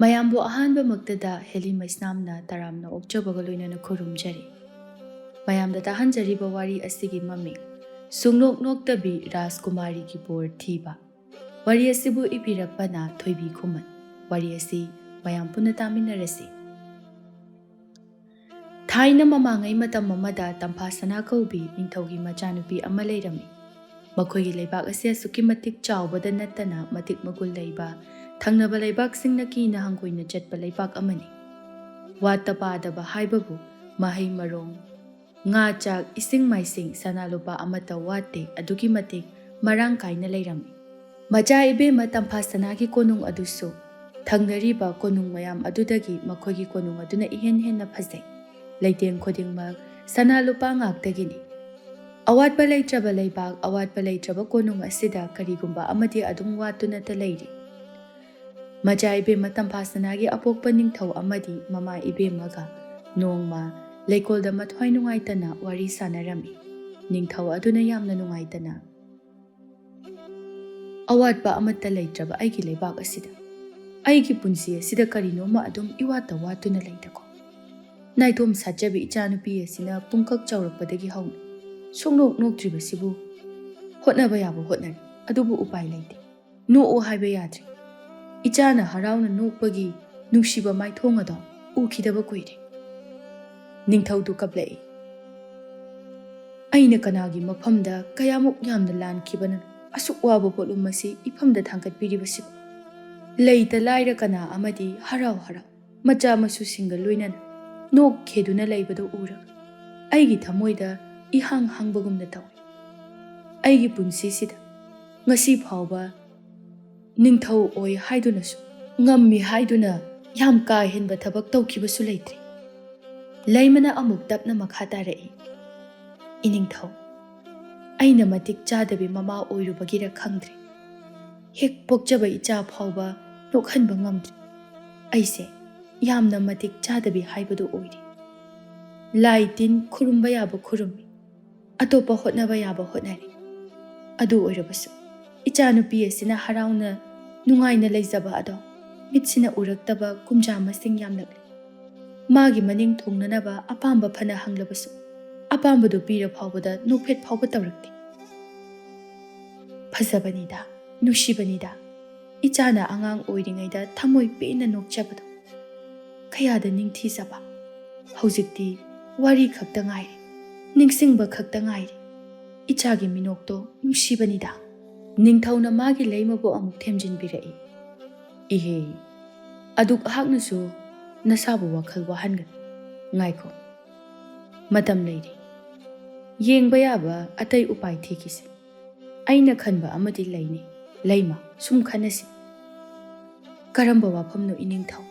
ꯃꯌꯥꯝꯕꯨ ꯑꯍꯥꯟꯕꯃꯛꯇꯗ ꯍꯦꯂꯤ ꯃꯩꯁꯅꯥꯝꯅ ꯇꯔꯥꯝꯅ ꯑꯣꯛꯆꯕꯒ ꯂꯣꯏꯅꯅ ꯈꯨꯔꯨꯝꯖꯔꯤ꯫ ꯃꯌꯥꯝꯗ ꯇꯥꯍꯟꯖꯔꯤꯕ ꯋꯥꯔꯤ ꯑꯁꯤꯒꯤ ꯃꯃꯤꯡ ꯁꯨꯡꯅꯣꯛ ꯅꯣꯛꯇꯕꯤ ꯔꯥꯖꯀꯨꯃꯥꯔꯤꯒꯤ ꯕꯣꯔ ꯊꯤꯕ꯫ ꯋꯥꯔꯤ ꯑꯁꯤꯕꯨ ꯏꯕꯤꯔꯛꯄꯅ ꯊꯣꯏꯕꯤ ꯈꯨꯃꯟ꯫ ꯋꯥꯔꯤ ꯑꯁꯤ ꯃꯌꯥꯝ ꯄꯨꯟꯅ ꯇꯥꯃꯤꯟꯅꯔꯁꯤ꯫ ꯊꯥꯏꯅ ꯃꯃꯥꯡꯉꯩ ꯃꯇꯝ ꯑꯃꯗ ꯇꯝꯐꯥ ꯁꯅꯥ ꯀꯧꯕꯤ ꯅꯤꯡꯊꯧꯒꯤ ꯃꯆꯥꯅꯨꯄꯤ ꯑꯃ ꯂꯩꯔꯝꯃꯤ꯫ ꯃꯈꯣꯏꯒꯤ ꯂꯩꯕꯥꯛ ꯑꯁꯤ ꯑꯁꯨꯛꯀꯤ ꯃꯇꯤꯛ ꯆꯥꯎꯕꯗ ꯅꯠꯇꯅ ꯃꯇꯤꯛ ꯃꯒꯨꯟ ꯂꯩꯕ, ꯊꯪꯅꯕ ꯂꯩꯕꯥꯛꯁꯤꯡꯅ ꯀꯤꯅ ꯍꯪꯒꯣꯏꯅ ꯆꯠꯄ ꯂꯩꯕꯥꯛ ꯑꯃꯅꯤ꯫ ꯋꯥꯠꯇ ꯄꯥꯗꯕ ꯍꯥꯏꯕꯕꯨ ꯃꯍꯩ ꯃꯔꯣꯡ, ꯉꯥ ꯆꯥꯛ, ꯏꯁꯤꯡ ꯃꯥꯏꯁꯤꯡ, ꯁꯅꯥ ꯂꯨꯄꯥ ꯑꯃꯠꯇ ꯋꯥꯠꯇꯦ, ꯑꯗꯨꯛꯀꯤ ꯃꯇꯤꯛ ꯃꯔꯥꯡ ꯀꯥꯏꯅ ꯂꯩꯔꯝꯃꯤ꯫ ꯃꯆꯥ ꯏꯕꯦꯝꯃ ꯇꯝꯐꯥ ꯁꯅꯥꯒꯤ ꯀꯣꯅꯨꯡ ꯑꯗꯨꯁꯨ ꯊꯪꯅꯔꯤꯕ ꯀꯣꯅꯨꯡ ꯃꯌꯥꯝ ꯑꯗꯨꯗꯒꯤ ꯃꯈꯣꯏꯒꯤ ꯀꯣꯅꯨꯡ ꯑꯗꯨꯅ ꯏꯍꯦꯟ ꯍꯦꯟꯅ ꯐꯖꯩ꯫ ꯂꯩꯇꯦꯡ ꯈꯨꯗꯤꯡꯃꯛ ꯁꯅꯥ ꯂꯨꯄꯥ ꯉꯥꯛꯇꯒꯤꯅꯤ꯫ ꯑꯋꯥꯠꯄ ꯂꯩꯇ꯭ꯔꯕ ꯂꯩꯕꯥꯛ, ꯑꯋꯥꯠꯄ ꯂꯩꯇ꯭ꯔꯕ ꯀꯣꯅꯨꯡ ꯑꯁꯤꯗ ꯀꯔꯤꯒꯨꯝꯕ ꯑꯃꯗꯤ ꯑꯗꯨꯝ ꯋꯥꯠꯇꯨꯅꯇ ꯂꯩꯔꯤ꯫ ꯃꯆꯥ ꯏꯕꯦꯝꯃ ꯇꯝꯐꯥ ꯁꯅꯥꯒꯤ ꯑꯄꯣꯛꯄ ꯅꯤꯡꯊꯧ ꯑꯃꯗꯤ ꯃꯃꯥ ꯏꯕꯦꯝꯃꯒ ꯅꯣꯡꯃ ꯂꯩꯀꯣꯜꯗ ꯃꯊ꯭ꯋꯥꯏ ꯅꯨꯡꯉꯥꯏꯇꯅ ꯋꯥꯔꯤ ꯁꯥꯅꯔꯝꯃꯤ꯫ ꯅꯤꯡꯊꯧ ꯑꯗꯨꯅ ꯌꯥꯝꯅ ꯅꯨꯡꯉꯥꯏꯇꯅ, "ꯑꯋꯥꯠꯄ ꯑꯃꯠꯇ ꯂꯩꯇ꯭ꯔꯕ ꯑꯩꯒꯤ ꯂꯩꯕꯥꯛ ꯑꯁꯤꯗ ꯑꯩꯒꯤ ꯄꯨꯟꯁꯤ ꯑꯁꯤꯗ ꯀꯔꯤꯅꯣꯃ ꯑꯗꯨꯝ ꯏꯋꯥꯠꯇ ꯋꯥꯠꯇꯨꯅ ꯂꯩꯗꯀꯣ꯫ ꯅꯥꯏꯇꯣꯝ ꯁꯥꯠꯆꯕꯤ ꯏꯆꯥꯅꯨꯄꯤ ꯑꯁꯤꯅ ꯄꯨꯡꯀꯛ ꯆꯥꯎꯔꯛꯄꯗꯒꯤ ꯍꯧꯅ ꯁꯨꯡꯅꯣꯛ ꯅꯣꯛꯇ꯭ꯔꯤꯕꯁꯤꯕꯨ ꯍꯣꯠꯅꯕ ꯌꯥꯕ ꯍꯣꯠꯅꯔꯤ, ꯑꯗꯨꯕꯨ ꯎꯄꯥꯏ ꯂꯩꯇꯦ꯫ ꯅꯣꯛꯑꯣ ꯍꯥꯏꯕ ꯌꯥꯗ꯭ꯔꯦ꯫ ꯏꯆꯥꯅ ꯍꯔꯥꯎꯅ ꯅꯣꯛꯄꯒꯤ ꯅꯨꯡꯁꯤꯕ ꯃꯥꯏꯊꯣꯡ ꯑꯗꯣ ꯎꯈꯤꯗꯕ ꯀꯨꯏꯔꯦ." ꯅꯤꯡꯊꯧꯗꯨ ꯀꯞꯂꯛꯏ꯫ "ꯑꯩꯅ ꯀꯅꯥꯒꯤ ꯃꯐꯝꯗ ꯀꯌꯥꯃꯨꯛ ꯌꯥꯝꯅ ꯂꯥꯟꯈꯤꯕꯅ ꯑꯁꯨꯛ ꯋꯥꯕ ꯄꯣꯠꯂꯨꯝ ꯑꯁꯤ ꯏꯐꯝꯗ ꯊꯥꯡꯒꯠꯄꯤꯔꯤꯕꯁꯤꯕꯨ? ꯂꯩꯇ ꯂꯥꯏꯔ ꯀꯅꯥ ꯑꯃꯗꯤ ꯍꯔꯥꯎ ꯍꯔꯥꯎ ꯃꯆꯥ ꯃꯁꯨꯁꯤꯡꯒ ꯂꯣꯏꯅꯅ ꯅꯣꯛꯈꯦꯗꯨꯅ ꯂꯩꯕꯗꯨ ꯎꯔꯒ ꯑꯩꯒꯤ ꯊꯃꯣꯏꯗ ꯏꯍꯥꯡ ꯍꯥꯡꯕꯒꯨꯝꯅ ꯇꯧꯏ꯫ ꯑꯩꯒꯤ ꯄꯨꯟꯁꯤꯁꯤꯗ ꯉꯁꯤ ꯐꯥꯎꯕ ꯅꯤꯡꯊꯧ ꯑꯣꯏ ꯍꯥꯏꯗꯨꯅꯁꯨ, ꯉꯝꯃꯤ ꯍꯥꯏꯗꯨꯅ ꯌꯥꯝ ꯀꯥ ꯍꯦꯟꯕ ꯊꯕꯛ ꯇꯧꯈꯤꯕꯁꯨ ꯂꯩꯇ꯭ꯔꯤ." ꯂꯩꯃꯅ ꯑꯃꯨꯛ ꯇꯞꯅ ꯃꯈꯥ ꯇꯥꯔꯛꯏ꯫ "ꯏꯅꯤꯡꯊꯧ, ꯑꯩꯅ ꯃꯇꯤꯛ ꯆꯥꯗꯕꯤ ꯃꯃꯥ ꯑꯣꯏꯔꯨꯕꯒꯤꯔ ꯈꯪꯗ꯭ꯔꯦ, ꯍꯦꯛ ꯄꯣꯛꯆꯕ ꯏꯆꯥ ꯐꯥꯎꯕ ꯅꯣꯛꯍꯟꯕ ꯉꯝꯗ꯭ꯔꯤ꯫ ꯑꯩꯁꯦ ꯌꯥꯝꯅ ꯃꯇꯤꯛ ꯆꯥꯗꯕꯤ ꯍꯥꯏꯕꯗꯨ ꯑꯣꯏꯔꯤ꯫ ꯂꯥꯏ ꯇꯤꯟ ꯈꯨꯔꯨꯝꯕ ꯌꯥꯕ ꯈꯨꯔꯨꯝꯃꯤ, ꯑꯇꯣꯞꯄ ꯍꯣꯠꯅꯕ ꯌꯥꯕ ꯍꯣꯠꯅꯔꯤ꯫ ꯑꯗꯨ ꯑꯣꯏꯔꯕꯁꯨ ꯏꯆꯥꯅꯨꯄꯤ ꯑꯁꯤꯅ ꯍꯔꯥꯎꯅ ꯅꯨꯡꯉꯥꯏꯅ ꯂꯩꯖꯕ ꯑꯗꯣ ꯃꯤꯠꯁꯤꯅ ꯎꯔꯛꯇꯕ ꯀꯨꯝꯖꯥ ꯃꯁꯤꯡ ꯌꯥꯝꯂꯛꯂꯤ꯫ ꯃꯥꯒꯤ ꯃꯅꯤꯡ ꯊꯨꯡꯅꯅꯕ ꯑꯄꯥꯝꯕ ꯐꯅ ꯍꯪꯂꯕꯁꯨ ꯑꯄꯥꯝꯕꯗꯨ ꯄꯤꯔ ꯐꯥꯎꯕꯗ ꯅꯣꯛꯐꯦꯠ ꯐꯥꯎꯕ ꯇꯧꯔꯛꯇꯦ꯫ ꯐꯖꯕꯅꯤꯗ, ꯅꯨꯡꯁꯤꯕꯅꯤꯗ ꯏꯆꯥꯅ ꯑꯉꯥꯡ ꯑꯣꯏꯔꯤꯉꯩꯗ ꯊꯃꯣꯏ ꯄꯦꯟꯅ ꯅꯣꯛꯆꯕꯗꯣ, ꯀꯌꯥꯗ ꯅꯤꯡꯊꯤꯖꯕ! ꯍꯧꯖꯤꯛꯇꯤ ꯋꯥꯔꯤ ꯈꯛꯇ ꯉꯥꯏꯔꯦ, ꯅꯤꯡꯁꯤꯡꯕ ꯈꯛꯇ ꯉꯥꯏꯔꯦ꯫ ꯏꯆꯥꯒꯤ ꯃꯤꯅꯣꯛꯇꯣ ꯅꯨꯡꯁꯤꯕꯅꯤꯗ." ꯅꯤꯡꯊꯧꯅ ꯃꯥꯒꯤ ꯂꯩꯃꯕꯨ ꯑꯃꯨꯛ ꯊꯦꯝꯖꯤꯟꯕꯤꯔꯛꯏ꯫ "ꯏꯍꯦ, ꯑꯗꯨꯛ ꯑꯩꯍꯥꯛꯅꯁꯨ ꯅꯁꯥꯕꯨ ꯋꯥꯈꯜ ꯋꯥꯍꯟꯒꯅꯨ꯫ ꯉꯥꯏꯈꯣ, ꯃꯇꯝ ꯂꯩꯔꯤ꯫ ꯌꯦꯡꯕ ꯌꯥꯕ ꯑꯇꯩ ꯎꯄꯥꯏ ꯊꯤꯈꯤꯁꯤ꯫ ꯑꯩꯅ ꯈꯟꯕ ꯑꯃꯗꯤ ꯂꯩꯅꯤ꯫ ꯂꯩꯃ, ꯁꯨꯝ ꯈꯟꯅꯁꯤ." "ꯀꯔꯝꯕ ꯋꯥꯐꯝꯅꯣ ꯏꯅꯤꯡꯊꯧ?"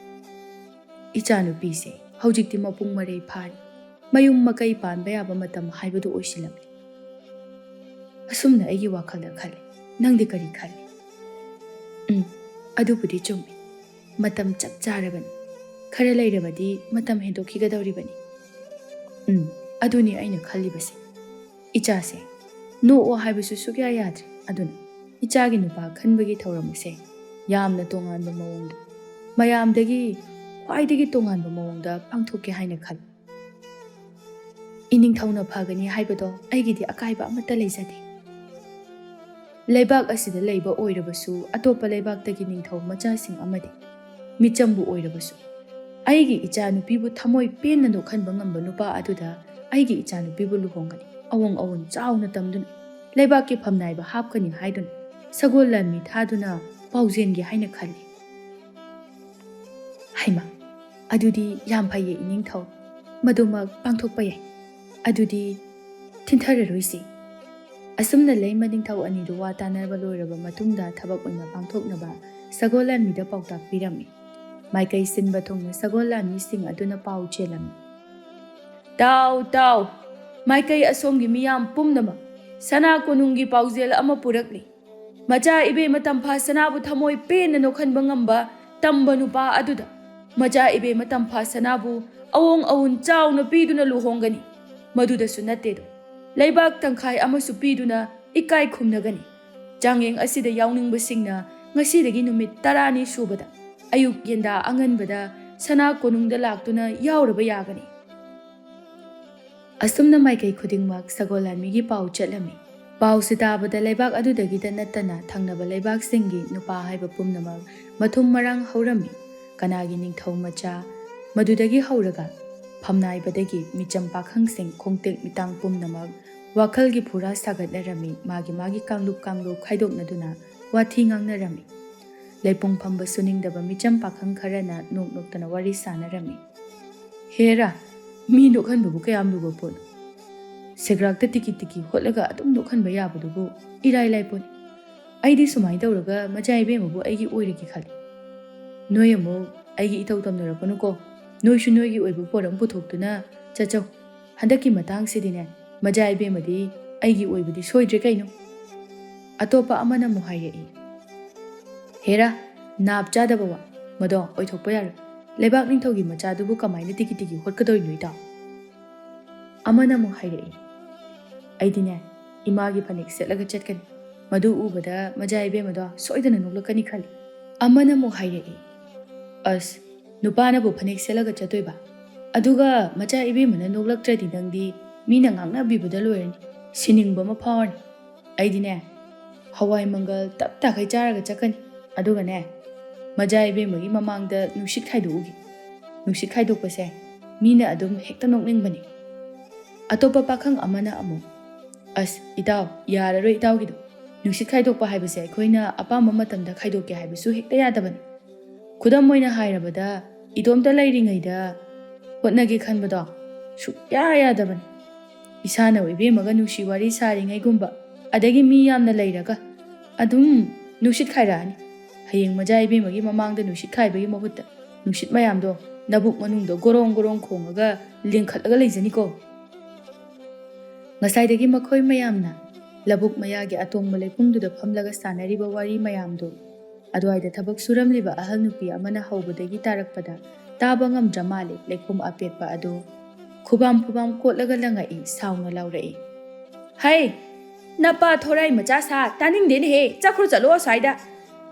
"ꯏꯆꯥꯅꯨꯄꯤꯁꯦ ꯍꯧꯖꯤꯛꯇꯤ ꯃꯄꯨꯡ ꯃꯔꯩ ꯐꯥꯔꯤ, ꯃꯌꯨꯝ ꯃꯀꯩ ꯄꯥꯟꯕ ꯌꯥꯕ ꯃꯇꯝ ꯍꯥꯏꯕꯗꯨ ꯑꯣꯏꯁꯤꯜꯂꯛꯂꯤ." "ꯑꯁꯨꯝꯅ ꯑꯩꯒꯤ ꯋꯥꯈꯜꯗ ꯈꯜꯂꯤ꯫ ꯅꯪꯗꯤ ꯀꯔꯤ ꯈꯜꯂꯤ?" "ꯑꯗꯨꯕꯨꯗꯤ ꯆꯨꯝꯃꯤ꯫ ꯃꯇꯝ ꯆꯞ ꯆꯥꯔꯕꯅꯤ꯫ ꯈꯔ ꯂꯩꯔꯕꯗꯤ ꯃꯇꯝ ꯍꯦꯟꯗꯣꯛꯈꯤꯒꯗꯧꯔꯤꯕꯅꯤ." "ꯑꯗꯨꯅꯤ ꯑꯩꯅ ꯈꯜꯂꯤꯕꯁꯦ꯫ ꯏꯆꯥꯁꯦ ꯅꯣꯛꯑꯣ ꯍꯥꯏꯕꯁꯨ ꯁꯨꯛꯌꯥ ꯌꯥꯗ꯭ꯔꯦ꯫ ꯑꯗꯨꯅ ꯏꯆꯥꯒꯤ ꯅꯨꯄꯥ ꯈꯟꯕꯒꯤ ꯊꯧꯔꯝ ꯑꯁꯦ ꯌꯥꯝꯅ ꯇꯣꯉꯥꯟꯕ ꯃꯑꯣꯡꯗ, ꯃꯌꯥꯝꯗꯒꯤ ꯈ꯭ꯋꯥꯏꯗꯒꯤ ꯇꯣꯉꯥꯟꯕ ꯃꯑꯣꯡꯗ ꯄꯥꯡꯊꯣꯛꯀꯦ ꯍꯥꯏꯅ ꯈꯜꯂꯤ." "ꯏꯅꯤꯡꯊꯧꯅ ꯐꯒꯅꯤ ꯍꯥꯏꯕꯗꯣ ꯑꯩꯒꯤꯗꯤ ꯑꯀꯥꯏꯕ ꯑꯃꯠꯇ ꯂꯩꯖꯗꯦ꯫ ꯂꯩꯕꯥꯛ ꯑꯁꯤꯗ ꯂꯩꯕ ꯑꯣꯏꯔꯕꯁꯨ, ꯑꯇꯣꯞꯄ ꯂꯩꯕꯥꯛꯇꯒꯤ ꯅꯤꯡꯊꯧ ꯃꯆꯥꯁꯤꯡ ꯑꯃꯗꯤ ꯃꯤꯆꯝꯕꯨ ꯑꯣꯏꯔꯕꯁꯨ ꯑꯩꯒꯤ ꯏꯆꯥꯅꯨꯄꯤꯕꯨ ꯊꯃꯣꯏ ꯄꯦꯟꯅ ꯅꯣꯛꯍꯟꯕ ꯉꯝꯕ ꯅꯨꯄꯥ ꯑꯗꯨꯗ ꯑꯩꯒꯤ ꯏꯆꯥꯅꯨꯄꯤꯕꯨ ꯂꯨꯍꯣꯡꯒꯅꯤ꯫ ꯑꯋꯣꯡ ꯑꯋꯣꯟ ꯆꯥꯎꯅ ꯇꯝꯗꯨꯅ, ꯂꯩꯕꯥꯛꯀꯤ ꯐꯝꯅꯥꯏꯕ ꯍꯥꯞꯀꯅꯤ ꯍꯥꯏꯗꯨꯅ ꯁꯒꯣꯜ ꯂꯥꯟꯃꯤ ꯊꯥꯗꯨꯅ ꯄꯥꯎꯖꯦꯟꯒꯦ ꯍꯥꯏꯅ ꯈꯜꯂꯤ." "ꯍꯩꯃꯥ, ꯑꯗꯨꯗꯤ ꯌꯥꯝ ꯐꯩꯌꯦ ꯏꯅꯤꯡꯊꯧ, ꯃꯗꯨꯃꯛ ꯄꯥꯡꯊꯣꯛꯄ ꯌꯥꯏ꯫ ꯑꯗꯨꯗꯤ ꯊꯤꯟꯊꯔꯔꯣꯏꯁꯤ." ꯑꯁꯨꯝꯅ ꯂꯩꯃ ꯅꯤꯡꯊꯧ ꯑꯅꯤꯗꯨ ꯋꯥ ꯇꯥꯅꯕ ꯂꯣꯏꯔꯕ ꯃꯇꯨꯡꯗ ꯊꯕꯛ ꯑꯣꯏꯅ ꯄꯥꯡꯊꯣꯛꯅꯕ ꯁꯒꯣꯜ ꯂꯥꯟꯃꯤꯗ ꯄꯥꯎꯇꯥꯛ ꯄꯤꯔꯝꯃꯤ꯫ ꯃꯥꯏꯀꯩ ꯁꯤꯟꯕ ꯊꯨꯡꯅ ꯁꯒꯣꯜ ꯂꯥꯟꯃꯤꯁꯤꯡ ꯑꯗꯨꯅ ꯄꯥꯎ ꯆꯦꯜꯂꯝꯃꯤ꯫ "ꯇꯥꯎ ꯇꯥꯎ, ꯃꯥꯏꯀꯩ ꯑꯁꯣꯝꯒꯤ ꯃꯤꯌꯥꯝ ꯄꯨꯝꯅꯃꯛ, ꯁꯅꯥ ꯀꯣꯅꯨꯡꯒꯤ ꯄꯥꯎꯖꯦꯜ ꯑꯃ ꯄꯨꯔꯛꯂꯤ꯫ ꯃꯆꯥ ꯏꯕꯦꯝꯃ ꯇꯝꯐꯥ ꯁꯅꯥꯕు ꯊꯃꯣꯏ ꯄꯦꯟꯅ ꯅꯣꯛꯍꯟꯕ ꯉꯝꯕ ꯇꯝꯕ ꯅꯨꯄꯥ ꯑꯗꯨꯗ ꯃꯆꯥ ꯏꯕꯦꯝꯃ ꯇꯝꯐꯥ ꯁꯅꯥꯕꯨ ꯑꯋꯣꯡ ꯑꯋꯨꯟ ꯆꯥꯎꯅ ꯄꯤꯗꯨꯅ ꯂꯨꯍꯣꯡꯒꯅꯤ꯫ ꯃꯗꯨꯗꯁꯨ ꯅꯠꯇꯦꯗꯣ, ꯂꯩꯕꯥꯛ ꯇꯪꯈꯥꯏ ꯑꯃꯁꯨ ꯄꯤꯗꯨꯅ ꯏꯀꯥꯏ ꯈꯨꯝꯅꯒꯅꯤ꯫ ꯆꯥꯡꯌꯦꯡ ꯑꯁꯤꯗ ꯌꯥꯎꯅꯤꯡꯕꯁꯤꯡꯅ ꯉꯁꯤꯗꯒꯤ ꯅꯨꯃꯤꯠ 10ꯅꯤ ꯁꯨꯕꯗ ꯑꯌꯨꯛ ꯌꯦꯟꯗꯥ ꯑꯉꯟꯕꯗ ꯁꯅꯥ ꯀꯣꯅꯨꯡꯗ ꯂꯥꯛꯇꯨꯅ ꯌꯥꯎꯔꯕ ꯌꯥꯒꯅꯤ꯫ ꯑꯁꯨꯝꯅ ꯃꯥꯏꯀꯩ ꯈꯨꯗꯤꯡꯃꯛ ꯁꯒꯣꯜ ꯂꯥꯟꯃꯤꯒꯤ ꯄꯥꯎ ꯆꯠꯂꯝꯃꯤ꯫ ꯄꯥꯎꯁꯤ ꯇꯥꯕꯗ ꯂꯩꯕꯥꯛ ꯑꯗꯨꯗꯒꯤꯗ ꯅꯠꯇꯅ ꯊꯪꯅꯕ ꯂꯩꯕꯥꯛꯁꯤꯡꯒꯤ ꯅꯨꯄꯥ ꯍꯥꯏꯕ ꯄꯨꯝꯅꯃꯛ ꯃꯊꯨꯝ ꯃꯔꯥꯡ ꯍꯧꯔꯝꯃꯤ꯫ ꯀꯅꯥꯒꯤ ꯅꯤꯡꯊꯧ ꯃꯆꯥ ꯃꯗꯨꯗꯒꯤ ꯍꯧꯔꯒ ꯐꯝꯅꯥꯏꯕꯗꯒꯤ ꯃꯤꯆꯝ ꯄꯥꯈꯪꯁꯤꯡ ꯈꯣꯡꯇꯦꯛ ꯃꯤꯇꯥꯡ ꯄꯨꯝꯅꯃꯛ ꯋꯥꯈꯜꯒꯤ ꯐꯨꯔꯥ ꯁꯥꯒꯠꯅꯔꯝꯃꯤ꯫ ꯃꯥꯒꯤ ꯀꯥꯡꯂꯨꯞ ꯈꯥꯏꯗꯣꯛꯅꯗꯨꯅ ꯋꯥꯊꯤ ꯉꯥꯡꯅꯔꯝꯃꯤ꯫ ꯂꯩꯄꯨꯡ ꯐꯝꯕ ꯁꯨꯅꯤꯡꯗꯕ ꯃꯤꯆꯝ ꯄꯥꯈꯪ ꯈꯔꯅ ꯅꯣꯛ ꯅꯣꯛꯇꯅ ꯋꯥꯔꯤ ꯁꯥꯅꯔꯝꯃꯤ꯫ ꯍꯦꯔꯥ, ꯃꯤ ꯅꯣꯛꯍꯟꯕꯕꯨ ꯀꯌꯥꯝ ꯂꯨꯕ ꯄꯣꯠꯅꯣ? ꯁꯦꯒ꯭ꯔꯥꯛꯇ ꯇꯤꯀꯤ ꯍꯣꯠꯂꯒ ꯑꯗꯨꯝ ꯅꯣꯛꯍꯟꯕ ꯌꯥꯕꯗꯨꯕꯨ ꯏꯔꯥꯏ ꯂꯥꯏꯄꯣꯠꯅꯤ꯫ ꯑꯩꯗꯤ ꯁꯨꯃꯥꯏꯅ ꯇꯧꯔꯒ ꯃꯆꯥ ꯏꯕꯦꯝꯃꯕꯨ ꯑꯩꯒꯤ ꯑꯣꯏꯔꯒꯦ ꯈꯜꯂꯤ꯫ ꯅꯣꯏ ꯑꯃꯨꯛ ꯑꯩꯒꯤ ꯏꯊꯧ ꯇꯝꯅꯔꯛꯀꯅꯨꯀꯣ꯫ ꯅꯣꯏꯁꯨ ꯅꯣꯏꯒꯤ ꯑꯣꯏꯕ ꯄꯣꯔꯝ ꯄꯨꯊꯣꯛꯇꯨꯅ ꯆꯠꯆꯧ꯫ ꯍꯟꯗꯛꯀꯤ ꯃꯇꯥꯡꯁꯤꯗꯤꯅꯦ, ꯃꯆꯥ ꯏꯕꯦꯝꯃꯗꯤ ꯑꯩꯒꯤ ꯑꯣꯏꯕꯗꯤ ꯁꯣꯏꯗ꯭ꯔꯦ ꯀꯩꯅꯣ꯫ ꯑꯇꯣꯞꯄ ꯑꯃꯅ ꯑꯃꯨꯛ ꯍꯥꯏꯔꯛꯏ꯫ ꯍꯦꯔꯥ, ꯅꯥꯞ ꯆꯥꯗꯕ ꯋꯥ ꯃꯗꯣ ꯑꯣꯏꯊꯣꯛꯄ ꯌꯥꯔꯣꯏ꯫ ꯂꯩꯕꯥꯛ ꯅꯤꯡꯊꯧꯒꯤ ꯃꯆꯥꯗꯨꯕꯨ ꯀꯃꯥꯏꯅ ꯇꯤꯀꯤ ꯍꯣꯠꯀꯗꯣꯏꯅꯣ ꯏꯇꯥꯎ? ꯑꯃꯅ ꯑꯃꯨꯛ ꯍꯥꯏꯔꯛꯏ꯫ ꯑꯩꯗꯤꯅꯦ, ꯏꯃꯥꯒꯤ ꯐꯅꯦꯛ ꯁꯦꯠꯂꯒ ꯆꯠꯀꯅꯤ꯫ ꯃꯗꯨ ꯎꯕꯗ ꯃꯆꯥ ꯏꯕꯦꯝꯃꯗꯣ ꯁꯣꯏꯗꯅ ꯅꯣꯛꯂꯛꯀꯅꯤ ꯈꯜꯂꯤ꯫ ꯑꯃꯅ ꯑꯃꯨꯛ ꯍꯥꯏꯔꯛꯏ꯫ ꯑꯁ, ꯅꯨꯄꯥꯅꯕꯨ ꯐꯅꯦꯛ ꯁꯦꯠꯂꯒ ꯆꯠꯇꯣꯏꯕ? ꯑꯗꯨꯒ ꯃꯆꯥ ꯏꯕꯦꯝꯃꯅ ꯅꯣꯛꯂꯛꯇ꯭ꯔꯗꯤ ꯅꯪꯗꯤ ꯃꯤꯅ ꯉꯥꯡꯅꯕꯤꯕꯗ ꯂꯣꯏꯔꯅꯤ꯫ ꯁꯤꯅꯤꯡꯕ ꯑꯃ ꯐꯥꯎꯔꯅꯤ꯫ ꯑꯩꯗꯤꯅꯦ, ꯍꯋꯥꯏ ꯃꯪꯒꯜ ꯇꯞ ꯇꯥꯈꯩ ꯆꯥꯔꯒ ꯆꯠꯀꯅꯤ꯫ ꯑꯗꯨꯒꯅꯦ, ꯃꯆꯥ ꯏꯕꯦꯝꯃꯒꯤ ꯃꯃꯥꯡꯗ ꯅꯨꯡꯁꯤꯠ ꯈꯥꯏꯗꯣꯛꯎꯒꯦ꯫ ꯅꯨꯡꯁꯤꯠ ꯈꯥꯏꯗꯣꯛꯄꯁꯦ ꯃꯤꯅ ꯑꯗꯨꯝ ꯍꯦꯛꯇ ꯅꯣꯛꯅꯤꯡꯕꯅꯤ꯫ ꯑꯇꯣꯞꯄ ꯄꯥꯈꯪ ꯑꯃꯅ ꯑꯃꯨꯛ, ꯑꯁ ꯏꯇꯥꯎ, ꯌꯥꯔꯔꯣꯏ ꯏꯇꯥꯎꯒꯤꯗꯣ꯫ ꯅꯨꯡꯁꯤꯠ ꯈꯥꯏꯗꯣꯛꯄ ꯍꯥꯏꯕꯁꯦ ꯑꯩꯈꯣꯏꯅ ꯑꯄꯥꯝꯕ ꯃꯇꯝꯗ ꯈꯥꯏꯗꯣꯛꯀꯦ ꯍꯥꯏꯕꯁꯨ ꯍꯦꯛꯇ ꯌꯥꯗꯕꯅꯤ꯫ ꯈꯨꯗꯝ ꯑꯣꯏꯅ ꯍꯥꯏꯔꯕꯗ, ꯏꯇꯣꯝꯇ ꯂꯩꯔꯤꯉꯩꯗ ꯍꯣꯠꯅꯒꯦ ꯈꯟꯕꯗꯣ ꯁꯨꯛꯌꯥ ꯌꯥꯗꯕꯅꯤ꯫ ꯏꯁꯥꯅ ꯏꯕꯦꯝꯃꯒ ꯅꯨꯡꯁꯤ ꯋꯥꯔꯤ ꯁꯥꯔꯤꯉꯩꯒꯨꯝꯕ, ꯑꯗꯒꯤ ꯃꯤ ꯌꯥꯝꯅ ꯂꯩꯔꯒ ꯑꯗꯨꯝ ꯅꯨꯡꯁꯤꯠ ꯈꯥꯏꯔꯛꯑꯅꯤ꯫ ꯍꯌꯦꯡ ꯃꯆꯥ ꯏꯕꯦꯝꯃꯒꯤ ꯃꯃꯥꯡꯗ ꯅꯨꯡꯁꯤꯠ ꯈꯥꯏꯕꯒꯤ ꯃꯍꯨꯠꯇ ꯅꯨꯡꯁꯤꯠ ꯃꯌꯥꯝꯗꯣ ꯅꯕꯨꯛ ꯃꯅꯨꯡꯗ ꯒꯣꯔꯣꯡ ꯒꯣꯔꯣꯡ ꯈꯣꯡꯉꯒ ꯂꯦꯡꯈꯠꯂꯒ ꯂꯩꯖꯅꯤꯀꯣ꯫ ꯉꯁꯥꯏꯗꯒꯤ ꯃꯈꯣꯏ ꯃꯌꯥꯝꯅ ꯂꯧꯕꯨꯛ ꯃꯌꯥꯒꯤ ꯑꯇꯣꯡꯕ ꯂꯩꯄꯨꯡꯗꯨꯗ ꯐꯝꯂꯒ ꯁꯥꯟꯅꯔꯤꯕ ꯋꯥꯔꯤ ꯃꯌꯥꯝꯗꯨ ꯑꯗꯨꯋꯥꯏꯗ ꯊꯕꯛ ꯁꯨꯔꯝꯂꯤꯕ ꯑꯍꯜ ꯅꯨꯄꯤ ꯑꯃꯅ ꯍꯧꯕꯗꯒꯤ ꯇꯥꯔꯛꯄꯗ ꯇꯥꯕ ꯉꯝꯗ꯭ꯔ ꯃꯥꯜꯂꯦ꯫ ꯂꯩꯈꯣꯝ ꯑꯄꯦꯠꯄ ꯑꯗꯨ ꯈꯨꯕꯥꯝ ꯀꯣꯠꯂꯒ ꯂꯪꯉꯛꯏ꯫ ꯁꯥꯎꯅ ꯂꯥꯎꯔꯛꯏ꯫ ꯍꯩ, ꯅꯄꯥ ꯊꯣꯔꯥꯏ ꯃꯆꯥ ꯁꯥ, ꯇꯥꯅꯤꯡꯗꯦꯅꯦꯍꯦ, ꯆꯠꯈ꯭ꯔꯣ ꯆꯠꯂꯣ ꯑꯁ꯭ꯋꯥꯏꯗ꯫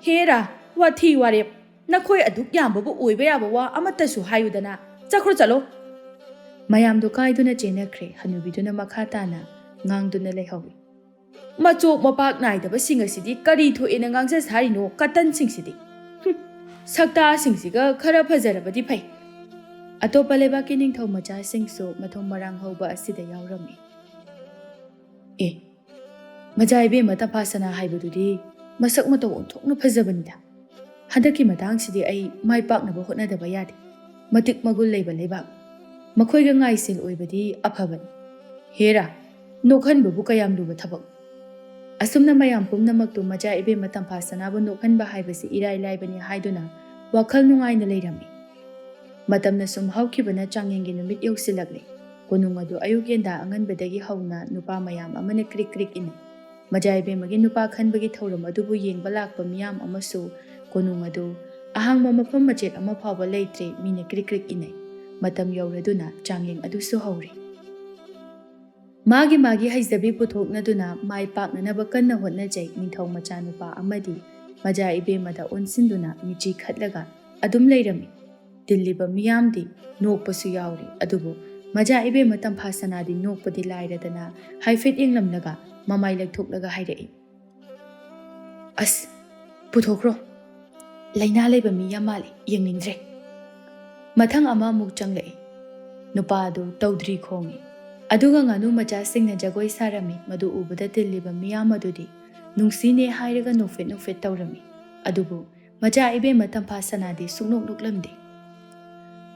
ꯍꯦꯔꯥ, ꯋꯥꯊꯤ ꯋꯥꯔꯦꯞ, ꯅꯈꯣꯏ ꯑꯗꯨꯛ ꯌꯥꯝꯕꯕꯨ ꯑꯣꯏꯕ ꯌꯥꯕ ꯋꯥ ꯑꯃꯠꯇꯁꯨ ꯍꯥꯏꯌꯨꯗꯅ꯫ ꯆꯠꯈ꯭ꯔꯣ ꯆꯠꯂꯣ꯫ ꯃꯌꯥꯝꯗꯣ ꯀꯥꯏꯗꯨꯅ ꯆꯦꯟꯅꯈ꯭ꯔꯦ꯫ ꯍꯅꯨꯕꯤꯗꯨꯅ ꯃꯈꯥ ꯇꯥꯅ ꯉꯥꯡꯗꯨꯅ ꯂꯩꯍꯧꯏ꯫ ꯃꯆꯣꯛ ꯃꯄꯥꯛ ꯅꯥꯏꯗꯕꯁꯤꯡ ꯑꯁꯤꯗꯤ ꯀꯔꯤ ꯊꯣꯛꯑꯦꯅ ꯉꯥꯡꯖ ꯁꯥꯔꯤꯅꯣ ꯀꯇꯟꯁꯤꯡꯁꯤꯗꯤ? ꯁꯛꯇꯥꯁꯤꯡꯁꯤꯒ ꯈꯔ ꯐꯖꯔꯕꯗꯤ ꯐꯩ꯫ ꯑꯇꯣꯞꯄ ꯂꯩꯕꯥꯛꯀꯤ ꯅꯤꯡꯊꯧ ꯃꯆꯥꯁꯤꯡꯁꯨ ꯃꯊꯨꯝ ꯃꯔꯥꯡ ꯍꯧꯕ ꯑꯁꯤꯗ ꯌꯥꯎꯔꯝꯃꯤ꯫ ꯑꯦ, ꯃꯆꯥ ꯏꯕꯦꯝꯃ ꯇꯝꯐꯥꯁꯅꯥ ꯍꯥꯏꯕꯗꯨꯗꯤ ꯃꯁꯛ ꯃꯇꯧ ꯑꯣꯟꯊꯣꯛꯅ ꯐꯖꯕꯅꯤꯗ꯫ ꯍꯟꯗꯛꯀꯤ ꯃꯇꯥꯡꯁꯤꯗꯤ ꯑꯩ ꯃꯥꯏ ꯄꯥꯛꯅꯕ ꯍꯣꯠꯅꯗꯕ ꯌꯥꯗꯦ꯫ ꯃꯇꯤꯛ ꯃꯒꯨꯟ ꯂꯩꯕ ꯂꯩꯕꯥꯛ, ꯃꯈꯣꯏꯒ ꯉꯥꯏꯁꯦꯜ ꯑꯣꯏꯕꯗꯤ ꯑꯐꯕꯅꯤ꯫ ꯍꯦꯔꯥ, ꯅꯣꯛꯍꯟꯕꯕꯨ ꯀꯌꯥꯝ ꯂꯨꯕ ꯊꯕꯛ? ꯑꯁꯨꯝꯅ ꯃꯌꯥꯝ ꯄꯨꯝꯅꯃꯛꯇꯨ ꯃꯆꯥ ꯏꯕꯦꯝꯃ ꯇꯝꯐꯥꯁꯅꯥꯕꯨ ꯅꯣꯛꯍꯟꯕ ꯍꯥꯏꯕꯁꯤ ꯏꯔꯥꯏ ꯂꯥꯏꯕꯅꯤ ꯍꯥꯏꯗꯨꯅ ꯋꯥꯈꯜ ꯅꯨꯡꯉꯥꯏꯅ ꯂꯩꯔꯝꯃꯤ꯫ ꯃꯇꯝꯅ ꯁꯨꯝ ꯍꯧꯈꯤꯕꯅ ꯆꯥꯡꯌꯦꯡꯒꯤ ꯅꯨꯃꯤꯠ ꯌꯧꯁꯤꯜꯂꯛꯂꯦ꯫ ꯀꯣꯅꯨꯡ ꯑꯗꯨ ꯑꯌꯨꯛ ꯌꯦꯟꯗꯥ ꯑꯉꯟꯕꯗꯒꯤ ꯍꯧꯅ ꯅꯨꯄꯥ ꯃꯌꯥꯝ ꯑꯃꯅ ꯀ꯭ꯔꯤꯛ ꯀ꯭ꯔꯤꯛ ꯏꯟꯅꯩ꯫ ꯃꯆꯥ ꯏꯕꯦꯝꯃꯒꯤ ꯅꯨꯄꯥ ꯈꯟꯕꯒꯤ ꯊꯧꯔꯝ ꯑꯗꯨꯕꯨ ꯌꯦꯡꯕ ꯂꯥꯛꯄ ꯃꯤꯌꯥꯝ ꯑꯃꯁꯨ ꯀꯣꯅꯨꯡ ꯑꯗꯨ ꯑꯍꯥꯡꯕ ꯃꯐꯝ ꯃꯆꯦꯠ ꯑꯃ ꯐꯥꯎꯕ ꯂꯩꯇ꯭ꯔꯦ꯫ ꯃꯤꯅ ꯀ꯭ꯔꯤꯛ ꯀ꯭ꯔꯤꯛ ꯏꯟꯅꯩ꯫ ꯃꯇꯝ ꯌꯧꯔꯗꯨꯅ ꯆꯥꯡꯌꯦꯡ ꯑꯗꯨꯁꯨ ꯍꯧꯔꯦ꯫ ꯃꯥꯒꯤ ꯍꯩꯖꯕꯤ ꯄꯨꯊꯣꯛꯅꯗꯨꯅ ꯃꯥꯏ ꯄꯥꯛꯅꯅꯕ ꯀꯟꯅ ꯍꯣꯠꯅꯖꯩ꯫ ꯅꯤꯡꯊꯧ ꯃꯆꯥꯅꯨꯄꯥ ꯑꯃꯗꯤ ꯃꯆꯥ ꯏꯕꯦꯝꯃꯗ ꯑꯣꯟꯁꯤꯟꯗꯨꯅ ꯃꯤꯆꯤ ꯈꯠꯂꯒ ꯑꯗꯨꯝ ꯂꯩꯔꯝꯃꯤ꯫ ꯇꯤꯜꯂꯤꯕ ꯃꯤꯌꯥꯝꯗꯤ ꯅꯣꯛꯄꯁꯨ ꯌꯥꯎꯔꯤ꯫ ꯑꯗꯨꯕꯨ ꯃꯆꯥ ꯏꯕꯦꯝꯃ ꯇꯝꯐꯥꯁꯅꯥꯗꯤ ꯅꯣꯛꯄꯗꯤ ಲಾಯ್ರದꯅ ꯍꯥꯏꯐꯦꯠ ꯌꯦꯡꯂꯝꯂꯒ ꯃꯃꯥꯏ ꯂꯩꯊꯣꯛꯂꯒ ꯍꯥꯏꯔꯛꯏ꯫ ꯑꯁ, ꯄꯨꯊꯣꯛꯈ꯭ꯔꯣ, ꯂꯩꯅꯥ ꯂꯩꯕ ꯃꯤ ꯌꯥꯝ ꯃꯥꯜꯂꯤ, ꯌꯦꯡꯅꯤꯡꯗ꯭ꯔꯦ꯫ ꯃꯊꯪ ꯑꯃ ꯑꯃꯨꯛ ꯆꯪꯂꯛꯏ꯫ ꯅꯨꯄꯥ ꯑꯗꯨ ꯇꯧꯗ꯭ꯔꯤ ꯈꯣꯡꯏ꯫ ꯑꯗꯨꯒ ꯉꯥꯅꯨ ꯃꯆꯥꯁꯤꯡꯅ ꯖꯒꯣꯏ ꯁꯥꯔꯝꯃꯤ꯫ ꯃꯗꯨ ꯎꯕꯗ ꯇꯤꯜꯂꯤꯕ ꯃꯤꯌꯥꯝ ꯑꯗꯨꯗꯤ ꯅꯨꯡꯁꯤꯅꯦ ꯍꯥꯏꯔꯒ ꯅꯣꯛꯐꯦꯠ ꯅꯣꯛꯐꯦꯠ ꯇꯧꯔꯝꯃꯤ꯫ ꯑꯗꯨꯕꯨ ꯃꯆꯥ ꯏꯕꯦꯝꯃ ꯇꯝꯐꯥꯁꯅꯥꯗꯤ ꯁꯨꯡꯅꯣꯛ ꯅꯣꯛꯂꯝꯗꯦ꯫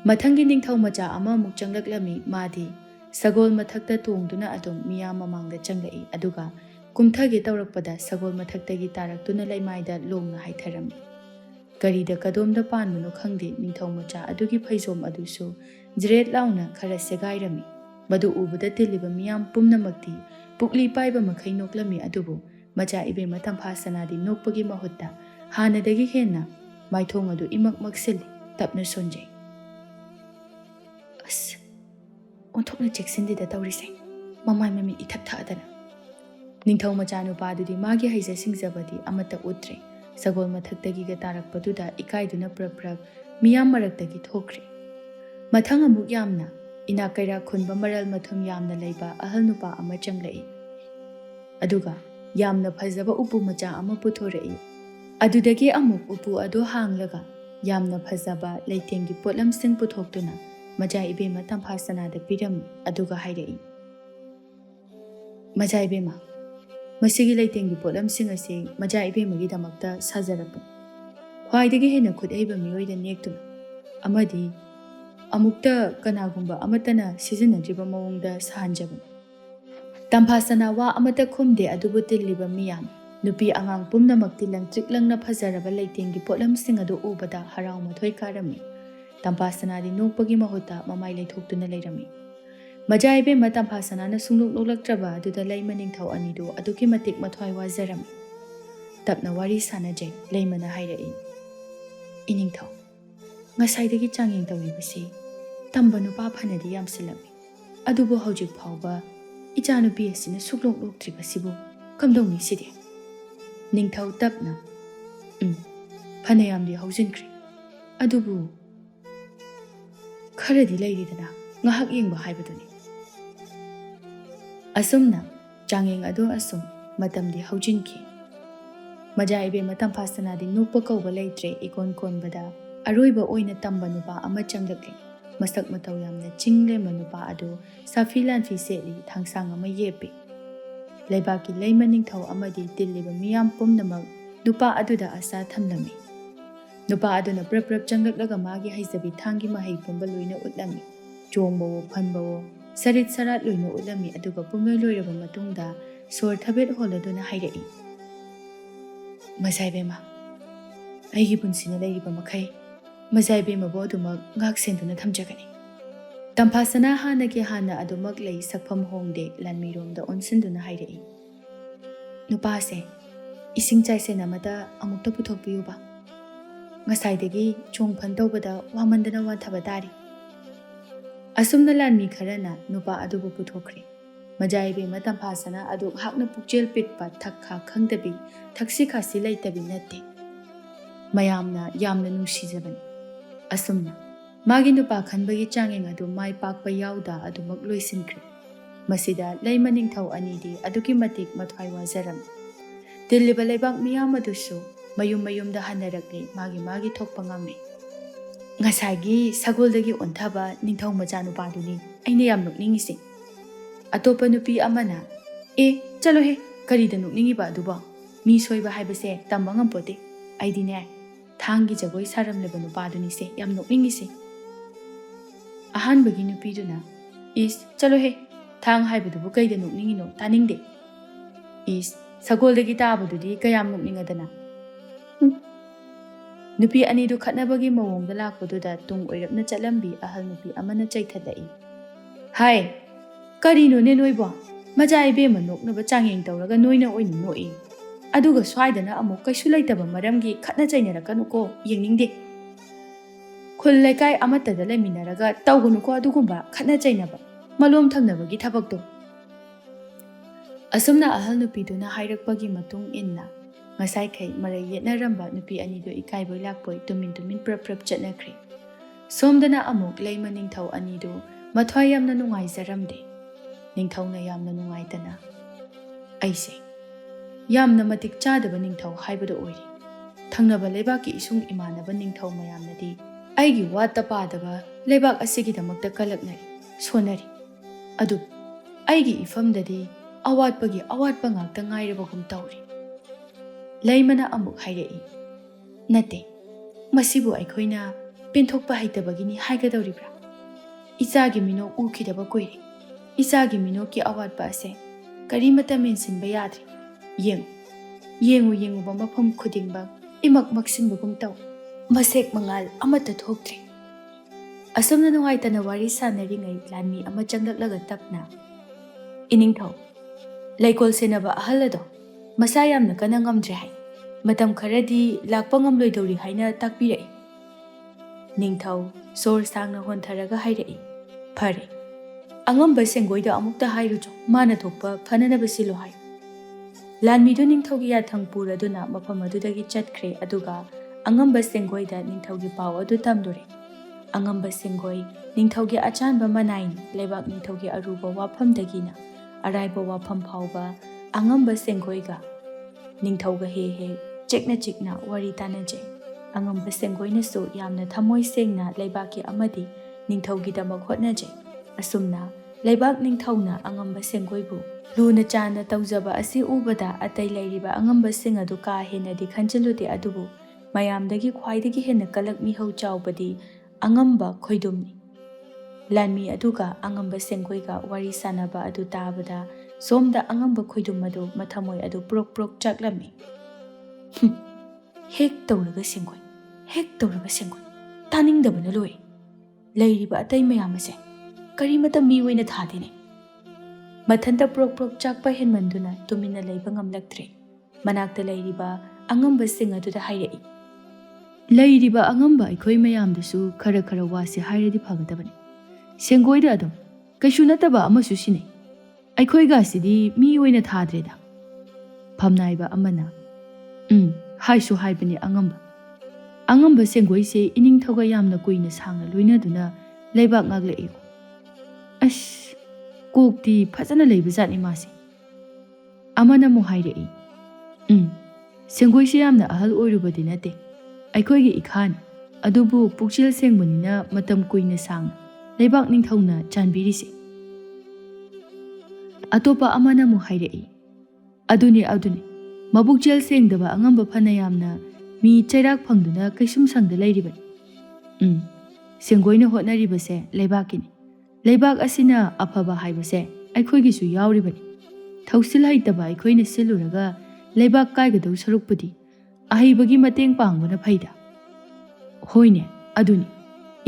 ꯃꯊꯪꯒꯤ ꯅꯤꯡꯊꯧ ꯃꯆꯥ ꯑꯃꯃꯨꯛ ꯆꯪꯂꯛꯂꯝꯃꯤ꯫ ꯃꯥꯗꯤ ꯁꯒꯣꯜ ꯃꯊꯛꯇ ꯇꯣꯡꯗꯨꯅ ꯑꯗꯨꯝ ꯃꯤꯌꯥꯝ ꯃꯃꯥꯡꯗ ꯆꯪꯂꯛꯏ꯫ ꯑꯗꯨꯒ ꯀꯨꯝꯊꯒꯦ ꯇꯧꯔꯛꯄꯗ ꯁꯒꯣꯜ ꯃꯊꯛꯇꯒꯤ ꯇꯥꯔꯛꯇꯨꯅ ꯂꯩꯃꯥꯏꯗ ꯂꯣꯡꯅ ꯍꯥꯏꯊꯔꯝꯃꯤ꯫ ꯀꯔꯤꯗ ꯀꯗꯣꯝꯗ ꯄꯥꯟꯕꯅꯣ ꯈꯪꯗꯦ, ꯅꯤꯡꯊꯧ ꯃꯆꯥ ꯑꯗꯨꯒꯤ ꯐꯩꯖꯣꯝ ꯑꯗꯨꯁꯨ ꯖ꯭ꯔꯦꯠ ꯂꯥꯎꯅ ꯈꯔ ꯁꯦꯒꯥꯏꯔꯝꯃꯤ꯫ ꯃꯗꯨ ꯎꯕꯗ ꯇꯤꯜꯂꯤꯕ ꯃꯤꯌꯥꯝ ꯄꯨꯝꯅꯃꯛꯇꯤ ꯄꯨꯛꯂꯤ ꯄꯥꯏꯕ ꯃꯈꯩ ꯅꯣꯛꯂꯝꯃꯤ꯫ ꯑꯗꯨꯕꯨ ꯃꯆꯥ ꯏꯕꯦꯝꯃ ꯇꯝꯐꯥꯁꯅꯥꯗꯤ ꯅꯣꯛꯄꯒꯤ ꯃꯍꯨꯠꯇ ꯍꯥꯟꯅꯗꯒꯤ ꯍꯦꯟꯅ ꯃꯥꯏꯊꯣꯡ ꯑꯗꯨ ꯏꯃꯛ ꯃꯛꯁꯤꯜꯂꯤ, ꯇꯞꯅ ꯁꯣꯟꯖꯩ꯫ ꯑꯁ, ꯑꯣꯟꯊꯣꯛꯅ ꯆꯦꯛꯁꯤꯟꯗꯦꯗ ꯇꯧꯔꯤꯁꯦ, ꯃꯃꯥꯏ ꯃꯃꯤꯠ ꯏꯊꯛ ꯊꯛꯑꯗꯅ꯫ ꯅꯤꯡꯊꯧ ꯃꯆꯥꯅꯨꯄꯥꯗꯨꯗꯤ ꯃꯥꯒꯤ ꯍꯩꯖ ꯁꯤꯡꯖꯕꯗꯤ ꯑꯃꯠꯇ ꯎꯠꯇ꯭ꯔꯦ꯫ Sagol mathagtagiga tarakpaduda ikaiduna prap miyam maraktagi thokre. Mathang amuk yamna inakaira khunba maral mathum yamna leiba ahal nupa ama changlai. Aduga yamna phajaba upu macha ama puthorei. Adudagi amuk upu ado hanglaga yamna phajaba leitengi potlam sing puthoktuna maja ibema tamphasanada piram aduga hairei. Maja ibema masigi leitengi potlam sing ase maja ibemagi damakta sajarapu. Khwaidagi hena khudaiba miyoida nektuna amadi amukta kanagumba amatana sizinadriba mawongda sahanjaba. Tampasana wa amata khumde adubu tilliba miyam nupi angang pumnamakti langtrik langna phazaraba leitengi potlam sing adu ubada harau mathoi karami. Tampasana di nokpagi mahuta mamai leithoktuna leirami. Majaibe ma tampasana na sungnok noktabi aduda leima ningthau anidu aduki matik mathoi wazarami. Tapna wari sanajai leimana hairei. Iningthau ngasaidagi changyeng tawribasi tamba nupa phanadi yamsilami. Adubu hojik phawba ichanupi asina suklok loktribasibu kamdongni sidi. Ningthau tapna phanayamdi haujinkri. Adubu kharadi leiridana ngahak yengba haibaduni. Asumna changyeng ado asum matamdi haujinki. Majaibe matam phasanadi nukpa kauba leitre ikon konbada aroiba oina tamba nupa ama changlakli. Masak matau yamna chingle manupa ado safilan fi setli thangsang ama yepi. Leibaki leima ningthau amadi tilliba miyam pumnamak nupa aduda asa thamlami. Nupa aduna prap changlaklaga magi haizabi thangi mahai pumba loina utlami. Chongbawo phanbawo sarit sarat loina utlami aduga pumloi loiraba matungda sor thabet holaduna hairei. Masaibema aigi punsina leiriba makai Mazaibema bo adumak ngak senduna thamjagani. Tampasana hanagi hana adumak lei sakpham hongde lanmiromda onsinduna hairei. Nupase ising chaise namada amukta puthokpiyuba. Ngasaidagi chongphan tawbada wamandana wathaba tari. Asumna lanmi kharana nupa adubu puthokre. Majaibema tampasana aduk hakna pukjel pitpa thakha khangdabi thaksi khasi leitabi natte. Mayamna yamna nungsijabani. Asumna magi nupa khanbagi changyeng adu mai pakpa yauda adumak loisinkri. Masida leima ningthau anidi aduki matik mathwai wazaram. Tilliba leibak miyam adusu mayumda hanarakli magi thokpa ngame. Ngasagi sagoldagi onthaba ningthau macha nupa duni aina yam nokningisi. Atopa nupi amana chalo he karida nokningiba aduba mi soiba haibase tamba ngampote aidine Thangi jagoi saram leba nupaduni se yam nokningi se. Ahan bagi nupiduna chalo he thang haibadubu kaida nokningi no taningde. Sagoldagi tabadudi kayam nokningadana. Nupi anidu khatnabagi mawongda lakpaduda tung oirapna chalambi ahal nupi amana chaithalai. Hai karino ne noibo majaibe manoknaba changyeng tawraga noina oina noi. Aduga swaidana amuk kaisu leitaba maramgi khatna chainarakanuko yengningde. Khul laikai amatada leminaraga tawgunuko adugumba khatna chainaba malom thamnabagi thabakto. Asumna ahal nupiduna hairakpagi matung inna ngasai khai marai yetnaramba nupi anido ikaiboi lakpoi tumin prap chatnakri. Somdana amuk leima ningthau anido mathwai yamna nungaizaramde. Ningthauna yamna nungaitana aise yamna matik chadaba ningthau haibada oiri. Thangnaba leibaki isung imanaba ningthau mayamnadi aigi wata padaba leibak asigidamakta kalaknari sonari. Adu aigi ifamdadi awatpagi awatpa ngakta ngairabagum tawri. Leimana amuk hairei. Nate masibu aikhoina pinthokpa haitabagini haigadawribra. Ichagi minok ukidaba koiri. Isagi minoki awatpa ase karimata mensinba yadri. Yengu ba mafam khudingba imak maksinbagum taw. Masek mangal amata thoktre. Asumna nungaitana wari sanaringai lanmi ama changlaklaga tapna. Iningthau laikol senaba ahalado masa yamna kana ngamdre hai. Matam kharadi lakpa ngamloidawri haina takpirai. Ningthau sor sangna hontharaga hairei. Phare angamba sengoida amukta hairujo mana thokpa phananaba silo hai. ꯂꯥꯟꯃꯤꯗꯨ ꯅꯤꯡꯊꯧꯒꯤ ꯌꯥꯊꯪ ꯄꯨꯔꯗꯨꯅ ꯃꯐꯝ ꯑꯗꯨꯗꯒꯤ ꯆꯠꯈ꯭ꯔꯦ ꯑꯗꯨꯒ ꯑꯉꯝꯕ ꯁꯦꯡꯒꯣꯏꯗ ꯅꯤꯡꯊꯧꯒꯤ ꯄꯥꯎ ꯑꯗꯨ ꯇꯝꯂꯨꯔꯦ꯫ ꯑꯉꯝꯕ ꯁꯦꯡꯒꯣꯏ ꯅꯤꯡꯊꯧꯒꯤ ꯑꯆꯥꯟꯕ ꯃꯅꯥꯏꯅꯤ꯫ ꯂꯩꯕꯥꯛ ꯅꯤꯡꯊꯧꯒꯤ ꯑꯔꯨꯕ ꯋꯥꯐꯝꯗꯒꯤꯅ ꯑꯔꯥꯏꯕ ꯋꯥꯐꯝ ꯐꯥꯎꯕ ꯑꯉꯝꯕ ꯁꯦꯡꯒꯣꯏꯒ ꯅꯤꯡꯊꯧꯒ ꯍꯦꯛ ꯍꯦꯛ ꯆꯦꯛꯅ ꯆꯤꯛꯅ ꯋꯥꯔꯤ ꯇꯥꯟꯅꯖꯩ꯫ ꯑꯉꯝꯕ ꯁꯦꯡꯒꯣꯏꯅꯁꯨ ꯌꯥꯝꯅ ꯊꯃꯣꯏ ꯁꯦꯡꯅ ꯂꯩꯕꯥꯛꯀꯤ ꯑꯃꯗꯤ ꯅꯤꯡꯊꯧꯒꯤꯗꯃꯛ ꯍꯣꯠꯅꯖꯩ꯫ ꯑꯁꯨꯝꯅ ꯂꯩꯕꯥꯛ ꯅꯤꯡꯊꯧꯅ ꯑꯉꯝꯕ ꯁꯦꯡꯒꯣꯏꯕꯨ ꯂꯨꯅ ꯆꯥꯟꯅ ꯇꯧꯖꯕ ꯑꯁꯤ ꯎꯕꯗ ꯑꯇꯩ ꯂꯩꯔꯤꯕ ꯑꯉꯝꯕꯁꯤꯡ ꯑꯗꯨ ꯀꯥ ꯍꯦꯟꯅꯗꯤ ꯈꯟꯖꯤꯜꯂꯨꯗꯦ, ꯑꯗꯨꯕꯨ ꯃꯌꯥꯝꯗꯒꯤ ꯈ꯭ꯋꯥꯏꯗꯒꯤ ꯍꯦꯟꯅ ꯀꯂꯛ ꯃꯤꯍꯧ ꯆꯥꯎꯕꯗꯤ ꯑꯉꯝꯕ ꯈꯣꯏꯗꯨꯝꯅꯤ꯫ ꯂꯥꯟꯃꯤ ꯑꯗꯨꯒ ꯑꯉꯝꯕ ꯁꯦꯡꯒꯣꯏꯒ ꯋꯥꯔꯤ ꯁꯥꯟꯅꯕ ꯑꯗꯨ ꯇꯥꯕꯗ ꯁꯣꯝꯗ ꯑꯉꯝꯕ ꯈꯣꯏꯗꯨꯝ ꯑꯗꯨ ꯃꯊꯃꯣꯏ ꯑꯗꯨ ꯄ꯭ꯔꯣꯛ ꯄ꯭ꯔꯣꯛ ꯆꯥꯛꯂꯝꯃꯤ꯫ ꯍꯦꯛ ꯇꯧꯔꯒ ꯁꯦꯡꯒꯣꯏ, ꯍꯦꯛ ꯇꯧꯔꯒ ꯁꯦꯡꯒꯣꯏ, ꯇꯥꯅꯤꯡꯗꯕꯅ ꯂꯣꯏꯔꯦ꯫ ꯂꯩꯔꯤꯕ ꯑꯇꯩ ꯃꯌꯥꯝ ꯑꯁꯦ ꯀꯔꯤꯃꯇ ꯃꯤ ꯑꯣꯏꯅ ꯊꯥꯗꯦꯅꯦ꯫ ꯃꯊꯟꯇ ꯄ꯭ꯔꯣꯛ ꯄ꯭ꯔꯣꯛ ꯆꯥꯛꯄ ꯍꯦꯟꯃꯟꯗꯨꯅ ꯇꯨꯃꯤꯟꯅ ꯂꯩꯕ ꯉꯝꯂꯛꯇ꯭ꯔꯦ꯫ ꯃꯅꯥꯛꯇ ꯂꯩꯔꯤꯕ ꯑꯉꯝꯕꯁꯤꯡ ꯑꯗꯨꯗ ꯍꯥꯏꯔꯛꯏ, ꯂꯩꯔꯤꯕ ꯑꯉꯝꯕ ꯑꯩꯈꯣꯏ ꯃꯌꯥꯝꯗꯁꯨ ꯈꯔ ꯈꯔ ꯋꯥꯁꯦ ꯍꯥꯏꯔꯗꯤ ꯐꯒꯗꯕꯅꯤ꯫ ꯁꯦꯡꯒꯣꯏꯗ ꯑꯗꯨꯝ ꯀꯩꯁꯨ ꯅꯠꯇꯕ ꯑꯃꯁꯨ ꯁꯤꯟꯅꯩ꯫ ꯑꯩꯈꯣꯏꯒꯁꯤꯗꯤ ꯃꯤ ꯑꯣꯏꯅ ꯊꯥꯗ꯭ꯔꯦꯗ꯫ ꯐꯝꯅꯥꯏꯕ ꯑꯃꯅ ꯍꯥꯏꯁꯨ ꯍꯥꯏꯕꯅꯤ ꯑꯉꯝꯕ꯫ ꯑꯉꯝꯕ ꯁꯦꯡꯒꯣꯏꯁꯦ ꯏꯅꯤꯡꯊꯧꯒ ꯌꯥꯝꯅ ꯀꯨꯏꯅ ꯁꯥꯡꯅ ꯂꯣꯏꯅꯗꯨꯅ ꯂꯩꯕꯥꯛ ꯉꯥꯛꯂꯛꯏꯀꯣ꯫ ꯑꯁ, ꯀꯣꯛꯇꯤ ꯐꯖꯅ ꯂꯩꯕꯖꯥꯠꯅꯤ ꯃꯥꯁꯦ꯫ ꯑꯃꯅ ꯑꯃꯨꯛ ꯍꯥꯏꯔꯛꯏ, ꯁꯦꯡꯒꯣꯏꯁꯦ ꯌꯥꯝꯅ ꯑꯍꯜ ꯑꯣꯏꯔꯨꯕꯗꯤ ꯅꯠꯇꯦ, ꯑꯩꯈꯣꯏꯒꯤ ꯏꯈꯥꯅꯤ, ꯑꯗꯨꯕꯨ ꯄꯨꯛꯆꯦꯜ ꯁꯦꯡꯕꯅꯤꯅ ꯃꯇꯝ ꯀꯨꯏꯅ ꯁꯥꯡꯅ ꯂꯩꯕꯥꯛ ꯅꯤꯡꯊꯧꯅ ꯆꯥꯟꯕꯤꯔꯤꯁꯦ꯫ ꯑꯇꯣꯞꯄ ꯑꯃꯅ ꯑꯃꯨꯛ ꯍꯥꯏꯔꯛꯏ, ꯑꯗꯨꯅꯤ ꯃꯕꯨꯛꯆꯦꯜ ꯁꯦꯡꯗꯕ ꯑꯉꯝꯕ ꯐꯅ ꯌꯥꯝꯅ ꯃꯤ ꯆꯩꯔꯥꯛ ꯐꯪꯗꯨꯅ ꯀꯩꯁꯨꯝ ꯁꯪꯗ ꯂꯩꯔꯤꯕꯅꯤ꯫ ꯁꯦꯡꯒꯣꯏꯅ ꯍꯣꯠꯅꯔꯤꯕꯁꯦ ꯂꯩꯕꯥꯛꯀꯤꯅꯤ꯫ ꯂꯩꯕꯥꯛ ꯑꯁꯤꯅ ꯑꯐꯕ ꯍꯥꯏꯕꯁꯦ ꯑꯩꯈꯣꯏꯒꯤꯁꯨ ꯌꯥꯎꯔꯤꯕꯅꯤ꯫ ꯊꯧꯁꯤꯜ ꯍꯩꯇꯕ ꯑꯩꯈꯣꯏꯅ ꯁꯤꯜꯂꯨꯔꯒ ꯂꯩꯕꯥꯛ ꯀꯥꯏꯒꯗꯧ ꯁꯔꯨꯛꯄꯨꯗꯤ ꯑꯍꯩꯕꯒꯤ ꯃꯇꯦꯡ ꯄꯥꯡꯕꯅ ꯐꯩꯗ꯫ ꯍꯣꯏꯅꯦ, ꯑꯗꯨꯅꯤ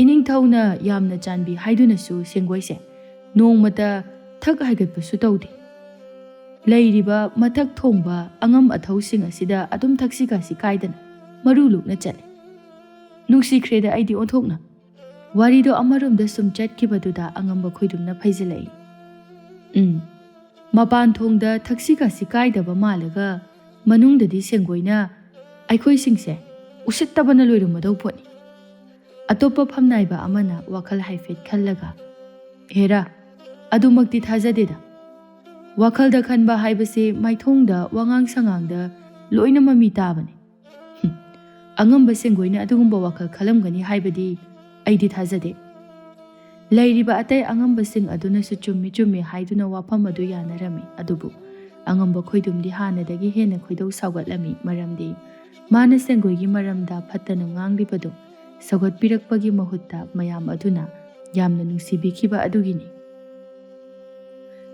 ꯏꯅꯤꯡꯊꯧꯅ ꯌꯥꯝꯅ ꯆꯥꯟꯕꯤ ꯍꯥꯏꯗꯨꯅꯁꯨ ꯁꯦꯡꯒꯣꯏꯁꯦ ꯅꯣꯡꯃꯇ ꯊꯛ ꯍꯥꯏꯒꯠꯄꯁꯨ ꯇꯧꯗꯦ꯫ ꯂꯩꯔꯤꯕ ꯃꯊꯛ ꯊꯣꯡꯕ ꯑꯉꯝ ꯑꯊꯧꯁꯤꯡ ꯑꯁꯤꯗ ꯑꯗꯨꯝ ꯊꯛꯁꯤ ꯈꯥꯁꯤ ꯀꯥꯏꯗꯅ ꯃꯔꯨ ꯂꯨꯛꯅ ꯆꯠꯂꯦ꯫ ꯅꯨꯡꯁꯤꯈ꯭ꯔꯦꯗ ꯑꯩꯗꯤ ꯑꯣꯟꯊꯣꯛꯅ꯫ ꯋꯥꯔꯤꯗꯣ ꯑꯃꯔꯣꯝꯗ ꯁꯨꯝ ꯆꯠꯈꯤꯕꯗꯨꯗ ꯑꯉꯝꯕ ꯈꯣꯏꯗꯨꯝꯅ ꯐꯩꯖꯤꯜꯂꯛꯏ, ꯃꯄꯥꯟ ꯊꯣꯡꯗ ꯊꯛꯁꯤ ꯈꯥꯁꯤ ꯀꯥꯏꯗꯕ ꯃꯥꯜꯂꯒ ꯃꯅꯨꯡꯗꯗꯤ ꯁꯦꯡꯒꯣꯏꯅ ꯑꯩꯈꯣꯏꯁꯤꯡꯁꯦ ꯎꯁꯤꯠꯇꯕꯅ ꯂꯣꯏꯔꯝꯃꯗꯧ ꯄꯣꯠꯅꯤ꯫ ꯑꯇꯣꯞꯄ ꯐꯝꯅꯥꯏꯕ ꯑꯃꯅ ꯋꯥꯈꯜ ꯍꯥꯏꯐꯦꯠ ꯈꯜꯂꯒ, ꯍꯦꯔꯥ, ꯑꯗꯨꯃꯛꯇꯤ ꯊꯥꯖꯗꯦꯗ꯫ ꯋꯥꯈꯜꯗ ꯈꯟꯕ ꯍꯥꯏꯕꯁꯦ ꯃꯥꯏꯊꯣꯡꯗ ꯋꯥꯉꯥꯡ ꯁꯉꯥꯡꯗ ꯂꯣꯏꯅ ꯃꯃꯤ ꯇꯥꯕꯅꯤ꯫ ꯑꯉꯝꯕ ꯁꯦꯡꯒꯣꯏꯅ ꯑꯗꯨꯒꯨꯝꯕ ꯋꯥꯈꯜ ꯈꯜꯂꯝꯒꯅꯤ ꯍꯥꯏꯕꯗꯤ ꯑꯩꯗꯤ ꯊꯥꯖꯗꯦ꯫ ꯂꯩꯔꯤꯕ ꯑꯇꯩ ꯑꯉꯝꯕꯁꯤꯡ ꯑꯗꯨꯅꯁꯨ ꯆꯨꯝꯃꯤ ꯍꯥꯏꯗꯨꯅ ꯋꯥꯐꯝ ꯑꯗꯨ ꯌꯥꯅꯔꯝꯃꯤ, ꯑꯗꯨꯕꯨ ꯑꯉꯝꯕ ꯈꯣꯏꯗꯨꯝꯗꯤ ꯍꯥꯟꯅꯗꯒꯤ ꯍꯦꯟꯅ ꯈꯣꯏꯗꯧ ꯁꯥꯎꯒꯠꯂꯝꯃꯤ, ꯃꯔꯝꯗꯤ ꯃꯥꯅ ꯁꯦꯡꯒꯣꯏꯒꯤ ꯃꯔꯝꯗ ꯐꯠꯇꯅ ꯉꯥꯡꯂꯤꯕꯗꯨ ꯁꯧꯒꯠꯄꯤꯔꯛꯄꯒꯤ ꯃꯍꯨꯠꯇ ꯃꯌꯥꯝ ꯑꯗꯨꯅ ꯌꯥꯝꯅ ꯅꯨꯡꯁꯤꯕꯤꯈꯤꯕ ꯑꯗꯨꯒꯤꯅꯤ꯫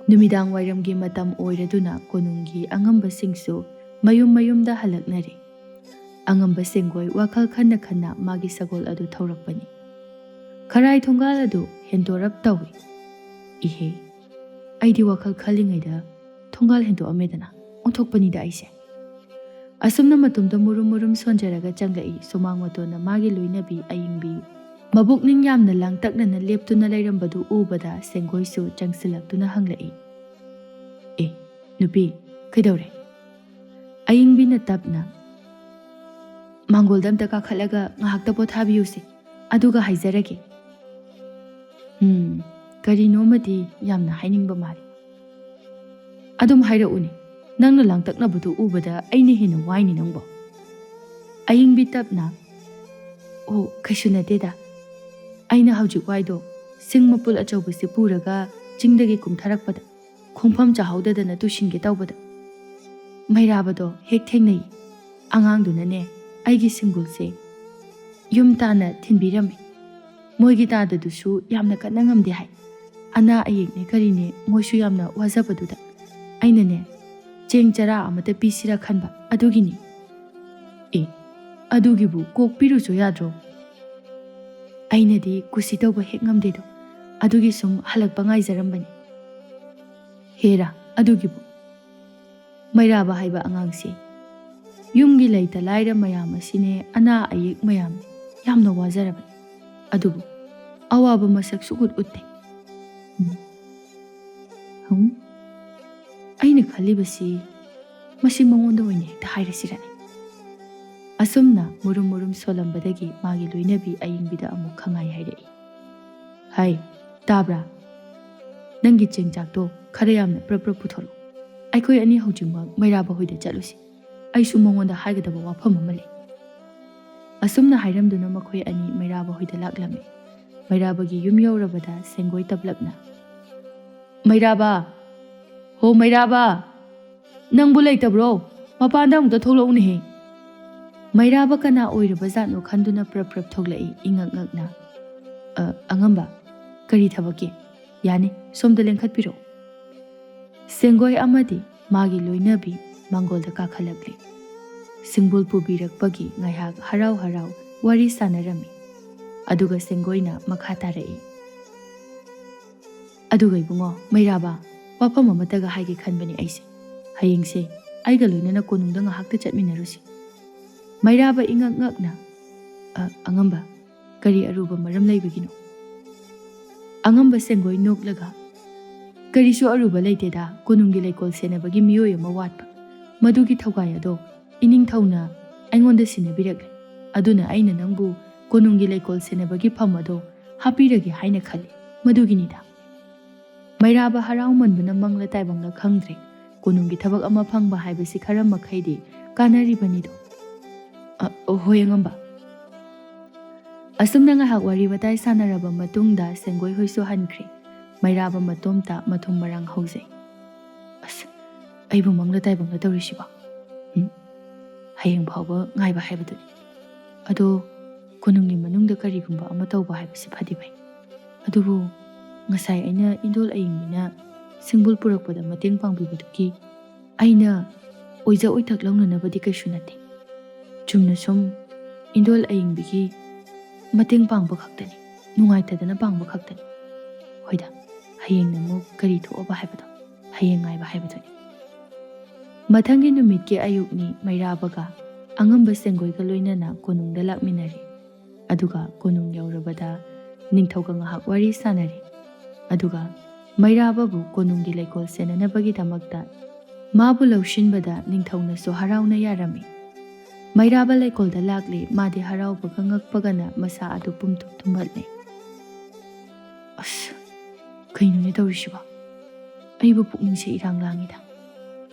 ꯅꯨꯃꯤꯗꯥꯡ ꯋꯥꯏꯔꯝꯒꯤ ꯃꯇꯝ ꯑꯣꯏꯔꯗꯨꯅ ꯀꯣꯅꯨꯡꯒꯤ ꯑꯉꯝꯕꯁꯤꯡꯁꯨ ꯃꯌꯨꯝ ꯃꯌꯨꯝꯗ ꯍꯜꯂꯛꯅꯔꯦ꯫ ꯑꯉꯝꯕ ꯁꯦꯡꯒꯣꯏ ꯋꯥꯈꯜ ꯈꯟꯅ ꯈꯟꯅ ꯃꯥꯒꯤ ꯁꯒꯣꯜ ꯑꯗꯨ ꯊꯧꯔꯛꯄꯅꯤ꯫ ꯈꯔꯥꯏ ꯊꯣꯡꯒꯥꯜ ꯑꯗꯨ ꯍꯦꯟꯗꯣꯔꯞ ꯇꯧꯏ꯫ ꯏꯍꯦ, ꯑꯩꯗꯤ ꯋꯥꯈꯜ ꯈꯜꯂꯤꯉꯩꯗ ꯊꯣꯡꯒꯥꯜ ꯍꯦꯟꯗꯣꯛꯑꯝꯃꯦꯗꯅ ꯑꯣꯟꯊꯣꯛꯄꯅꯤꯗ ꯑꯩꯁꯦ꯫ ꯑꯁꯨꯝꯅ ꯃꯇꯨꯡꯗ ꯃꯨꯔꯨꯝ ꯃꯨꯔꯨꯝ ꯁꯣꯟꯖꯔꯒ ꯆꯪꯂꯛꯏ꯫ ꯁꯨꯃꯥꯡ ꯃꯇꯣꯟꯗ ꯃꯥꯒꯤ ꯂꯣꯏꯅꯕꯤ ꯑꯏꯪꯕꯤ ꯃꯕꯨꯛꯅꯤꯡ ꯌꯥꯝꯅ ꯂꯥꯡꯇꯛꯅꯅ ꯂꯦꯞꯇꯨꯅ ꯂꯩꯔꯝꯕꯗꯨ ꯎꯕꯗ ꯁꯦꯡꯒꯣꯏꯁꯨ ꯆꯪꯁꯤꯜꯂꯛꯇꯨꯅ ꯍꯪꯂꯛꯏ, ꯅꯨꯄꯤ, ꯀꯩꯗꯧꯔꯦ? ꯑꯏꯪꯕꯤꯅ ꯇꯞꯅ, ꯃꯥꯡꯒꯣꯜꯗ ꯑꯝꯇ ꯀꯥꯈꯠꯂꯒ ꯉꯥꯏꯍꯥꯛꯇ ꯄꯣꯊꯥꯕꯤꯌꯨꯁꯦ, ꯑꯗꯨꯒ ꯍꯥꯏꯖꯔꯒꯦ꯫ ꯀꯔꯤꯅꯣꯃꯗꯤ ꯌꯥꯝꯅ ꯍꯥꯏꯅꯤꯡꯕ ꯃꯥꯜꯂꯤ꯫ ꯑꯗꯨꯝ ꯍꯥꯏꯔꯛꯎꯅꯦ, ꯅꯪꯅ ꯂꯥꯡꯇꯛꯅꯕꯗꯨ ꯎꯕꯗ ꯑꯩꯅ ꯍꯦꯟꯅ ꯋꯥꯏꯅꯤ ꯅꯪꯕꯣ꯫ ꯑꯏꯪꯕꯤ ꯇꯞꯅ, ꯑꯣ, ꯀꯩꯁꯨ ꯅꯠꯇꯦꯗ, ꯑꯩꯅ ꯍꯧꯖꯤꯛ ꯋꯥꯏꯗꯣ ꯁꯤꯡ ꯃꯄꯨꯜ ꯑꯆꯧꯕꯁꯦ ꯄꯨꯔꯒ ꯆꯤꯡꯗꯒꯤ ꯀꯨꯝꯊꯔꯛꯄꯗ ꯈꯣꯡꯐꯝ ꯆꯥꯍꯧꯗꯗꯅ ꯇꯨꯁꯤꯟꯒꯦ ꯇꯧꯕꯗ ꯃꯩꯔꯥꯕꯗꯣ ꯍꯦꯛ ꯊꯦꯡꯅꯩ꯫ ꯑꯉꯥꯡꯗꯨꯅꯅꯦ ꯑꯩꯒꯤ ꯁꯤꯡꯕꯨꯜꯁꯦ ꯌꯨꯝ ꯇꯥꯅ ꯊꯤꯟꯕꯤꯔꯝꯃꯤ꯫ ꯃꯣꯏꯒꯤ ꯇꯥꯗꯗꯨꯁꯨ ꯌꯥꯝꯅ ꯀꯟꯅ ꯉꯝꯗꯦ ꯍꯥꯏ꯫ ꯑꯅꯥ ꯑꯌꯦꯛꯅꯦ ꯀꯔꯤꯅꯦ ꯃꯣꯏꯁꯨ ꯌꯥꯝꯅ ꯋꯥꯖꯕꯗꯨꯗ ꯑꯩꯅꯅꯦ ꯆꯦꯡ ꯆꯔꯥ ꯑꯃꯇ ꯄꯤꯁꯤꯔꯥ ꯈꯟꯕ, ꯑꯗꯨꯒꯤꯅꯤ꯫ ꯑꯗꯨꯒꯤꯕꯨ ꯀꯣꯛꯄꯤꯔꯨꯁꯨ ꯌꯥꯗ꯭ꯔꯣ? ꯑꯩꯅꯗꯤ ꯀꯨꯁꯤ ꯇꯧꯕ ꯍꯦꯛ ꯉꯝꯗꯦꯗꯣ, ꯑꯗꯨꯒꯤ ꯁꯨꯝ ꯍꯜꯂꯛꯄ ꯉꯥꯏꯖꯔꯝꯕꯅꯤ꯫ ꯍꯦꯔꯥ, ꯑꯗꯨꯒꯤꯕꯨ ꯃꯩꯔꯥꯕ ꯍꯥꯏꯕ ꯑꯉꯥꯡꯁꯦ ꯌꯨꯝꯒꯤ ꯂꯩꯇ ꯂꯥꯏꯔ ꯃꯌꯥꯝ ꯑꯁꯤꯅꯦ ꯑꯅꯥ ꯑꯌꯦꯛ ꯃꯌꯥꯝꯅꯦ ꯌꯥꯝꯅ ꯋꯥꯖꯔꯕꯅꯤ, ꯑꯗꯨꯕꯨ ꯑꯋꯥꯕ ꯃꯁꯛ ꯁꯨꯛꯎꯠ ꯎꯠꯇꯦ꯫ ꯑꯩꯅ ꯈꯜꯂꯤꯕꯁꯤ masi mangonda oine hekta hairasirani. Asumna murum murum solambadagi magi loinabi ayingbida amuk khangai hairei. Hai, tabra. Nangi chengjak to khara yamna prapra puthoro. Aikoi ani hojingma mairaba hoida chalusi. Aisu mangonda haigadaba wafam ama lei. Asumna hairamduna makhoi ani mairaba hoida laklame. Mairabagi yum yaurabada sengoi tablakna. Mairaba! Ho Mairaba! Nangbu leitabro! Mapanda amukta tholokune he. Mairaba kana oiraba zatno khanduna prap thoklai ingak ngakna. Angamba, kari thabake? Yani, somda lengkhatpiro. Sengoi amadi magi loinabi mangolda kakhalakle. Singbul pubirakpagi ngaihak harau harau wari sanarami. Aduga sengoina makha tarai. Aduga ibungo Mairaba wafam amataga haige khanbani aise. Hayengse aiga loinana konungda ngahakta chatminarusi. Mairaba ingak ngakna. Angamba, kari aruba maram laibagino. Angamba sengoi noklaga. Karisu aruba leiteda konunggi leikol senabagi miyoy ama watpa. Madugi thawgai ado ining thawna aingonda sinabirakle. Aduna aina nangbu konunggi leikol senabagi pham ado hapiragi haina khali. Maduginida. Mairaba harau manbuna mangla taibangla khangdre. Konunggi thabak ama phangba haibasi khara makhaidi kanaribanido. Hoi angamba. Asumna ngahak wari batai sanaraba matungda sengoi hoisu hankre. Mairaba matomta mathum marang hauze. Aibu mangla taibangla tawrishiba. Hayeng phawba ngaiba haibaduni. Ado konungni manungda karigumba ama tawba haibasi phadibai. Adubu ngasai aina indol ayingmina singbul purakpada mateng pangbibaduki aina oiza oithak launanabadi kaisu nate. Chumna sum indol ayingbigi mateng pangba khaktani. Nungaitadana pangba khaktani. Hoida, hayeng namu kari thoaba haibado. Hayeng ngaiba haibaduni. Mathangi numitki ayukni Mairabaga angamba sengoiga loinana konungda lakminari. Aduga konung yaurabada ningthauga ngahak wari sanari. Aduga Mairababu konunggi leikol senanabagi damakta mabu laushinbada ningthaunasu harauna yarami. Mairaba leikolda lakle madi haraubaga ngakpagana masa adu pumthuk thumbatle. Kainune tawrishiba. Aibu pukningse irang langida.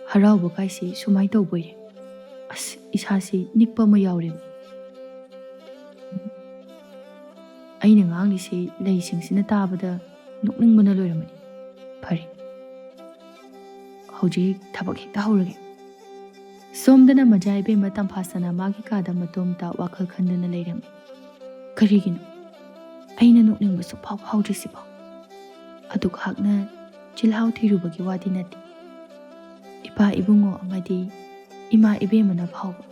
Harauba kaisi sumai tawboire. Isasi nikpa ma yaureba. Aina nganglise leisingsina tabada nukningbana loiramani. Phari. Hojik thabak hekta haurage. Somdana majaibe matam phasana magi kada matomta wakhal khandana leirami. Karigino. Aina nukningba sukphaw phawdrisiba. Aduk hakna chilhau thirubagi wadi nati. Ipa ibungo amadi ima ibemana phawba.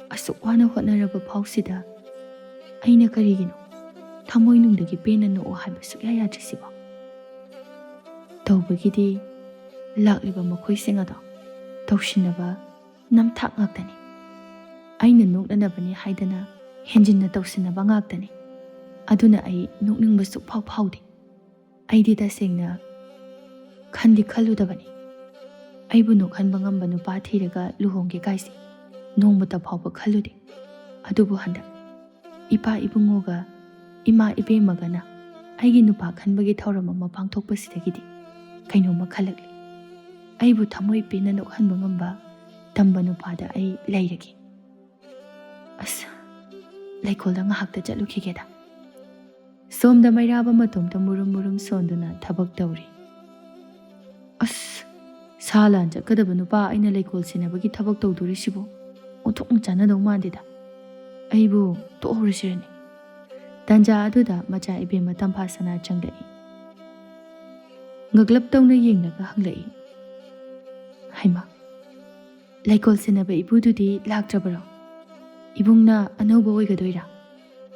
Asuk wana hotnaraba phawsida. Aina karigino. Thamoi nungdagi pena no haiba sukya yadrisiba. Tawbagidi lakliba makhoi singada. Tawshinaba namthak ngaktani. Aina nuknanabani haidana henjinna tawsinaba ngaktani. Aduna ai nukningba sukphaw phawdi. Aidi tasengna khandi khaludabani. Aibu nukhanba ngamba nupa thiraga luhongge kaisi. Nongmata phawba khaludi. Adubu handa. Ipa ibungoga ima ibemagana aigi nupa khanbagi thawrama mapangthokpasidagidi kainoma khalakli. Aibu thamoi pena nukhanba ngamba tamba nupada ai leiragi. Leikolda ngahakta chatlukigeda. Somda Mairaba matomta murum murum sonduna thabak tawri. Salan chakadaba nupa aina leikol sinabagi thabak tawdurisibo onthokna chanadau mandida. Aibu tohrisirani. Tanja aduda macha ibema tamphasana changdai. Ngaglap tawna yengnaga hanglai. Haima. Leikol sinaba ibududi laktrabaro. Ibungna anauba oigadoira.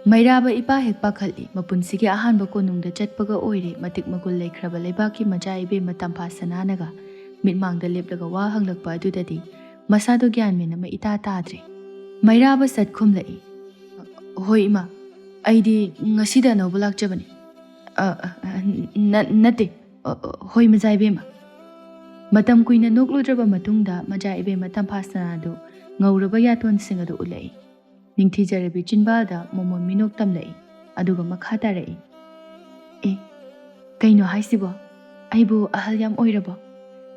Mairaba ipa hek pakhali mapunsigi ahanba konungda chatpaga oire matik magul leikraba leibaki macha ibema tamphasana naga mitmangda leplaga wa hanglakpa adudadi masado gyan menama ita tadre. Mairaba sat khumlai. Hoi ima. Aidi ngasida anauba lakjabani. Nate. Hoi majai bema. Matam kuina nokludraba matungda maja ibema tampasana adu ngauraba yaton adu ulai. Ningthijarabi chinbalda momon minok tamlai aduga makha tarai. E kaino haisibo aibu ahal yam oirabo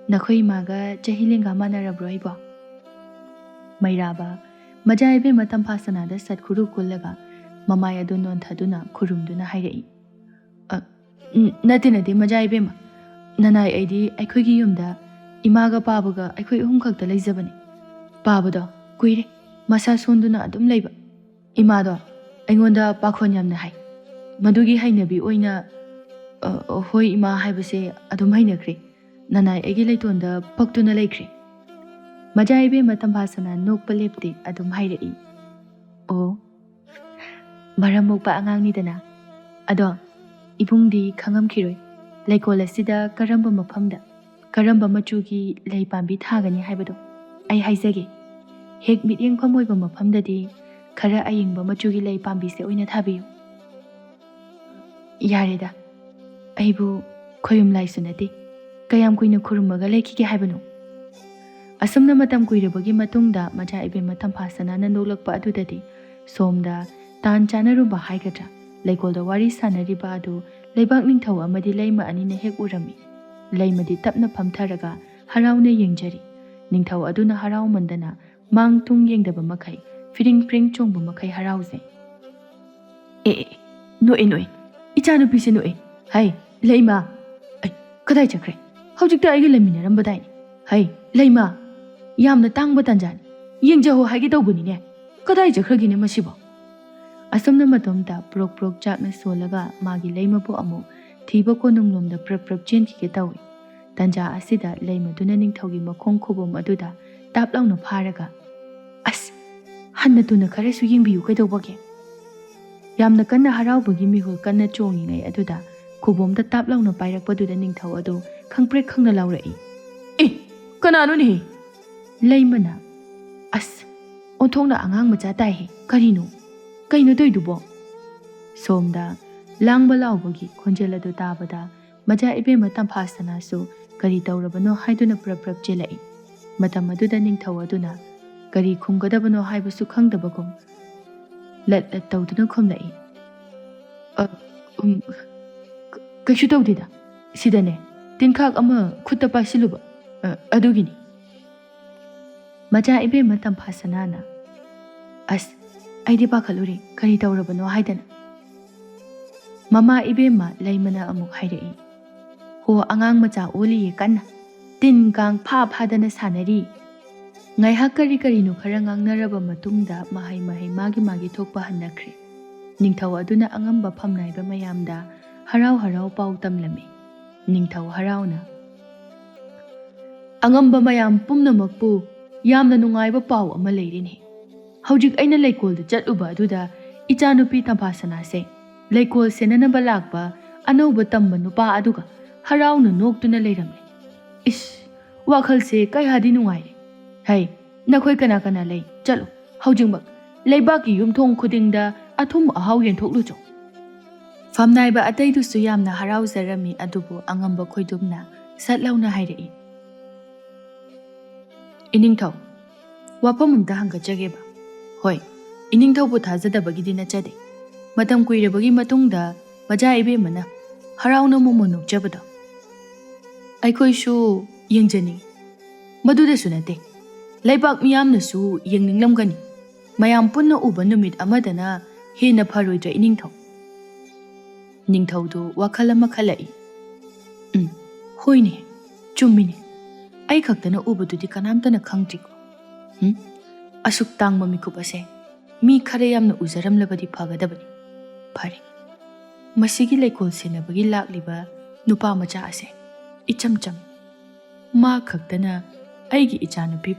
nakhoi maga chahilenga manarabro aibo. Mairaba maja ibema tampasana da satkhuru kullaga mamai adu non thaduna khurumduna hairai. Nati maja ibema nanai aidi aikhoigi yumda imaga pabaga aikhoi ahum khakta leijabani. Pabado kuire masa sonduna adum leiba. Imado aingonda pakhon yamna hai. Madugi hainabi oina hoi ima haibase adum hainakre. Nanai aigi leitonda paktuna laikre. Maja ibema tampasana nokpa lepte adum hairai. O maramokpa angang dana. Ado ibungdi khangam khiroi. Leikol asida karamba mafamda karamba machugi lei pambi thagani haibado ai haizage hek mityeng phamoiba mafamdadi khara ayingba machugi lei pambi se oina thabiyu yareda aibu khoyum lai sunati kayam kuina khurumaga leikige haibano asumna matam kuirabagi matungda maja ibema tampasana nandolakpa adudadi somda tan chanaruba haigatra leikolda wari sanariba adu leibak ningthau amadi leima anina hek urami leimadi tapna phamtharaga harauna yengjari ningthau aduna harau mandana mang tung yengdaba makai firing pring chongba makai harauze noi ichanu pise noi hai leima ai kadai chakre hojikta aigi lemina rambadai hai leima yamna tangba tanjani yengjaho haigi tawbuni ne kadai chakragine masibo asumna matomda prok prok chakna solaga magi leima po amu thiba konunglomda prap prap chen ki tawi tanja asida leima duna ningthaugi makhong khobom aduda taplauna pharaga as hanna tuna khare su yingbiu kaidobage yamna kanna haraubagi mihol kanna chongi ngai aduda khobomda taplauna pairakpaduda ningthau adu khangprek khangna laurai kanano ni leimana as onthongna angang macha tai he karino kaino toidubo somda langba laubagi khonjel adu tabada maja ibema tampasana su kari taurabano haiduna prap prap chelai matam aduda ningthau aduna kari khumgadabano haibasu khangdabagum lat tawduna khomlai kaishu tawdida sidane tinkhak ama khutta pasiluba adugini maja ibema tampasana na as aidi pakhaluri kari tawrabano haidana mama ibema leimana amuk hairai ho angang macha oli kanna tin kang pha phadana sanari ngai hakari kari no khara ngangnaraba matungda mahai magi thokpa hanakre ningthau aduna angamba phamnaiba mayamda harau pau tamlami ningthau harauna angamba mayam pumnamakpu yamna nungaiba pau ama leirini hojik aina leikolda chatuba aduda ichanupi tampasana se leikol senanaba lakba anauba tamba nupa aduga harauna noktuna leiramle is wakhalse kai hadi nungaire hai nakhoi kana lei chalo hojingba leibaki yumthong khudingda athum ahau yenthoklu cho famnaiba atai du suyamna harau zarami adubu angamba khoidumna satlauna hairei iningthau wapamumda hangachageba hoi iningthau bu thajadabagi na chade matam kuirabagi matungda maja ibemana harauna momonok jabado aikoi su yengjani maduda sunate leibak miyamna su yengninglamgani mayam punna uba numit amadana hena pharoidra iningthau ningthau do wakhalama khalai hoine chummine ai khaktana ubadudi kanamtana khangtriko asuk tangma mikubase mi khare yamna ujaramlabadi phagadabani phare masigi leikol senabagi lakliba nupa macha ase ichamcham ma khaktana aigi ichanupi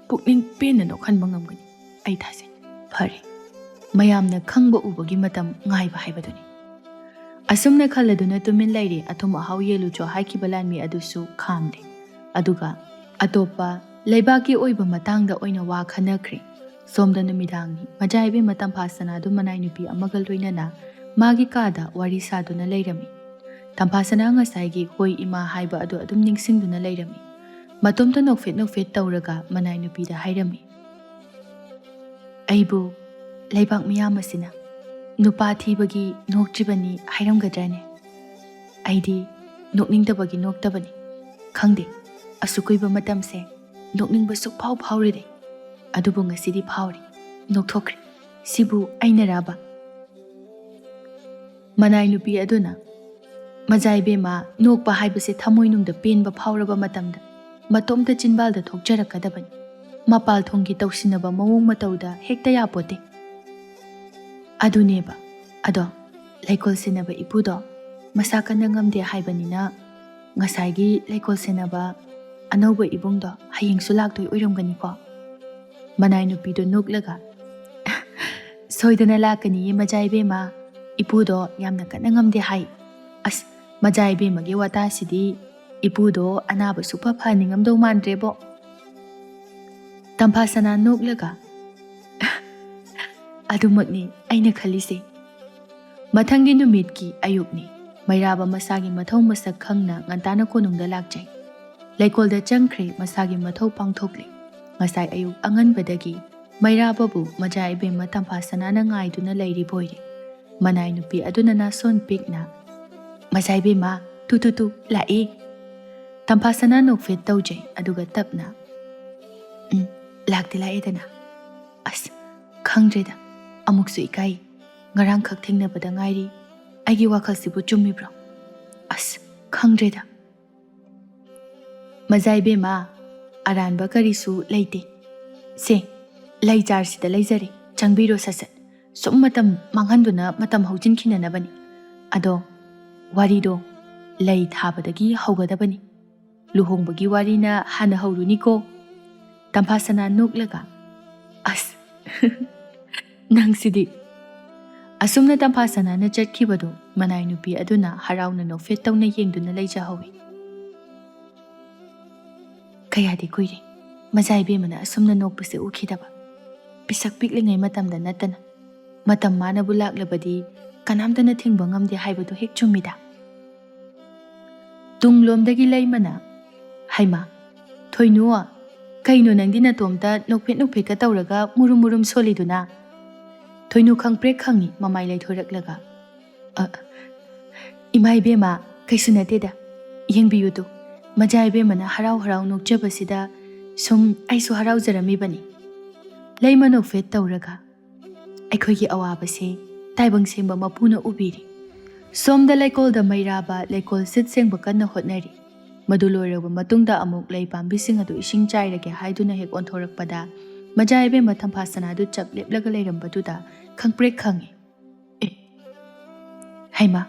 pukning pena no khanba ngamgani ai thase phare mayamna khangba ubagi matam ngaiba haibaduni asumna khaladuna tumin lairi athum ahau yelu cho haiki balanmi adusu khamde aduga atopa leibaki oiba matangda oina wa khanakre somda numidangi majaibe matam phasana du manai nupi amagal loinana magi kada wari saduna leirami tampasana nga saigi hoi ima haiba adu adum ningsingduna leirami Matomta nokfet tawraga manay nupida hairami. Aibu laibak miyam asina nupa thibagi noktribani hairamgadrane. Aidi nokningtabagi noktabani. Khangde asukuiba matamse nokningba sukphau phauride. Adubu ngasidi phauri nokthokri. Sibu aina raba. Manay nupi aduna Majaibe ma nokpa haibase thamoinungda penba phauraba matamda matomta chinbalda thokjarakadabani. Mapal thonggi tausinaba mawong matauda hekta yapote. Aduneba ado laikol senaba ipudo masakana ngamde haibanina ngasaigi laikol senaba anauba ibungdo hayingsu laktoi oiramgani ko. Manay nupido noklaga soidana lakani majaibe ma ipudo yamna kana ngamde hai. As majaibe magi wata sidi ipudo anaba supa phani ngamdo mandrebo. Tampasana noklaga adumakni aina khalise. Mathangi numitki ayukni mairaba masagi mathau masak khangna ngantana konungda lakjai. Laikolda changkhre masagi mathau pangthokle. Ngasai ayuk anganbadagi mairababu majaibe ma tampasana na ngaiduna lairi boire. Manay nupi aduna na son pikna majaibe ma tu lai. Tampasana nokfet tawjai aduga tapna lakti laedana. As khangdreda amuksu ikai ngarang khak thengnabada ngairi aigi wakhalsibu chummibro. As khangdreda majaibe ma aranba karisu leite. Se lai jar sida leizare changbiro sasat sum matam manghanduna matam haujin khinanabani. Ado warido lai thabadagi haugadabani. Luhongbagi warina hana hauruni ko. Tampasana noklaga as nangsidi asumna tampasana na chatkibado manay nupi aduna harauna nokfet tawna yengduna leijahawi. Kayadi kuire majaibe mana asumna nokpase ukhidaba. Pisak piklingai matamda natana matam mana bulaklabadi kanamdana thingba ngamde haibado hek chumida. Tunglomdagi leimana haima thoinua kaino nangdi natomta nokpet ka tawraga murum soliduna. Thoinu khangprek khangi mamai laithoraklaga imaibe ma kaisu nateda yengbiyudu majaibe mana harau nokjabasida sum aisu harau jarami bani. Leima nokfet tawraga aikhoigi awabase taibang semba mapuna ubiri. Somda laikolda mairaba laikol sit sengba kanna hotnari. Maduloraba matungda amuk lay pambising adu ising chairage haiduna hek onthorakpada majaibe ma tampasana adu chap leplaga leirambaduda khangprek khangi. Haima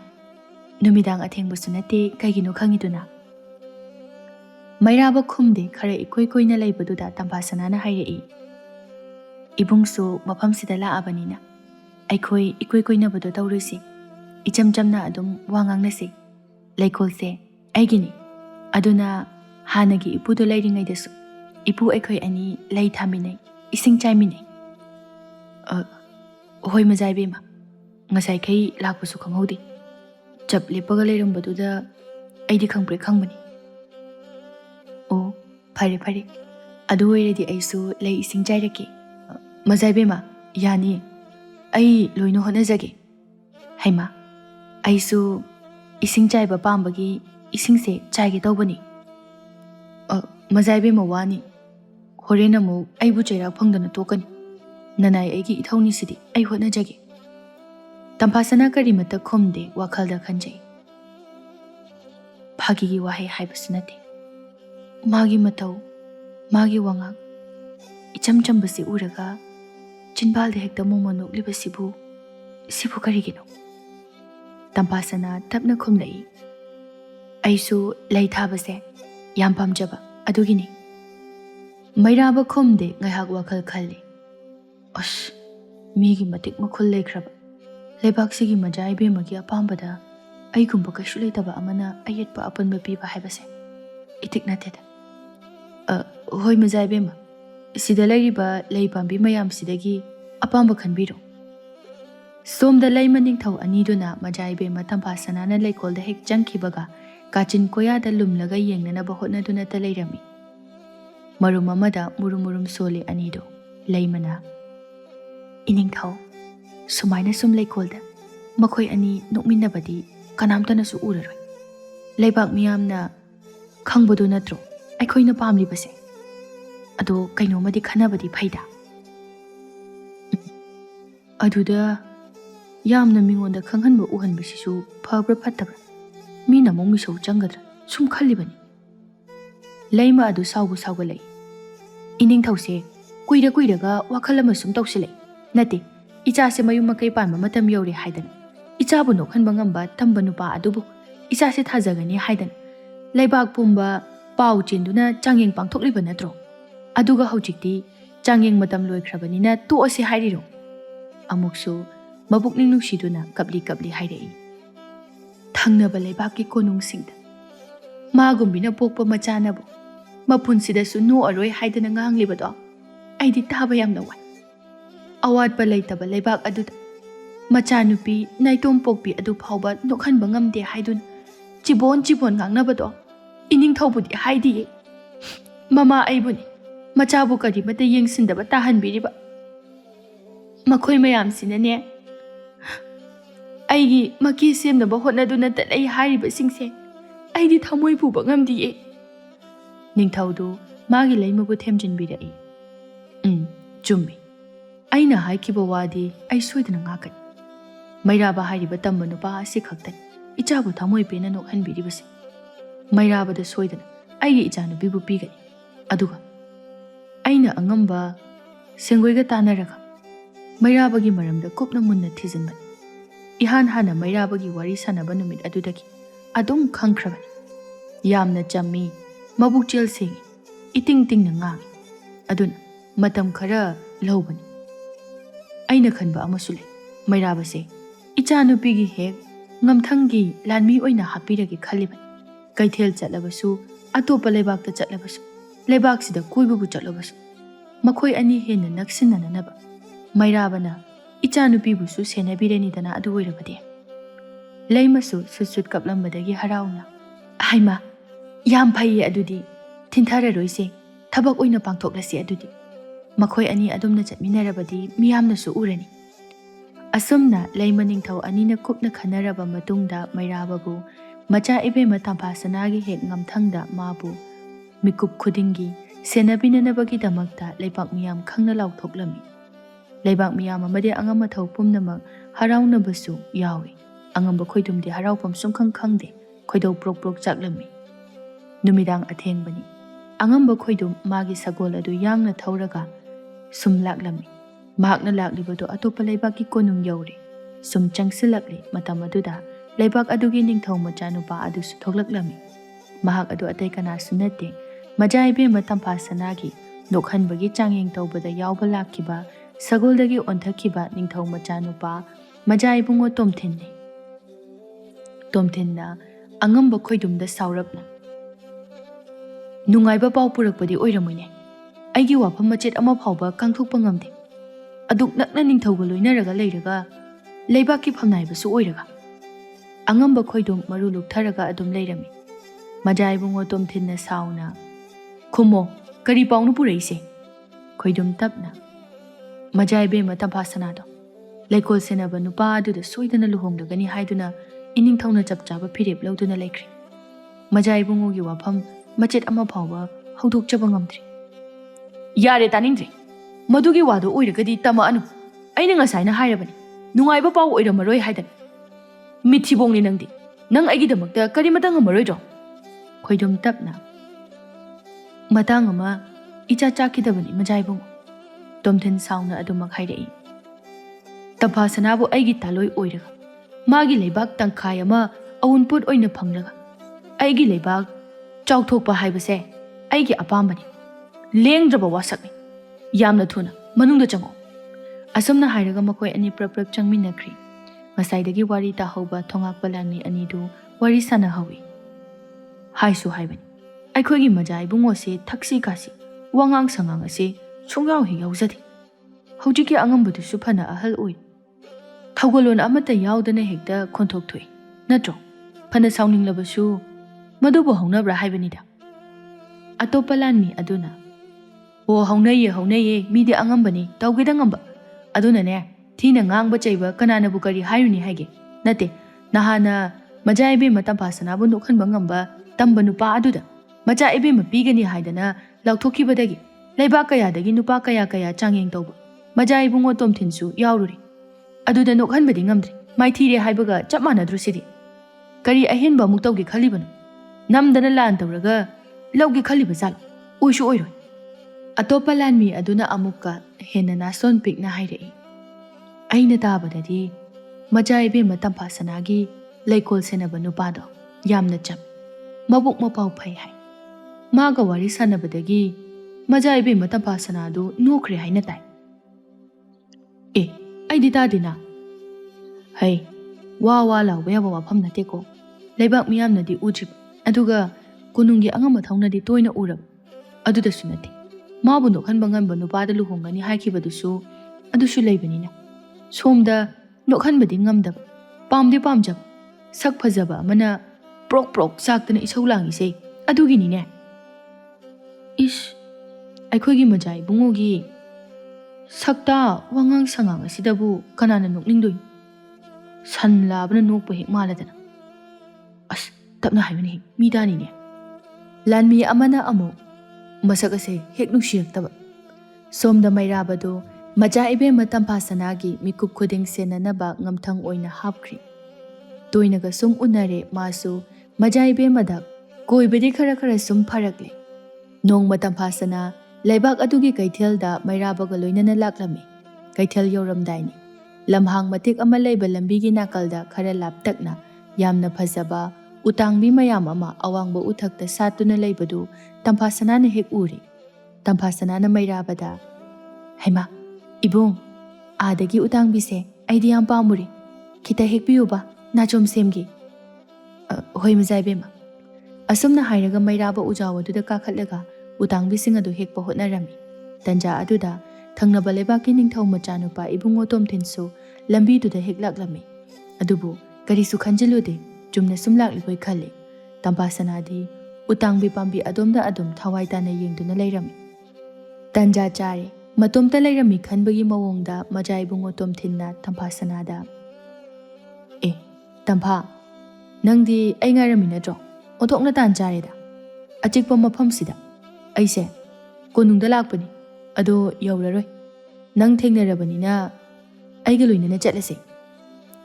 numidang athengbasu nate kaigino khangiduna. Mairaba khumde khara ikoi-koina leibaduda tampasana na hairei. Ibungsu maphamsida laabanina aikhoi ikoi-koina badu tawrusi. Ichamchamna adum wangangnasi. Laikolse aigini. Aduna hanagi ipudo leiringaidasu ipu aikhoi ani lei thaminai ising chaiminai. Hoi majaibe ma ngasai kai lakpasu khanghodi. Chap lepaga leirambaduda aidi khangprek khangbani. O phare adu oiredi aisu lei ising chairake. Majaibe ma yani ai loino honajage. Haima aisu ising chaiba pambagi isingse chaige tawbani. Majaibe ma wani horena mu aibu chairak phangdana tokani. Nanai aigi ithawni sidi ai honajage. Tampasana karimata khumde wakhalda khanjai. Phagigi wahai haibasu nate. Magi matau magi wangak ichamchambasi uraga chinbalde hekta momo noklibasibu sibu karigino. Tampasana tapna khumlai. Aisu lay thabase yam pamjaba adugini. Mairaba khumde ngaihak wakhal khalli. Ash migi matik makhul leikraba. Leibaksigi majaibe magi apambada aigumba kaisu leitaba amana ayetpa apanba piba haibase itik nateda. Hoi majaibe ma sida leiriba lei pambi mayam sidagi apamba khanbiro. Somda lei maningthau aniduna majaibe ma tampasana na leikolda hek changkhibaga kachin koya da lumlaga yengnanaba hotnaduna ta leirami. Marum amada murum soli anido leimana iningthau sumaina sum leikolda makhoi ani nokminnabadi kanamtana su uraroi leibak miyamna khangbodu natro aikhoina pamlibase ado kainomadi khanabadi phaida aduda yamna mingonda khanghanba uhanbasisu phabra phattabra mina mong misau changadra sum khallibani leima adu saugu saugalai iningthause kuiraga wakhal ama sum tawsilai nate icha se mayum makai panma matam yori haidan icha bu nokhanba ngamba tamba nupa adubu icha se thajagani haidan leibak pumba pau chenduna changyeng pangthokliba natro aduga hojikti changyeng matam loikhrabani na to ase hairiro amuksu mabukning nungsiduna kapli hairei thangnaba leibak ki konung singda magumbina pokpa machanabu mapunsida su no aroi haidana nganglibado aidi taba yamna wai awat ba leitaba leibak aduda machanupi naitom pokpi adu phawba nokhanba ngamde haidun chibon ngangnabado ining thawbudi haidi mama aibuni machabu kari mata yengsindaba tahanbiriba makhoi mayam sinane aigi maki semnaba hotnaduna talai hairiba singse aidi thamoi puba ngamdiye ningthaudu magi leimabu themjinbirai chummi aina haikiba wadi ai soidana ngakani mairaba hairiba tamba nupa asi khaktani ichabu thamoi pena nokhanbiribase mairabada soidana aigi ichanubibu pigani aduga aina angamba sengoiga tanaraga mairabagi maramda kopna munna thijinbani ihan hana mairabagi wari sanaba numit adudagi adum khangkhrabani yamna chammi mabuk chel sengi iting tingna ngangi aduna matam khara lobani aina khanba amasu lei mairabase ichanupigi hek ngamthangi lanmi oina hapiragi khalibani kaithel chatlabasu atopa leibakta chatlabasu leibak sida koibubu chatlabasu makhoi ani hena naksinananaba mairabana ichanupibu su senabireni dana adu oirabade leimasu susut kaplambadagi harauna haima yam phai adudi thinthara roise thabak oina pangthoklasi adudi makhoi ani adumna chatminarabadi miyamna su urani asumna leimaning thau anina kupna khanaraba matungda mairababu macha ibe matambhasanagi hek ngamthangda mabu mikup khudingi senabinanabagi damakta leibak miyam khangna lauthoklami leibak miyam amade angama thau pumnamak harauna-basu yawi angamba khoidumdi haraupam sumkhang khangde khoidau prok chaklami numidang athengbani angamba khoidum magi sagol adu yangna thauraga sum laklami mahakna laklibado atopa leibak ki konung yauri sum changsilakli matam aduda leibak adugi ningthau macha nupa adu su thoklaklami mahak adu atai kana sunate majaibe matamphasanagi nokhanbagi changyeng tawbada yawba lakkiba sagoldagi onthakkiba ningthau macha nupa majaibungo tomthenna angamba khoidumda saurapna nungaiba pau purakpadi oiramoine aigi wafam machet ama phawba kangthokpa ngamde aduk nakna ningthauga loinaraga leiraga leibakki phamnaibasu oiraga angamba khoidum maru luktharaga adum leirami majaibungo tomthenna sauna khumo kari paunu pureise khoidum tapna majaibe matamphasanado leikol senaba nupa aduda soidana luhongdagani haiduna ining thawna chapchaba phirep lawduna laikhri majaibungogi wafam machet ama phawba hawdokchaba ngamdri yare taningdri madugi wado oiragadi tama anu aina ngasaina hairabani nungaiba paw oiramaroi haidan mithibongni nangdi nang aigi damakta kari matang amaroidro khoidum tapna matang ama icha chakidabani majaibungo tomthen sauna adumak hairei tampasanabu aigi taloi oiraga magi leibak tangkhai ama awunput oina phanglaga aigi leibak chauthokpa haibase aigi apambani lengdraba wasakni yamna thuna manungda chango asumna hairaga makoi ani prap changminakri ngasaidagi wari ta hauba thongak palani ani du wari sana hawi haisu haibani aikhogi majai bungo se thaksi kasi wangang sangang ase chungyaw hi yaujadi hojiki angambudu su phana ahal oi thawgolon amata yaudana hekta khonthok thui natro phana sauninglabasu madubu hongnabra haibanida atopalanmi aduna ꯑꯣ ꯍꯧꯅꯩꯌꯦ ꯃꯤꯗꯤ ꯑꯉꯝꯕꯅꯤ ꯇꯧꯒꯦꯗ ꯉꯝꯕ ꯑꯗꯨꯅꯅꯦ ꯊꯤꯅ ꯉꯥꯡꯕ ꯆꯩꯕ ꯀꯅꯥꯅꯕꯨ ꯀꯔꯤ ꯍꯥꯏꯔꯨꯅꯤ ꯍꯥꯏꯒꯦ ꯅꯠꯇꯦ ꯅꯍꯥꯟꯅ ꯃꯆꯥ ꯏꯕꯦꯝꯃ ꯇꯝꯐꯥꯁꯅꯥꯕꯨ ꯅꯣꯛꯍꯟꯕ ꯉꯝꯕ ꯇꯝꯕ ꯅꯨꯄꯥ ꯑꯗꯨꯗ ꯃꯆꯥ ꯏꯕꯦꯝꯃ ꯄꯤꯒꯅꯤ ꯍꯥꯏꯗꯅ ꯂꯥꯎꯊꯣꯛꯈꯤꯕꯗꯒꯤ ꯂꯩꯕꯥꯛ ꯀꯌꯥꯗꯒꯤ ꯅꯨꯄꯥ ꯀꯌꯥ ꯆꯥꯡꯌꯦꯡ ꯇꯧꯕ ꯃꯆꯥ ꯏꯕꯨꯡꯉꯣ ꯇꯣꯝꯊꯤꯟꯁꯨ ꯌꯥꯎꯔꯨꯔꯤ ꯑꯗꯨꯗ ꯅꯣꯛꯍꯟꯕꯗꯤ ꯉꯝꯗ꯭ꯔꯤ ꯃꯥꯏꯊꯤꯔꯦ ꯍꯥꯏꯕꯒ ꯆꯞ ꯃꯥꯟꯅꯗ꯭ꯔꯣ ꯁꯤꯗꯤ ꯀꯔꯤ ꯑꯍꯦꯟꯕ ꯑꯃꯨꯛ ꯇꯧꯒꯦ ꯈꯜꯂꯤꯕꯅꯣ ꯅꯝꯗꯅ ꯂꯥꯟ ꯇꯧꯔꯒ ꯂꯧꯒꯦ ꯈꯜꯂꯤꯕ ꯖꯥꯠꯂꯣ ꯑꯣꯏꯁꯨ ꯑꯣꯏꯔꯣꯏ ꯑꯇꯣꯞꯄ ꯂꯥꯟꯃꯤ ꯑꯗꯨꯅ ꯑꯃꯨꯛꯀ ꯍꯦꯟꯅ ꯅꯥꯁꯣꯟ ꯄꯤꯛꯅ ꯍꯥꯏꯔꯛꯏ ꯑꯩꯅ ꯇꯥꯕꯗꯗꯤ ꯃꯆꯥ ꯏꯕꯦꯝꯃ ꯇꯝꯐꯥꯁꯅꯥꯒꯤ ꯂꯩꯀꯣꯜ ꯁꯦꯟꯅꯕ ꯅꯨꯄꯥꯗꯣ ꯌꯥꯝꯅ ꯆꯝ ꯃꯕꯨꯛ ꯃꯄꯥꯎ ꯐꯩ ꯍꯥꯏ ꯃꯥꯒ ꯋꯥꯔꯤ ꯁꯥꯟꯅꯕꯗꯒꯤ ꯃꯆꯥ ꯏꯕꯦꯝꯃ ꯇꯝꯐꯥꯁꯅꯥꯗꯨ ꯅꯣꯛꯈ꯭ꯔꯦ ꯍꯥꯏꯅ ꯇꯥꯏ ꯑꯦ ꯑꯩꯗꯤ ꯇꯥꯗꯦꯅ ꯍꯩ ꯋꯥ ꯂꯥꯎꯕ ꯌꯥꯕ ꯋꯥꯐꯝ ꯅꯠꯇꯦꯀꯣ ꯂꯩꯕꯥꯛ ꯃꯤꯌꯥꯝꯅꯗꯤ ꯎꯗ꯭ꯔꯤꯕ ꯑꯗꯨꯒ ꯀꯣꯅꯨꯡꯒꯤ ꯑꯉꯝꯕ ꯊꯧꯅꯗꯤ ꯇꯣꯏꯅ ꯎꯔꯕ ꯑꯗꯨꯗꯁꯨ ꯅꯠꯇꯦ ꯃꯥꯕꯨ ꯅꯣꯛꯍꯟꯕ ꯉꯝꯕ ꯅꯨꯄꯥꯗ ꯂꯨꯍꯣꯡꯒꯅꯤ ꯍꯥꯏꯈꯤꯕꯗꯨꯁꯨ ꯑꯗꯨꯁꯨ ꯂꯩꯕꯅꯤꯅ ꯁꯣꯝꯗ ꯅꯣꯛꯍꯟꯕꯗꯤ ꯉꯝꯗꯕ ꯄꯥꯝꯗꯤ ꯄꯥꯝꯖꯕ ꯁꯛ ꯐꯖꯕ ꯑꯃꯅ ꯄ꯭ꯔꯣꯛ ꯄ꯭ꯔꯣꯛ ꯆꯥꯛꯇꯅ ꯏꯁꯧ ꯂꯥꯡꯉꯤꯁꯦ ꯑꯗꯨꯒꯤꯅꯤꯅꯦ ꯏꯁ ꯑꯩꯈꯣꯏꯒꯤ ꯃꯆꯥ ꯏꯕꯨꯡꯉꯣꯒꯤ ꯁꯛꯇꯥ ꯋꯥꯉꯥꯡ ꯁꯉꯥꯡ ꯑꯁꯤꯗꯕꯨ ꯀꯅꯥꯅ ꯅꯣꯛꯅꯤꯡꯗꯣꯏꯅꯣ ꯁꯟ ꯂꯥꯕꯅ ꯅꯣꯛꯄ ꯍꯦꯛ ꯃꯥꯜꯂꯗꯅ ꯑꯁ ꯇꯞꯅ ꯍꯥꯏꯕꯅꯤ ꯃꯤ ꯇꯥꯅꯤꯅꯦ ꯂꯥꯟꯃꯤ ꯑꯃꯅ ꯑꯃꯨꯛ ꯃꯁꯛ ꯑꯁꯦ ꯍꯦꯛ ꯅꯨꯡꯁꯤꯔꯛꯇꯕ ꯁꯣꯝꯗ ꯃꯩꯔꯥꯕꯗꯣ ꯃꯆꯥ ꯏꯕꯦꯝꯃ ꯇꯝꯐꯥꯁꯅꯥꯒꯤ ꯃꯤꯀꯨꯞ ꯈꯨꯗꯤꯡ ꯁꯦꯟꯅꯅꯕ ꯉꯝꯊꯪ ꯑꯣꯏꯅ ꯍꯥꯞꯈ꯭ꯔꯤ ꯇꯣꯏꯅꯒ ꯁꯨꯝ ꯎꯅꯔꯦ ꯃꯥꯁꯨ ꯃꯆꯥ ꯏꯕꯦꯝꯃꯗ ꯀꯣꯏꯕꯗꯤ ꯈꯔ ꯁꯨꯝ ꯐꯔꯛꯂꯦ ꯅꯣꯡꯃ ꯇꯝꯐꯥꯁꯅꯥ ꯂꯩꯕꯥꯛ ꯑꯗꯨꯒꯤ ꯀꯩꯊꯦꯜꯗ ꯃꯩꯔꯥꯕꯒ ꯂꯣꯏꯅꯅ ꯂꯥꯛꯂꯝꯃꯤ ꯀꯩꯊꯦꯜ ꯌꯧꯔꯝꯗꯥꯏꯅꯤ ꯂꯝꯍꯥꯡ ꯃꯇꯦꯛ ꯑꯃ ꯂꯩꯕ ꯂꯝꯕꯤꯒꯤ ꯅꯥꯀꯜꯗ ꯈꯔ ꯂꯥꯞꯇꯛꯅ ꯌꯥꯝꯅ ꯐꯖꯕ ꯎꯇꯥꯡꯕꯤ ꯃꯌꯥꯝ ꯑꯃ ꯑꯋꯥꯡꯕ ꯎꯊꯛꯇ ꯁꯥꯠꯇꯨꯅ ꯂꯩꯕꯗꯨ ꯇꯝꯐꯥꯁꯅꯥꯅ ꯍꯦꯛ ꯎꯔꯦ ꯇꯝꯐꯥꯁꯅꯥꯅ ꯃꯩꯔꯥꯕꯗ ꯍꯩꯃꯥ ꯏꯕꯨꯡ ꯑꯥꯗꯒꯤ ꯎꯇꯥꯡꯕꯤꯁꯦ ꯑꯩꯗꯤ ꯌꯥꯝ ꯄꯥꯝꯃꯨꯔꯦ ꯈꯤꯇ ꯍꯦꯛꯄꯤꯌꯨꯕ ꯅꯥꯆꯣꯝ ꯁꯦꯝꯒꯦ ꯍꯣꯏ ꯃꯆꯥ ꯏꯕꯦꯝꯃ ꯑꯁꯨꯝꯅ ꯍꯥꯏꯔꯒ ꯃꯩꯔꯥꯕ ꯎꯖꯥꯎ ꯑꯗꯨꯗ ꯀꯥꯈꯠꯂꯒ ꯎꯇꯥꯡꯕꯤꯁꯤꯡ ꯑꯗꯨ ꯍꯦꯛꯄ ꯍꯣꯠꯅꯔꯝꯃꯤ ꯇꯟꯖꯥ ꯑꯗꯨꯗ ꯊꯪꯅꯕ ꯂꯩꯕꯥꯛꯀꯤ ꯅꯤꯡꯊꯧ ꯃꯆꯥꯅꯨꯄꯥ ꯏꯕꯨꯡꯉꯣ ꯇꯣꯝꯊꯤꯟꯁꯨ ꯂꯝꯕꯤꯗꯨꯗ ꯍꯦꯛ ꯂꯥꯛꯂꯝꯃꯤ ꯑꯗꯨꯕꯨ ꯀꯔꯤꯁꯨ ꯈꯟꯖꯤꯜꯂꯨꯗꯦ ꯆꯨꯝꯅ ꯁꯨꯝ ꯂꯥꯛꯂꯤꯕꯣꯏ ꯈꯜꯂꯤ ꯇꯝꯐꯥꯁꯅꯥꯗꯤ ꯎꯇꯥꯡꯕꯤ ꯄꯥꯝꯕꯤ ꯑꯗꯣꯝꯗ ꯑꯗꯨꯝ ꯊꯋꯥꯏ ꯇꯥꯅ ꯌꯦꯡꯗꯨꯅ ꯂꯩꯔꯝꯃꯤ ꯇꯟꯖꯥ ꯆꯥꯔꯦ ꯃꯇꯣꯝꯇ ꯂꯩꯔꯝꯃꯤ ꯈꯟꯕꯒꯤ ꯃꯑꯣꯡꯗ ꯃꯆꯥ ꯏꯕꯨꯡꯉꯣ ꯇꯣꯝꯊꯤꯟꯅ ꯇꯝꯐꯥꯁꯅꯥꯗ ꯑꯦ ꯇꯝꯐꯥ ꯅꯪꯗꯤ ꯑꯩ ꯉꯥꯏꯔꯝꯃꯤ ꯅꯠꯇ꯭ꯔꯣ ꯑꯣꯟꯊꯣꯛꯅ ꯇꯥꯟ ꯆꯥꯔꯦꯗ ꯑꯆꯤꯛꯄ ꯃꯐꯝꯁꯤꯗ ꯑꯩꯁꯦ ꯀꯣꯅꯨꯡꯗ ꯂꯥꯛꯄꯅꯤ ꯑꯗꯣ ꯌꯧꯔꯔꯣꯏ ꯅꯪ ꯊꯦꯡꯅꯔꯕꯅꯤꯅ ꯑꯩꯒ ꯂꯣꯏꯅꯅ ꯆꯠꯂꯁꯦ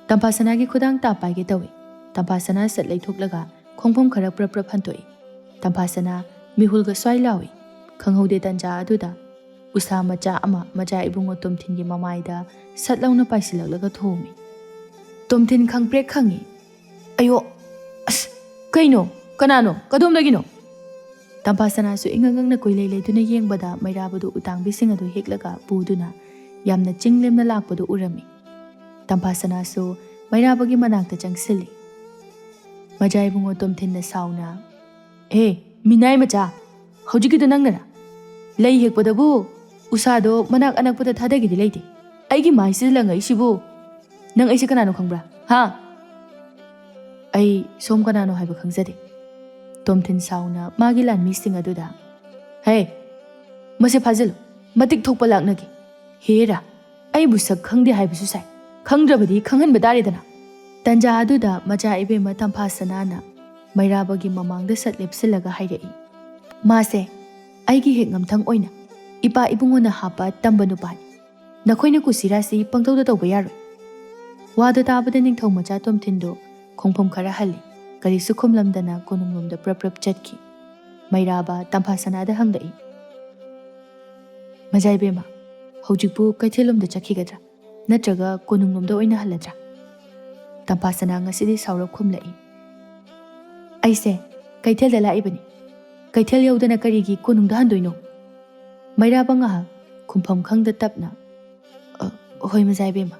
ꯇꯝꯐꯥꯁꯅꯥꯒꯤ ꯈꯨꯗꯥꯡ ꯇꯥ ꯄꯥꯏꯒꯦ ꯇꯧꯏ ꯇꯝꯐꯥꯁꯅꯥ ꯁꯠ ꯂꯩꯊꯣꯛꯂꯒ ꯈꯣꯡꯐꯝ ꯈꯔ ꯄ꯭ꯔꯞ ꯍꯟꯇꯣꯛꯏ ꯇꯝꯐꯥꯁꯅꯥ ꯃꯤꯍꯨꯜꯒ ꯁ꯭ꯋꯥꯏ ꯂꯥꯎꯏ ꯈꯪꯍꯧꯗꯦ ꯇꯟꯖꯥ ꯑꯗꯨꯗ ꯎꯁꯥ ꯃꯆꯥ ꯑꯃ ꯃꯆꯥ ꯏꯕꯨꯡꯉꯣ ꯇꯣꯝꯊꯤꯟꯒꯤ ꯃꯃꯥꯏꯗ ꯁꯠ ꯂꯥꯎꯅ ꯄꯥꯏꯁꯤꯜꯂꯛꯂꯒ ꯊꯣꯝꯃꯤ ꯇꯣꯝꯊꯤꯟ ꯈꯪꯄ꯭ꯔꯦꯛ ꯈꯪꯉꯤ ꯑꯌꯣ ꯑꯁ ꯀꯩꯅꯣ ꯀꯅꯥꯅꯣ ꯀꯗꯣꯝꯗꯒꯤꯅꯣ ꯇꯝꯐꯥꯁꯅꯥꯁꯨ ꯏꯉꯛꯉꯛꯅ ꯀꯣꯏꯂꯩ ꯂꯩꯗꯨꯅ ꯌꯦꯡꯕꯗ ꯃꯩꯔꯥꯕꯗꯨ ꯎꯇꯥꯡꯕꯤꯁꯤꯡ ꯑꯗꯨ ꯍꯦꯛꯂꯒ ꯄꯨꯗꯨꯅ ꯌꯥꯝꯅ ꯆꯤꯡꯂꯦꯝꯅ ꯂꯥꯛꯄꯗꯨ ꯎꯔꯝꯃꯤ ꯇꯝꯐꯥꯁꯅꯥꯁꯨ ꯃꯩꯔꯥꯕꯒꯤ ꯃꯅꯥꯛꯇ ꯆꯪꯁꯤꯜꯂꯤ ꯃꯆꯥ ꯏꯕꯨꯡꯉꯣ ꯇꯣꯝꯊꯤꯟꯅ ꯁꯥꯎꯅ ꯍꯦ ꯃꯤꯅꯥꯏ ꯃꯆꯥ ꯍꯧꯖꯤꯛꯀꯤꯗꯣ ꯅꯪꯅꯔꯥ ꯂꯩ ꯍꯦꯛꯄꯗꯕꯨ ꯎꯁꯥꯗꯣ ꯃꯅꯥꯛ ꯑꯅꯛꯄꯗ ꯊꯥꯗꯒꯤꯗꯤ ꯂꯩꯇꯦ ꯑꯩꯒꯤ ꯃꯥꯏꯁꯤꯗ ꯂꯪꯉꯛꯏꯁꯤꯕꯨ ꯅꯪ ꯑꯩꯁꯦ ꯀꯅꯥꯅꯣ ꯈꯪꯕ꯭ꯔꯥ ꯍꯥ ꯑꯩ ꯁꯣꯝ ꯀꯅꯥꯅꯣ ꯍꯥꯏꯕ ꯈꯪꯖꯗꯦ ꯇꯣꯝꯊꯤꯟ ꯁꯥꯎꯅ ꯃꯥꯒꯤ ꯂꯥꯟꯃꯤꯁꯤꯡ ꯑꯗꯨꯗ ꯍꯦ ꯃꯁꯦ ꯐꯥꯖꯤꯜꯂꯨ ꯃꯇꯤꯛ ꯊꯣꯛꯄ ꯂꯥꯛꯅꯒꯦ ꯍꯦꯔꯥ ꯑꯩꯕꯨ ꯁꯛ ꯈꯪꯗꯦ ꯍꯥꯏꯕꯁꯨ ꯁꯥꯏ ꯈꯪꯗ꯭ꯔꯕꯗꯤ ꯈꯪꯍꯟꯕ ꯇꯥꯔꯦꯗꯅ ꯇꯟꯖꯥ ꯑꯗꯨꯗ ꯃꯆꯥ ꯏꯕꯦꯝꯃ ꯇꯝꯐꯥꯁꯅꯥꯅ ꯃꯩꯔꯥꯕꯒꯤ ꯃꯃꯥꯡꯗ ꯁꯠ ꯂꯦꯞꯁꯤꯜꯂꯒ ꯍꯥꯏꯔꯛꯏ ꯃꯥꯁꯦ ꯑꯩꯒꯤ ꯍꯦꯛ ꯉꯝꯊꯪ ꯑꯣꯏꯅ ꯏꯄꯥ ꯏꯕꯨꯡꯉꯣꯅ ꯍꯥꯞꯄ ꯇꯝꯕ ꯅꯨꯄꯥꯅꯤ ꯅꯈꯣꯏꯅ ꯀꯨꯁꯤꯔꯥꯁꯤ ꯄꯪꯇꯧꯗ ꯇꯧꯕ ꯌꯥꯔꯣꯏ ꯋꯥꯗꯨ ꯇꯥꯕꯗ ꯅꯤꯡꯊꯧ ꯃꯆꯥ ꯇꯣꯝꯊꯤꯟꯗꯣ ꯈꯣꯡꯐꯝ ꯈꯔ ꯍꯜꯂꯤ ꯀꯔꯤꯁꯨ ꯈꯨꯝꯂꯝꯗꯅ ꯀꯣꯅꯨꯡꯂꯣꯝꯗ ꯄ꯭ꯔꯞ ꯆꯠꯈꯤ ꯃꯩꯔꯥꯕ ꯇꯝꯐꯥꯁꯅꯥꯗ ꯍꯪꯂꯛꯏ ꯃꯆꯥ ꯏꯕꯦꯝꯃ ꯍꯧꯖꯤꯛꯄꯨ ꯀꯩꯊꯦꯜꯂꯣꯝꯗ ꯆꯠꯈꯤꯒꯗ꯭ꯔꯥ ꯅꯠꯇ꯭ꯔꯒ ꯀꯣꯅꯨꯡꯂꯣꯝꯗ ꯑꯣꯏꯅ ꯍꯜꯂꯗ꯭ꯔꯥ ꯇꯝꯐꯥꯁꯅꯥ ꯉꯁꯤꯗꯤ ꯁꯥꯎꯔꯞ ꯈꯨꯝꯂꯛꯏ ꯑꯩꯁꯦ ꯀꯩꯊꯦꯜꯗ ꯂꯥꯛꯏꯕꯅꯤ ꯀꯩꯊꯦꯜ ꯌꯧꯗꯅ ꯀꯔꯤꯒꯤ ꯀꯣꯅꯨꯡꯗ ꯍꯟꯗꯣꯏꯅꯣ ꯃꯩꯔꯥꯕ ꯉꯥꯏꯍꯥꯛ ꯈꯨꯝꯐꯝ ꯈꯪꯗ ꯇꯞꯅ ꯍꯣꯏ ꯃꯆꯥ ꯏꯕꯦꯝꯃ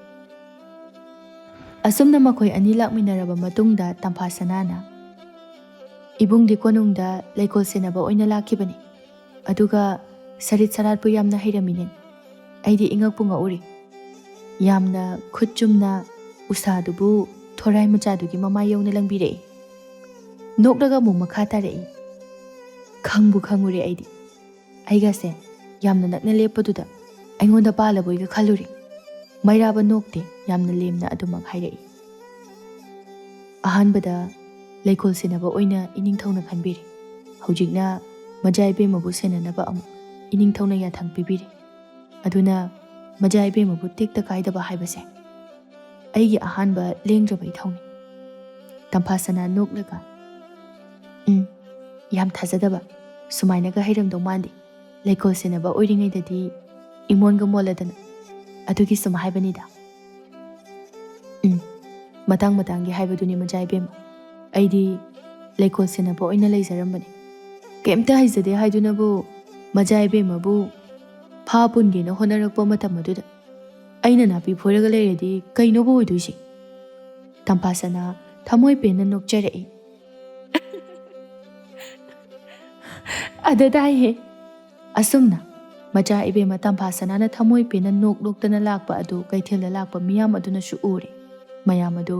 ꯑꯁꯨꯝꯅ ꯃꯈꯣꯏ ꯑꯅꯤ ꯂꯥꯛꯃꯤꯟꯅꯔꯕ ꯃꯇꯨꯡꯗ ꯇꯝꯐꯥꯁꯅꯥꯅ ꯏꯕꯨꯡꯗꯤ ꯀꯣꯅꯨꯡꯗ ꯂꯩꯀꯣꯜ ꯁꯦꯟꯅꯕ ꯑꯣꯏꯅ ꯂꯥꯛꯈꯤꯕꯅꯤ ꯑꯗꯨꯒ ꯁꯔꯤꯠ ꯁꯔꯥꯠꯄꯨ ꯌꯥꯝꯅ ꯍꯩꯔꯝꯃꯤꯅꯦ ꯑꯩꯗꯤ ꯏꯉꯛꯄꯨ ꯉꯛꯎꯔꯤ ꯌꯥꯝꯅ ꯈꯨꯠ ꯆꯨꯝꯅ ꯎꯁꯥꯗꯨꯕꯨ ꯊꯣꯔꯥꯏ ꯃꯆꯥꯗꯨꯒꯤ ꯃꯃꯥꯏ ꯌꯧꯅ ꯂꯪꯕꯤꯔꯛꯏ ꯅꯣꯛꯂꯒ ꯑꯃꯨꯛ ꯃꯈꯥ ꯇꯥꯔꯛꯏ ꯈꯪꯕꯨ ꯈꯪꯉꯨꯔꯦ ꯑꯩꯒꯁꯦ yamna nakna leppaduda aingonda palaboiga khaluri. Mairaba nokte yamna lemna adumak hairai. Ahanbada leikol senaba oina iningthongna khanbiri. Hojikna majaibe mabu senanaba amu iningthongna yathang pibiri. Aduna majaibe mabu tekta kaidaba haibase aigi ahanba lengraba ithongni. Tampasana noklaga yam thazadaba sumainaga hairamdo mandi leikol senaba oiringaidadi imonga moladana adugi sum haibanida. Matang matangi haibaduni majaibe ma aidi leikol senaba oina leijarambani. Kemta haizade haidunabu majaibe mabu phapunge na honarakpa matam aduda aina napi phoraga leiradi kainoba oiduisi. Tampasana thamoi pena nokcharai. Adadai he asumna majaibe ma tampasana na thamoi pena nokloktana lakpa adu kaithela lakpa miyam aduna su ure. Mayam adu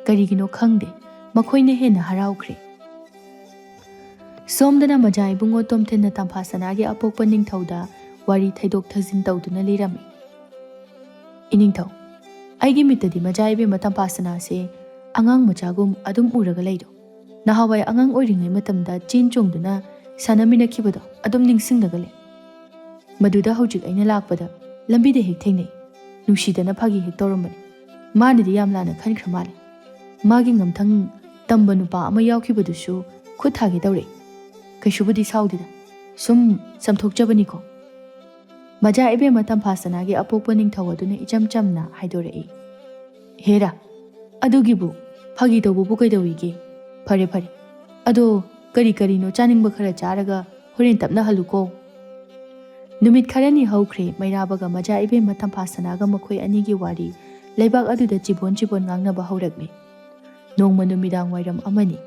karigino khangde makhoina hena haraukre. Somdana majaibu ngotom thena tampasana gi apokpa ningthauda wari thaidok thajin tawduna lirami. Iningthau aigi mitadi majaibe ma tampasana se angang machagum adum uraga leido. Nahawai angang oiringai matamda chin chongduna sanamina khibado adum ningsingdaga le. Maduda hojik aina lakpada lambida hek thengnei nungsidana phagi hek tawrambani. Manidi yamlana khankhra male. Magi ngamthang tamba nupa ama yawkhibadusu khut thage tawre. Kaishubudi saudida sum samthokjabani ko. Majaibe ma tampasana gi apokpa ningthau aduna icham chamna haidorei. Hera adugibu phagi tawbu kaidawige phare phare ado kari kari no chaningba khara charaga horen tapna haluko. Numit kharani haukhre mairabaga majaibe ma tampasana ga makhoi ani gi wari leibak aduda chibon chibon ngangnaba haurakni. Nongma numidang wairam amani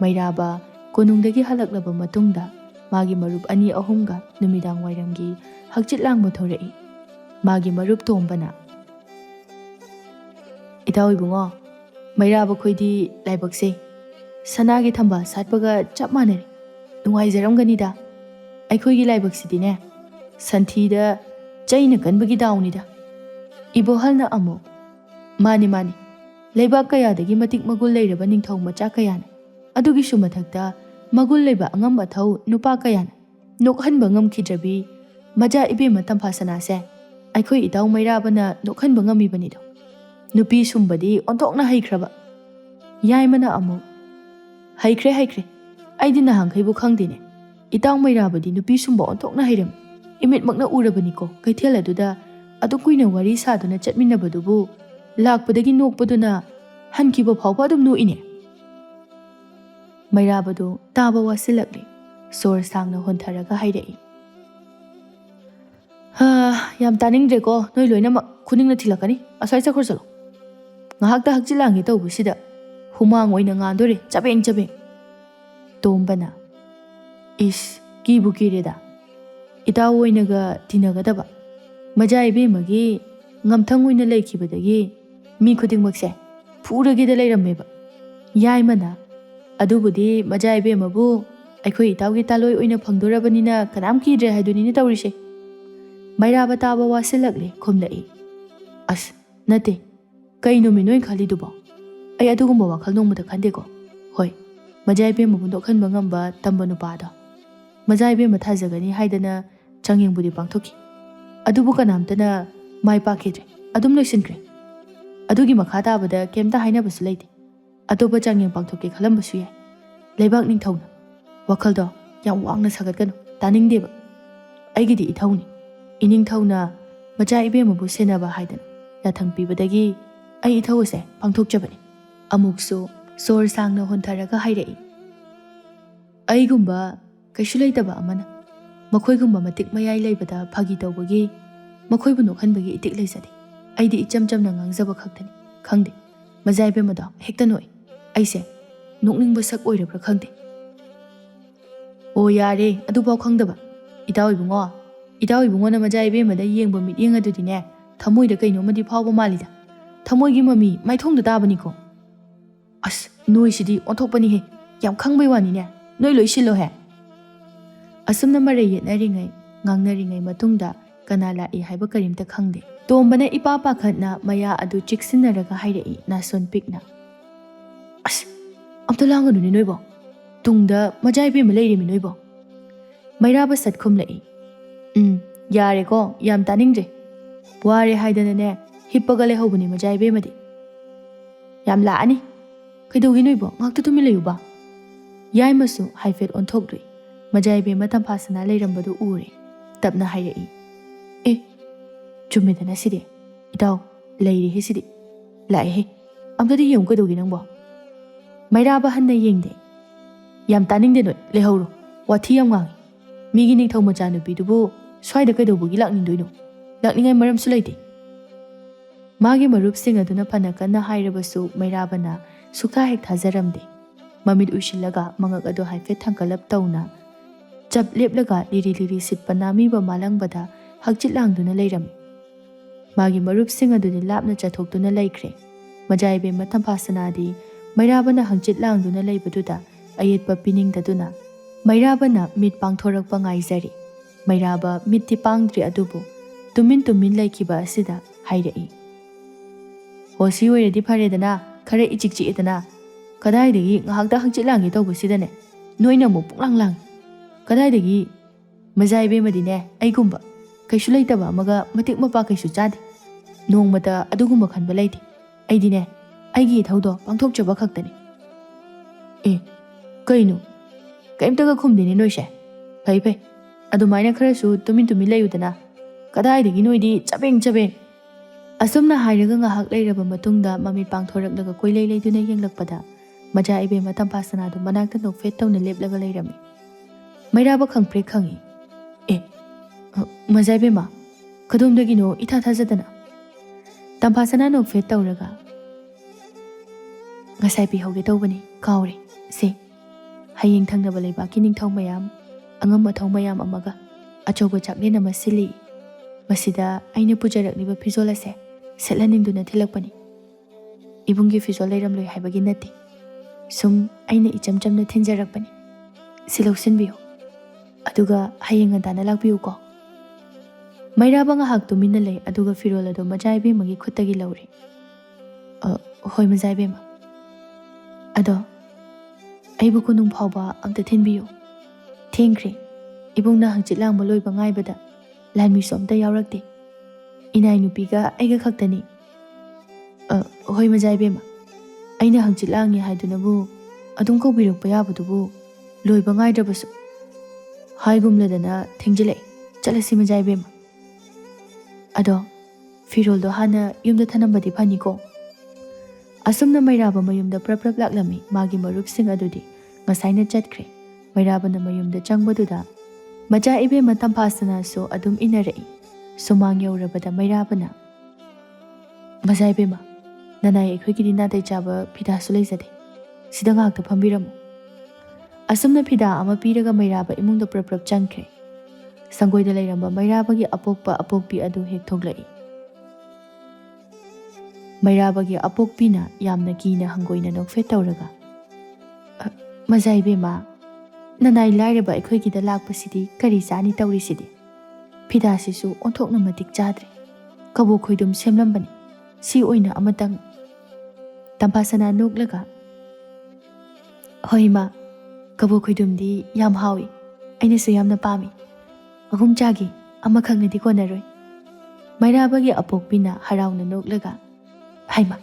mairaba konungdagi halaklaba matungda magi marup ani ahumga numidang wairamgi hakchit langba thorei. Magi marup tombana itaw ibungo mairaba khoidi laibakse sanagi thamba satpaga chap manare nungai jaramganida aikhoigi laibaksidine santhida chaina kanbagi dawnida. Ibohalna amo mani mani leibak kayadagi matik magul leiraba ningthau macha kayana adugi sumathakta magul leiba angam athau nupa kayana nokhanba ngamkhidrabi majaibe ma tampasana se aikhoi itaw mairabana nokhanba ngamibanido. Nupi sumbadi ontokna haikraba yaimana amo haikre haikre aidi nahankhaibu khangdine itaw mairabadi nupi sumba ontokna hairam imit makna urabani ko kaithel aduda adu kuina wari saduna chatminabadubu lakpadagi nokpaduna hankiba phawba adum nuine. Mairabadu taba wasilakli sor sangna hontharaga hairei. Yam taningdre ko noi loinamak khuningna thilakani asai chakhor ngahakta hakchilangi tawbusida humang oina ngandore chabeng chabeng. Tombana is kibu kireda itaw oinaga tinagadaba majaibe magi ngamthang oina leikhibadagi mi khudingmakse phuragida leirammeba. Yaimana adubudi majaibe mabu aikhoi itawgi taloi oina phangdorabanina kanam kidre haidunini tawrise. Mairaba taba wasilakle khumlai. As nate kaino minoi khali duba ai adugumba wakhal nongmada khandeko. Hoi majaibe mabu nokhanba ngamba tamba nupada majaibe mathajagani haidana changyingbudi pangthoki adubu kanamtana mai pakhidre adum loisinkhre. Adugi makha tabada kemta hainabasu leite atopa changying pangthoki khalambasu yai. Leibak ningthauna wakhaldo yam wangna sagatganu taningdeba aigidi ithawni iningthawna majaibe mabu senaba haidana yathang pibadagi ai ithawse pangthokjabani. Amuksu sor sangna hontharaga hairei. Aigumba kaishu leitaba amana makhoigumba matik mayai leibada phagi tawbagi makhoibu nokhanbagi itik leisade aidi icham chamna ngangjaba khaktani khangde majaibe mada hekta noi aise nokningba sak oirabra khangde. O yare adu baw khangdaba itaw ibungo na majaibe mada yengba mityeng adudine thamoida kaino madi phawba malida thamoigi mami maithongda tabani ko. As noi sidi onthokpani he yam khangbai wani ne noi loisilo he. Asumna mare yetnaringai ꯉꯥꯡꯅꯔꯤꯉꯩ ꯃꯇꯨꯡꯗ ꯀꯅꯥ ꯂꯥꯛꯏ ꯍꯥꯏꯕ ꯀꯔꯤꯝꯇ ꯈꯪꯗꯦ꯫ ꯇꯣꯝꯕꯅ ꯏꯄꯥ ꯄꯥꯈꯠꯅ ꯃꯌꯥ ꯑꯗꯨ ꯆꯤꯛꯁꯤꯟꯅꯔꯒ ꯍꯥꯏꯔꯛꯏ ꯅꯥꯁꯣꯟ ꯄꯤꯛꯅ, "ꯑꯁ, ꯑꯝꯇ ꯂꯥꯡꯒꯅꯨꯅꯦ ꯅꯣꯏꯕꯣ, ꯇꯨꯡꯗ ꯃꯆꯥ ꯏꯕꯦꯝꯃ ꯂꯩꯔꯤꯃꯤ ꯅꯣꯏꯕꯣ." ꯃꯩꯔꯥꯕ ꯁꯠ ꯈꯨꯝꯂꯛꯏ, "ꯌꯥꯔꯦꯀꯣ, ꯌꯥꯝ ꯇꯥꯅꯤꯡꯗ꯭ꯔꯦ. ꯋꯥꯔꯦ ꯍꯥꯏꯗꯅꯅꯦ ꯍꯤꯞꯄꯒ ꯂꯩꯍꯧꯕꯅꯤ ꯃꯆꯥ ꯏꯕꯦꯝꯃꯗꯤ. ꯌꯥꯝ ꯂꯥꯛꯑꯅꯤ. ꯀꯩꯗꯧꯒꯦ ꯅꯣꯏꯕꯣ, ꯉꯥꯛꯇ ꯇꯨꯃꯤꯟ ꯂꯩꯌꯨꯕ." ꯌꯥꯏꯃꯁꯨ ꯍꯥꯏꯐꯦꯠ ꯑꯣꯟꯊꯣꯛꯂꯨꯏ꯫ ꯃꯆꯥ ꯏꯕꯦꯝꯃ ꯇꯝꯐꯥꯁꯅꯥ ꯂꯩꯔꯝꯕꯗꯨ ꯎꯔꯦ꯫ ꯇꯞꯅ ꯍꯥꯏꯔꯛꯏ, ꯆꯨꯝꯃꯦꯗꯅ ꯁꯤꯗꯤ. ꯏꯇꯥꯎ, ꯂꯩꯔꯦꯍꯦ ꯁꯤꯗꯤ. ꯂꯥꯛꯑꯦꯍꯦ, ꯑꯝꯇꯗꯤ ꯌꯦꯡꯉꯨ ꯀꯩꯗꯧꯒꯦ ꯅꯪꯕꯣ." ꯃꯩꯔꯥꯕ ꯍꯟꯅ ꯌꯦꯡꯗꯦ꯫ "ꯌꯥꯝ ꯇꯥꯅꯤꯡꯗꯦ ꯅꯣꯏ, ꯂꯩꯍꯧꯔꯣ. ꯋꯥꯊꯤ ꯌꯥꯝ ꯉꯥꯡꯉꯤ. ꯃꯤꯒꯤ ꯅꯤꯡꯊꯧ ꯃꯆꯥꯅꯨꯄꯤꯗꯨꯕꯨ ꯁ꯭ꯋꯥꯏꯗ ꯀꯩꯗꯧꯕꯒꯤ ꯂꯥꯛꯅꯤꯡꯗꯣꯏꯅꯣ? ꯂꯥꯛꯅꯤꯡꯉꯥꯏ ꯃꯔꯝꯁꯨ ꯂꯩꯇꯦ." ꯃꯥꯒꯤ ꯃꯔꯨꯞꯁꯤꯡ ꯑꯗꯨꯅ ꯐꯅ ꯀꯟꯅ ꯍꯥꯏꯔꯕꯁꯨ ꯃꯩꯔꯥꯕꯅ ꯁꯨꯛꯊꯥ ꯍꯦꯛ ꯊꯥꯖꯔꯝꯗꯦ꯫ ꯃꯃꯤꯠ ꯎꯏꯁꯤꯜꯂꯒ ꯃꯉꯛ ꯑꯗꯨ ꯍꯥꯏꯐꯦꯠ ꯊꯥꯡꯀꯠꯂꯞ ꯇꯧꯅ ꯆꯞ ꯂꯦꯞꯂꯒ ꯂꯤꯔꯤ ꯂꯤꯔꯤ ꯁꯤꯠꯄ ꯅꯥꯃꯤꯕ ꯃꯥꯂꯪꯕꯗ ꯍꯛꯆꯤꯠ ꯂꯥꯡꯗꯨꯅ ꯂꯩꯔꯝꯃꯤ꯫ ꯃꯥꯒꯤ ꯃꯔꯨꯞꯁꯤꯡ ꯑꯗꯨꯗꯤ ꯂꯥꯞꯅ ꯆꯠꯊꯣꯛꯇꯨꯅ ꯂꯩꯈ꯭ꯔꯦ꯫ ꯃꯆꯥ ꯏꯕꯦꯝꯃ ꯇꯝꯐꯥꯁꯅꯥꯗꯤ ꯃꯩꯔꯥꯕꯅ ꯍꯪꯆꯤꯠ ꯂꯥꯡꯗꯨꯅ ꯂꯩꯕꯗꯨꯗ ꯑꯌꯦꯠꯄ ꯄꯤꯅꯤꯡꯗꯗꯨꯅ ꯃꯩꯔꯥꯕꯅ ꯃꯤꯠ ꯄꯥꯡꯊꯣꯔꯛꯄ ꯉꯥꯏꯖꯔꯤ꯫ ꯃꯩꯔꯥꯕ ꯃꯤꯠꯇꯤ ꯄꯥꯡꯗ꯭ꯔꯤ ꯑꯗꯨꯕꯨ ꯇꯨꯃꯤꯟ ꯇꯨꯃꯤꯟ ꯂꯩꯈꯤꯕ ꯑꯁꯤꯗ ꯍꯥꯏꯔꯛꯏ, "ꯍꯣ, ꯁꯤ ꯑꯣꯏꯔꯗꯤ ꯐꯔꯦꯗꯅ, ꯈꯔ ꯏꯆꯤꯛ ꯆꯤꯛꯑꯦꯗꯅ. ꯀꯗꯥꯏꯗꯒꯤ ꯉꯥꯏꯍꯥꯛꯇ ꯍꯪꯆꯤꯠ ꯂꯥꯡꯒꯦ ꯇꯧꯕꯁꯤꯗꯅꯦ ꯅꯣꯏꯅ ꯑꯃꯨꯛ ꯄꯨꯡꯂꯥꯡ ꯂꯥꯡꯉꯤ. ꯀꯗꯥꯏꯗꯒꯤ ꯃꯆꯥ ꯏꯕꯦꯝꯃꯗꯤꯅꯦ ꯑꯩꯒꯨꯝꯕ ꯀꯩꯁꯨ ꯂꯩꯇꯕ ꯑꯃꯒ ꯃꯇꯤꯛ ꯃꯄꯥ ꯀꯩꯁꯨ ꯆꯥꯗꯦ. ꯅꯣꯡꯃꯇ ꯑꯗꯨꯒꯨꯝꯕ ꯈꯟꯕ ꯂꯩꯇꯦ. ꯑꯩꯗꯤꯅꯦ ꯑꯩꯒꯤ ꯏꯊꯧꯗꯣ ꯄꯥꯡꯊꯣꯛꯆꯕ ꯈꯛꯇꯅꯤ." ꯀꯩꯅꯣ? ꯀꯩꯝꯇꯒ ꯈꯨꯝꯗꯦꯅꯦ ꯅꯣꯏꯁꯦ. ꯐꯩ ꯐꯩ, ꯑꯗꯨꯃꯥꯏꯅ ꯈꯔꯁꯨ ꯇꯨꯃꯤꯟ ꯇꯨꯃꯤꯟ ꯂꯩꯌꯨꯗꯅ. ꯀꯗꯥꯏꯗꯒꯤ ꯅꯣꯏꯗꯤ ꯆꯕꯦꯡ ꯆꯕꯦꯡ." ꯑꯁꯨꯝꯅ ꯍꯥꯏꯔꯒ ꯉꯥꯏꯍꯥꯛ ꯂꯩꯔꯕ ꯃꯇꯨꯡꯗ ꯃꯃꯤꯠ ꯄꯥꯡꯊꯣꯔꯛꯂꯒ ꯀꯣꯏꯂꯩ ꯂꯩꯗꯨꯅ ꯌꯦꯡꯂꯛꯄꯗ ꯃꯆꯥ ꯏꯕꯦꯝꯃ ꯇꯝꯐꯥꯁꯅꯥꯗꯨ ꯃꯅꯥꯛꯇ ꯅꯣꯛꯐꯦꯠ ꯇꯧꯅ ꯂꯦꯞꯂꯒ ꯂꯩꯔꯝꯃꯤ꯫ ꯃꯩꯔꯥꯕ ꯈꯪꯄ꯭ꯔꯦꯛ ꯈꯪꯏ꯫ "ꯃꯆꯥ ꯏꯕꯦꯝꯃ, ꯀꯗꯣꯝꯗꯒꯤꯅꯣ ꯏꯊꯥ ꯊꯥꯖꯗꯅ?" ꯇꯝꯐꯥꯁꯅꯥ ꯅꯣꯛꯐꯦꯠ ꯇꯧꯔꯒ, "ꯉꯁꯥꯏ ꯄꯤꯍꯧꯒꯦ ꯇꯧꯕꯅꯤ, ꯀꯥꯎꯔꯦ. ꯁꯦ, ꯍꯌꯦꯡ ꯊꯪꯅꯕ ꯂꯩꯕꯥꯛꯀꯤ ꯅꯤꯡꯊꯧ ꯃꯌꯥꯝ, ꯑꯉꯝ ꯑꯊꯧ ꯃꯌꯥꯝ ꯑꯃꯒ ꯑꯆꯧꯕ ꯆꯥꯛꯂꯦꯟ ꯑꯃ ꯁꯤꯜꯂꯤ. ꯃꯁꯤꯗ ꯑꯩꯅ ꯄꯨꯖꯔꯛꯂꯤꯕ ꯐꯤꯖꯣꯜ ꯑꯁꯦ ꯁꯦꯠꯍꯟꯅꯤꯡꯗꯨꯅ ꯊꯤꯜꯂꯛꯄꯅꯤ. ꯏꯕꯨꯡꯒꯤ ꯐꯤꯖꯣꯜ ꯂꯩꯔꯝꯂꯣꯏ ꯍꯥꯏꯕꯒꯤ ꯅꯠꯇꯦ. ꯁꯨꯝ ꯑꯩꯅ ꯏꯆꯝ ꯆꯝꯅ ꯊꯤꯟꯖꯔꯛꯄꯅꯤ. ꯁꯤ ꯂꯧꯁꯤꯟꯕꯤꯌꯨ. ꯑꯗꯨꯒ ꯍꯌꯦꯡ ꯉꯟꯇꯥꯅ ꯂꯥꯛꯄꯤꯌꯨꯀꯣ." ꯃꯩꯔꯥꯕ ꯉꯥꯏꯍꯥꯛ ꯇꯨꯃꯤꯟꯅ ꯂꯩ ꯑꯗꯨꯒ ꯐꯤꯔꯣꯜ ꯑꯗꯨ ꯃꯆꯥ ꯏꯕꯦꯝꯃꯒꯤ ꯈꯨꯠꯇꯒꯤ ꯂꯧꯔꯦ꯫ "ꯍꯣꯏ ꯃꯆꯥ ꯏꯕꯦꯝꯃ. ꯑꯗꯣ ꯑꯩꯕꯨ ꯀꯣꯅꯨꯡ ꯐꯥꯎꯕ ꯑꯝꯇ ꯊꯤꯟꯕꯤꯌꯨ. ꯊꯦꯡꯈ꯭ꯔꯦ. ꯏꯕꯨꯡꯅ ꯍꯪꯆꯤꯠ ꯂꯥꯡꯕ ꯂꯣꯏꯕ ꯉꯥꯏꯕꯗ ꯂꯥꯟꯃꯤꯁꯨ ꯑꯝꯇ ꯌꯥꯎꯔꯛꯇꯦ. ꯏꯅꯥꯏ ꯅꯨꯄꯤꯒ ꯑꯩꯒ ꯈꯛꯇꯅꯤ." "ꯍꯣꯏ ꯃꯆꯥ ꯏꯕꯦꯝꯃ. ꯑꯩꯅ ꯍꯪꯆꯤꯠ ꯂꯥꯡꯉꯦ ꯍꯥꯏꯗꯨꯅꯕꯨ ꯑꯗꯨꯝ ꯀꯧꯕꯤꯔꯛꯄ ꯌꯥꯕꯗꯨꯕꯨ, ꯂꯣꯏꯕ ꯉꯥꯏꯗ꯭ꯔꯕꯁꯨ." "ꯍꯥꯏꯒꯨꯝꯂꯗꯅ ꯊꯦꯡꯖꯤꯜꯂꯛꯑꯦ. ꯆꯠꯂꯁꯤ ꯃꯆꯥ ꯏꯕꯦꯝꯃ." "ꯑꯗꯣ ꯐꯤꯔꯣꯜꯗꯣ ꯍꯥꯟꯅ ꯌꯨꯝꯗ ꯊꯅꯝꯕꯗꯤ ꯐꯅꯤꯀꯣ." ꯑꯁꯨꯝꯅ ꯃꯩꯔꯥꯕ ꯃꯌꯨꯝꯗ ꯄ꯭ꯔꯞ ꯄ꯭ꯔꯞ ꯂꯥꯛꯂꯝꯃꯤ꯫ ꯃꯥꯒꯤ ꯃꯔꯨꯞꯁꯤꯡ ꯑꯗꯨꯗꯤ ꯉꯁꯥꯏꯅ ꯆꯠꯈ꯭ꯔꯦ꯫ ꯃꯩꯔꯥꯕꯅ ꯃꯌꯨꯝꯗ ꯆꯪꯕꯗꯨꯗ ꯃꯆꯥ ꯏꯕꯦꯝꯃ ꯇꯝꯐꯥꯁꯅꯥꯁꯨ ꯑꯗꯨꯝ ꯏꯟꯅꯔꯛꯏ꯫ ꯁꯨꯃꯥꯡ ꯌꯧꯔꯕꯗ ꯃꯩꯔꯥꯕꯅ, "ꯃꯆꯥ ꯏꯕꯦꯝꯃ, ꯅꯅꯥꯏ ꯑꯩꯈꯣꯏꯒꯤꯗꯤ ꯅꯥꯇꯩ ꯆꯥꯕ ꯐꯤꯗꯥꯁꯨ ꯂꯩꯖꯗꯦ. ꯁꯤꯗ ꯉꯥꯛꯇ ꯐꯝꯕꯤꯔꯝꯃꯨ." ꯑꯁꯨꯝꯅ ꯐꯤꯗꯥ ꯑꯃ ꯄꯤꯔꯒ ꯃꯩꯔꯥꯕ ꯏꯃꯨꯡꯗ ꯄ꯭ꯔꯞ ꯄ꯭ꯔꯞ ꯆꯪꯈ꯭ꯔꯦ꯫ ꯁꯪꯒꯣꯏꯗ ꯂꯩꯔꯝꯕ ꯃꯩꯔꯥꯕꯒꯤ ꯑꯄꯣꯛꯄ ꯑꯄꯣꯛꯄꯤ ꯑꯗꯨ ꯍꯦꯛ ꯊꯣꯛꯂꯛꯏ꯫ ꯃꯩꯔꯥꯕꯒꯤ ꯑꯄꯣꯛꯄꯤꯅ ꯌꯥꯝꯅ ꯀꯤꯅ ꯍꯪꯒꯣꯏꯅ ꯅꯣꯛꯐꯦꯠ ꯇꯧꯔꯒ, "ꯃꯆꯥ ꯏꯕꯦꯝꯃ, ꯅꯅꯥꯏ ꯂꯥꯏꯔꯕ ꯑꯩꯈꯣꯏꯒꯤꯗ ꯂꯥꯛꯄꯁꯤꯗꯤ ꯀꯔꯤ ꯆꯥꯅꯤ ꯇꯧꯔꯤꯁꯤꯗꯤ? ꯐꯤꯗꯥꯁꯤꯁꯨ ꯑꯣꯟꯊꯣꯛꯅ ꯃꯇꯤꯛ ꯆꯥꯗ꯭ꯔꯦ. ꯀꯕꯣꯛ ꯈꯣꯏꯗꯨꯝ ꯁꯦꯝꯂꯝꯕꯅꯤ. ꯁꯤ ꯑꯣꯏꯅ ꯑꯃꯇꯪ." ꯇꯝꯐꯥꯁꯅꯥ ꯅꯣꯛꯂꯒ, "ꯍꯣꯏ ꯏꯃꯥ, ꯀꯕꯣꯛ ꯈꯣꯏꯗꯨꯝꯗꯤ ꯌꯥꯝ ꯍꯥꯎꯏ. ꯑꯩꯅꯁꯨ ꯌꯥꯝꯅ ꯄꯥꯝꯃꯤ. ꯑꯍꯨꯝ ꯆꯥꯒꯦ, ꯑꯃꯈꯛꯅꯗꯤ ꯀꯣꯟꯅꯔꯣꯏ." ꯃꯩꯔꯥꯕꯒꯤ ꯑꯄꯣꯛꯄꯤꯅ ꯍꯔꯥꯎꯅ ꯅꯣꯛꯂꯒ, "ꯍꯩꯃꯥ,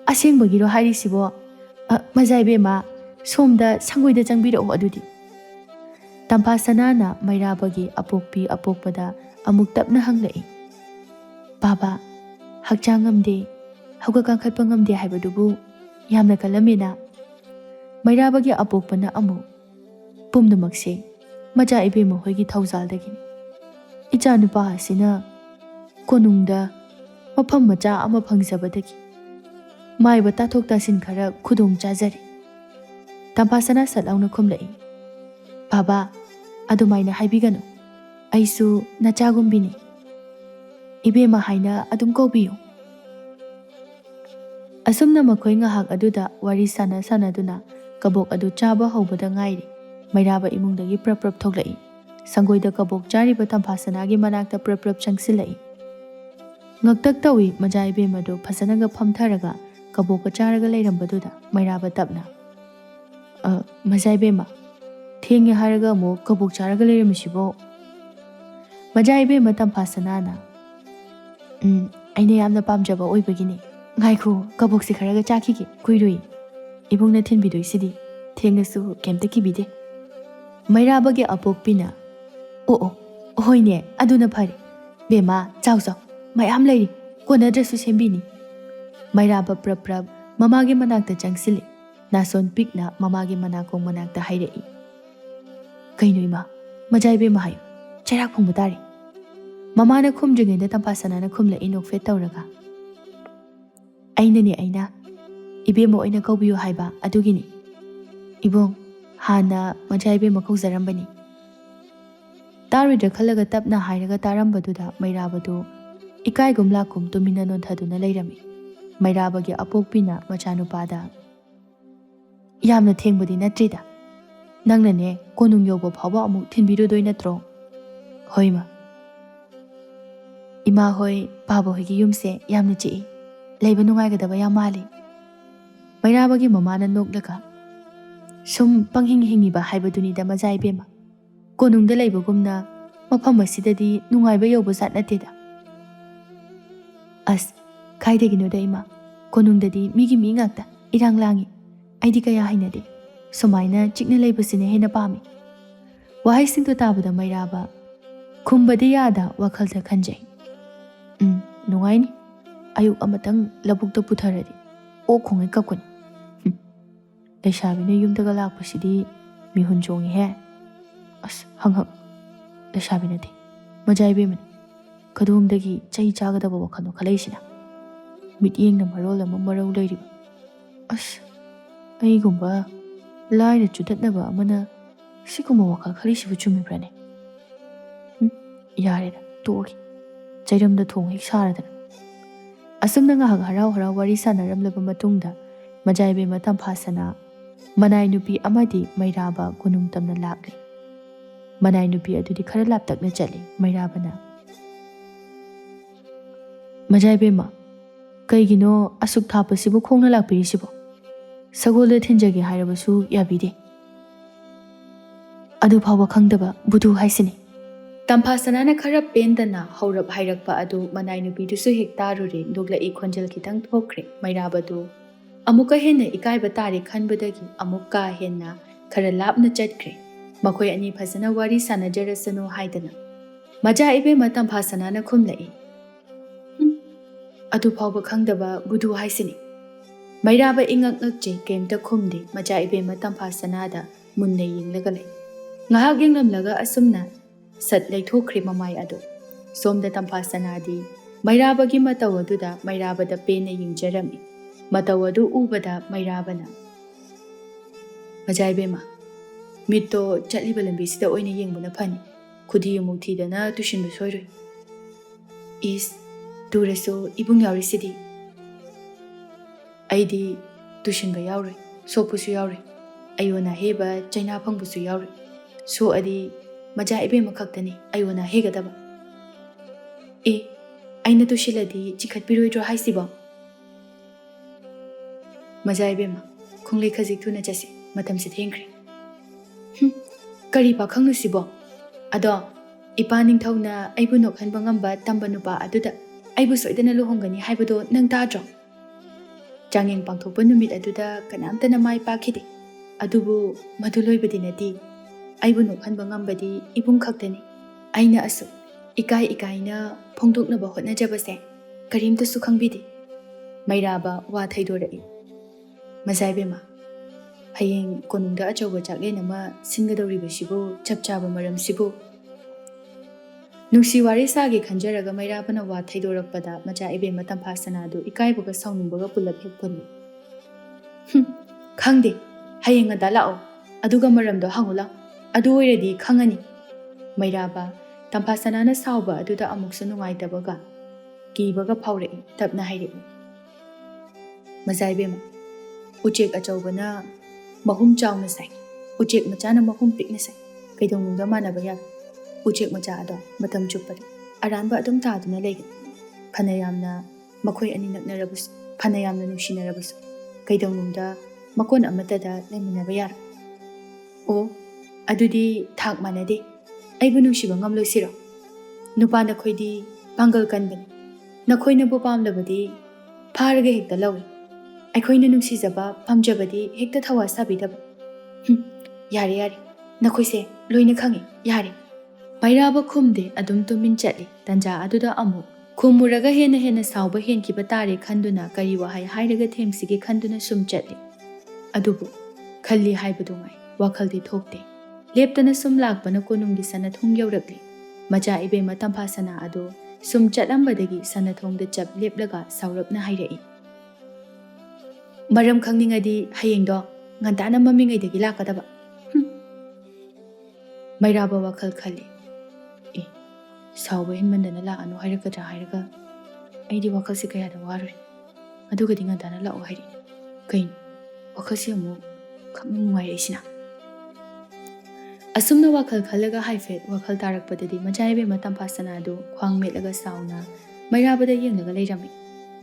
ꯑꯁꯦꯡꯕꯒꯤꯔꯣ ꯍꯥꯏꯔꯤꯁꯤꯕꯣ? ꯃꯆꯥ ꯏꯕꯦꯝꯃ, ꯁꯣꯝꯗ ꯁꯪꯒꯣꯏꯗ ꯆꯪꯕꯤꯔꯛꯑꯣ ꯑꯗꯨꯗꯤ." ꯇꯝꯐꯥꯁꯅꯥꯅ ꯃꯩꯔꯥꯕꯒꯤ ꯑꯄꯣꯛꯄꯤ ꯑꯄꯣꯛꯄꯗ ꯑꯃꯨꯛ ꯇꯞꯅ ꯍꯪꯂꯛꯏ, "ꯕꯥꯕꯥ, ꯍꯛꯆꯥꯡ ꯉꯝꯗꯦ, ꯍꯧꯒꯠ ꯀꯥꯡꯈꯠꯄ ꯉꯝꯗꯦ ꯍꯥꯏꯕꯗꯨꯕꯨ ꯌꯥꯝꯅ ꯀꯜꯂꯝꯃꯦꯅ?" ꯃꯩꯔꯥꯕꯒꯤ ꯑꯄꯣꯛꯄꯅ ꯑꯃꯨꯛ, "ꯄꯨꯝꯅꯃꯛꯁꯦ ꯃꯆꯥ ꯏꯕꯦꯝꯃ ꯍꯣꯏꯒꯤ ꯊꯧꯖꯥꯜꯗꯒꯤꯅꯤ. ꯏꯆꯥ ꯅꯨꯄꯥ ꯑꯁꯤꯅ ꯀꯣꯅꯨꯡꯗ ꯃꯐꯝ ꯃꯆꯥ ꯑꯃ ꯐꯪꯖꯕꯗꯒꯤ ꯃꯥꯏꯕ ꯇꯥꯊꯣꯛ ꯇꯥꯁꯤꯟ ꯈꯔ ꯈꯨꯗꯣꯡ ꯆꯥꯖꯔꯦ." ꯇꯝꯐꯥꯁꯅꯥ ꯁꯠ ꯂꯥꯎꯅ ꯈꯨꯝꯂꯛꯏ, "ꯕꯥꯕꯥ, ꯑꯗꯨꯃꯥꯏꯅ ꯍꯥꯏꯕꯤꯒꯅꯨ. ꯑꯩꯁꯨ ꯅꯆꯥꯒꯨꯝꯕꯤꯅꯤ. ꯏꯕꯦꯝꯃ ꯍꯥꯏꯅ ꯑꯗꯨꯝ ꯀꯧꯕꯤꯌꯨ." ꯑꯁꯨꯝꯅ ꯃꯈꯣꯏ ꯉꯥꯏꯍꯥꯛ ꯑꯗꯨꯗ ꯋꯥꯔꯤ ꯁꯥꯟꯅ ꯁꯥꯟꯅꯗꯨꯅ ꯀꯕꯣꯛ ꯑꯗꯨ ꯆꯥꯕ ꯍꯧꯕꯗ ꯉꯥꯏꯔꯤ ꯃꯩꯔꯥꯕ ꯏꯃꯨꯡꯗꯒꯤ ꯄ꯭ꯔꯞ ꯄ꯭ꯔꯞ ꯊꯣꯛꯂꯛꯏ꯫ Sangoida kabok chariba tamphasanagi manakta prap prap changsilai. Ngaktak tawi majai bemadu phasanaga phamtharaga kaboka charaga leirambaduda mairaba tapna. Majai bema thengi haraga mo kabok charaga leiramisibo. Majai bema tamphasanana. Aine yamna pamjaba oibagini. Ngaiku kabok si kharaga chakigi kuirui. Ibungna thinbidoi sidi thengasu kemta kibide. Mairabagi apokpina. Hoine aduna phari. Bema chau chau. Mayam lairi konadrasu sembini. Mairaba prap prap mamagi manakta changsili. Nason pikna mamagi manakong manakta hairei. Kaino ima majai bema hayo. Chairak phungba tari. Mamana khumdringenda tamphasanana khumla inok fet tawraga. Aina ibemo oina kaubiyo haiba adugini. Ibong hana majai bema kauzarambani. Taridra khalaga tapna hairaga tarambaduda mairabadu ikai gumla kum tumina nonthaduna leirami. Mairabagi apokpina machanupada. Yamna thengbudi natrida. Nangnane konung yobo phawba amuk thinbirudoi natro. Hoima. Ima hoi babo hoigi yumse yamna chii. Leiba nungaigadaba yam mali. Mairabagi mamana noklaga. Sum panghingi-hingiba haibadunida majai bema. Konungda leibagumna mafam asidadi nungaiba yobo sat natida. As kaidaginoda ima konungdadi migi mi ngakta irang langi. Aidi kaya hainade. Sumaina chikna leibasine hena pami. Wahai singto tabada mairaba. Kumbadi yada wakhalta khanjai. Nungaini. Ayuk amatang labukta putharadi. O khongai kapkuni. Leshabina yumdaga lakpasidi mihun chongi he. As hang. Leshabina di. Majai bemani. Kadumdagi chai chagadaba wakhano khalaisina. Mityeng na marol ama marau leiriba. As aigumba laira chudatnaba amana sikuma wakhal khalisibu chumibrane. Yareda togi. Chairamda thong hek saradana. Asumna ngahak harau harau wari sanaramlaba matungda majai bema tamphasana manai nupi amadi mairaba kunung tamna lakli. Manai nupi adudi khara laptakna chali mairabana. Majai bema kaigino asuk thapasibu khongna lakpirisibo. Sagolda thinjagi hairabasu yabide. Adu phawa khangdaba budu haisini. Tamphasanana khara pendana haurab hairakpa adu manai nupidusu hektarure dogla ikhonjal kitang thokre mairabadu amuka henna ikaiba tari khanbadagi amuka henna khara lapna chatkre makhoi ani phasana wari sanajarasano haidana maja ibe matam phasanana khumlai adu phawba khangdaba budu haisini mairaba ingak ngakje kemta khumde maja ibe matam phasanada munna yinglaga lai ngahak yenglamlaga asumna Sat leithokre mamai ado. Somda tamphasanadi. Mairabagi mataw aduda mairabada pena yingjarami. Mataw adu ubada mairabana. Majai bema. Mito chatliba lambisida oina yengbuna phani. Khudi amuk thidana tushinba soiroi. Is duraso ibung yaurisidi. Aidi tushinba yauroi. Sokpusu yauroi. Ayona heba chaina phangbusu yauroi. So adi Majai ibe makaktani ayona hegadaba. Aina tushiladi chikhat piroidro haisiba. Majai bema khunglei khazik thuna chase matam se thengkre. Kari pakhang nusibo. Ado ipaning thauna aibu nokhan bangamba tamba nupa aduda aibu soidana luhongani haibado nang tadro. Jangeng pangthokpa numit aduda kanamtana mai pakhide. Adubu maduloi nati. Aibu nokhanba ngambadi ibung khaktani aina asu ikaina phongdoknaba hotnajabase karimta su khangbidi mairaba wa thaidorai majai bema hayeng konungda achawa chaklena ma singadori basibo chapchaba maram sibo nungsi wari sagi khanjaraga mairabana wa thaidorakpada majai bema tamphasana du ikaibuga saunungbaga pulap hekponi khangde hayeng adalao aduga maramdo hangula Adu oiradi khangani. Mairaba tamphasanana sauba aduda amuksu nungaidabaga kibaga phawrei tapna hairei. Majai bema uchek achawbana mahum chawna sai. Uchek machana mahum pikna sai. Kaidongnungda manaba yak. ꯎꯆꯦꯛ ꯃꯆꯥ ꯑꯗꯣ ꯃꯇꯝ ꯆꯨꯞꯄꯗ ꯑꯔꯥꯟꯕ ꯑꯗꯨꯝ ꯇꯥꯗꯨꯅ ꯂꯩꯒꯅꯤ ꯐꯅ ꯌꯥꯝꯅ ꯃꯈꯣꯏ ꯑꯅꯤ ꯅꯛꯅꯔꯕꯁꯨ ꯐꯅ ꯌꯥꯝꯅ ꯅꯨꯡꯁꯤꯅꯔꯕꯁꯨ ꯀꯩꯗꯧꯅꯨꯡꯗ ꯃꯀꯣꯟ ꯑꯃꯠꯇꯗ ꯂꯩꯃꯤꯟꯅꯕ ꯌꯥꯔꯣꯏ ꯑꯣ ꯑꯗꯨꯗꯤ ꯊꯥꯛ ꯃꯥꯟꯅꯗꯦ ꯑꯩꯕꯨ ꯅꯨꯡꯁꯤꯕ ꯉꯝꯂꯣꯏꯁꯤꯔꯣ ꯅꯨꯄꯥ ꯅꯈꯣꯏꯗꯤ ꯄꯥꯡꯒꯜ ꯀꯟꯕꯅꯤ ꯅꯈꯣꯏꯅꯕꯨ ꯄꯥꯝꯂꯕꯗꯤ ꯐꯥꯔꯒ ꯍꯦꯛꯇ ꯂꯧꯏ ꯑꯩꯈꯣꯏꯅ ꯅꯨꯡꯁꯤꯖꯕ ꯄꯥꯝꯖꯕꯗꯤ ꯍꯦꯛꯇ ꯊꯋꯥ ꯁꯥꯕꯤꯗꯕ ꯌꯥꯔꯦ ꯌꯥꯔꯦ ꯅꯈꯣꯏꯁꯦ ꯂꯣꯏꯅ ꯈꯪꯉꯤ ꯌꯥꯔꯦ ꯃꯩꯔꯥꯕ ꯈꯨꯝꯗꯦ ꯑꯗꯨꯝ ꯇꯨꯃꯤꯟ ꯆꯠꯂꯤ ꯇꯟꯖꯥ ꯑꯗꯨꯗ ꯑꯃꯨꯛ ꯈꯨꯝꯃꯨꯔꯒ ꯍꯦꯟꯅ ꯁꯥꯎꯕ ꯍꯦꯟꯈꯤꯕ ꯇꯥꯔꯦ ꯈꯟꯗꯨꯅ ꯀꯔꯤ ꯋꯥꯍꯩ ꯍꯥꯏꯔꯒ ꯊꯦꯝꯁꯤꯒꯦ ꯈꯟꯗꯨꯅ ꯁꯨꯝ ꯆꯠꯂꯤ ꯑꯗꯨꯕꯨ ꯈꯜꯂꯤ ꯍꯥꯏꯕꯗꯨ ꯉꯥꯏ ꯋꯥꯈꯜꯗꯤ ꯊꯣꯛꯇꯦ ꯂꯦꯞꯇꯅ ꯁꯨꯝ ꯂꯥꯛꯄꯅ ꯀꯣꯅꯨꯡꯒꯤ ꯁꯅꯊꯣꯡ ꯌꯧꯔꯛꯂꯤ ꯃꯆꯥ ꯏꯕꯦꯝꯃ ꯇꯝꯐꯥ ꯁꯅꯥ ꯑꯗꯣ ꯁꯨꯝ ꯆꯠꯂꯝꯕꯗꯒꯤ ꯁꯅꯊꯣꯡꯗ ꯆꯞ ꯂꯦꯞꯂꯒ ꯁꯥꯎꯔꯞꯅ ꯍꯥꯏꯔꯛꯏ ꯃꯔꯝ ꯈꯪꯅꯤꯡꯉꯗꯤ ꯍꯌꯦꯡꯗꯣ ꯉꯟꯇꯥꯅ ꯃꯝꯃꯤꯉꯩꯗꯒꯤ ꯂꯥꯛꯀꯗꯕ ꯃꯩꯔꯥꯕ ꯋꯥꯈꯜ ꯈꯜꯂꯤ ꯑꯦ ꯁꯥꯎꯕ ꯍꯦꯟꯃꯟꯗꯅ ꯂꯥꯛꯑꯅꯨ ꯍꯥꯏꯔꯛꯀꯗ꯭ꯔꯥ ꯍꯥꯏꯔꯒ ꯑꯩꯗꯤ ꯋꯥꯈꯜꯁꯤ ꯀꯌꯥꯗ ꯋꯥꯔꯨꯔꯦ ꯑꯗꯨꯒꯗꯤ ꯉꯟꯇꯥꯅ ꯂꯥꯛꯑꯣ ꯍꯥꯏꯔꯤ ꯀꯩꯅꯣ ꯋꯥꯈꯜꯁꯤ ꯑꯃꯨꯛ ꯈꯪꯅ ꯅꯨꯡꯉꯥꯏꯔꯛꯏꯁꯤꯅ ꯑꯁꯨꯝꯅ ꯋꯥꯈꯜ ꯈꯜꯂꯒ ꯍꯥꯏꯐꯦꯠ ꯋꯥꯈꯜ ꯇꯥꯔꯛꯄꯗꯗꯤ ꯃꯆꯥ ꯏꯕꯦꯝꯃ ꯇꯝꯐꯥ ꯁꯅꯥꯗꯨ ꯈ꯭ꯋꯥꯡ ꯃꯦꯠꯂꯒ ꯁꯥꯎꯅ ꯃꯩꯔꯥꯕꯗ ꯌꯦꯡꯂꯒ ꯂꯩꯔꯝꯃꯤ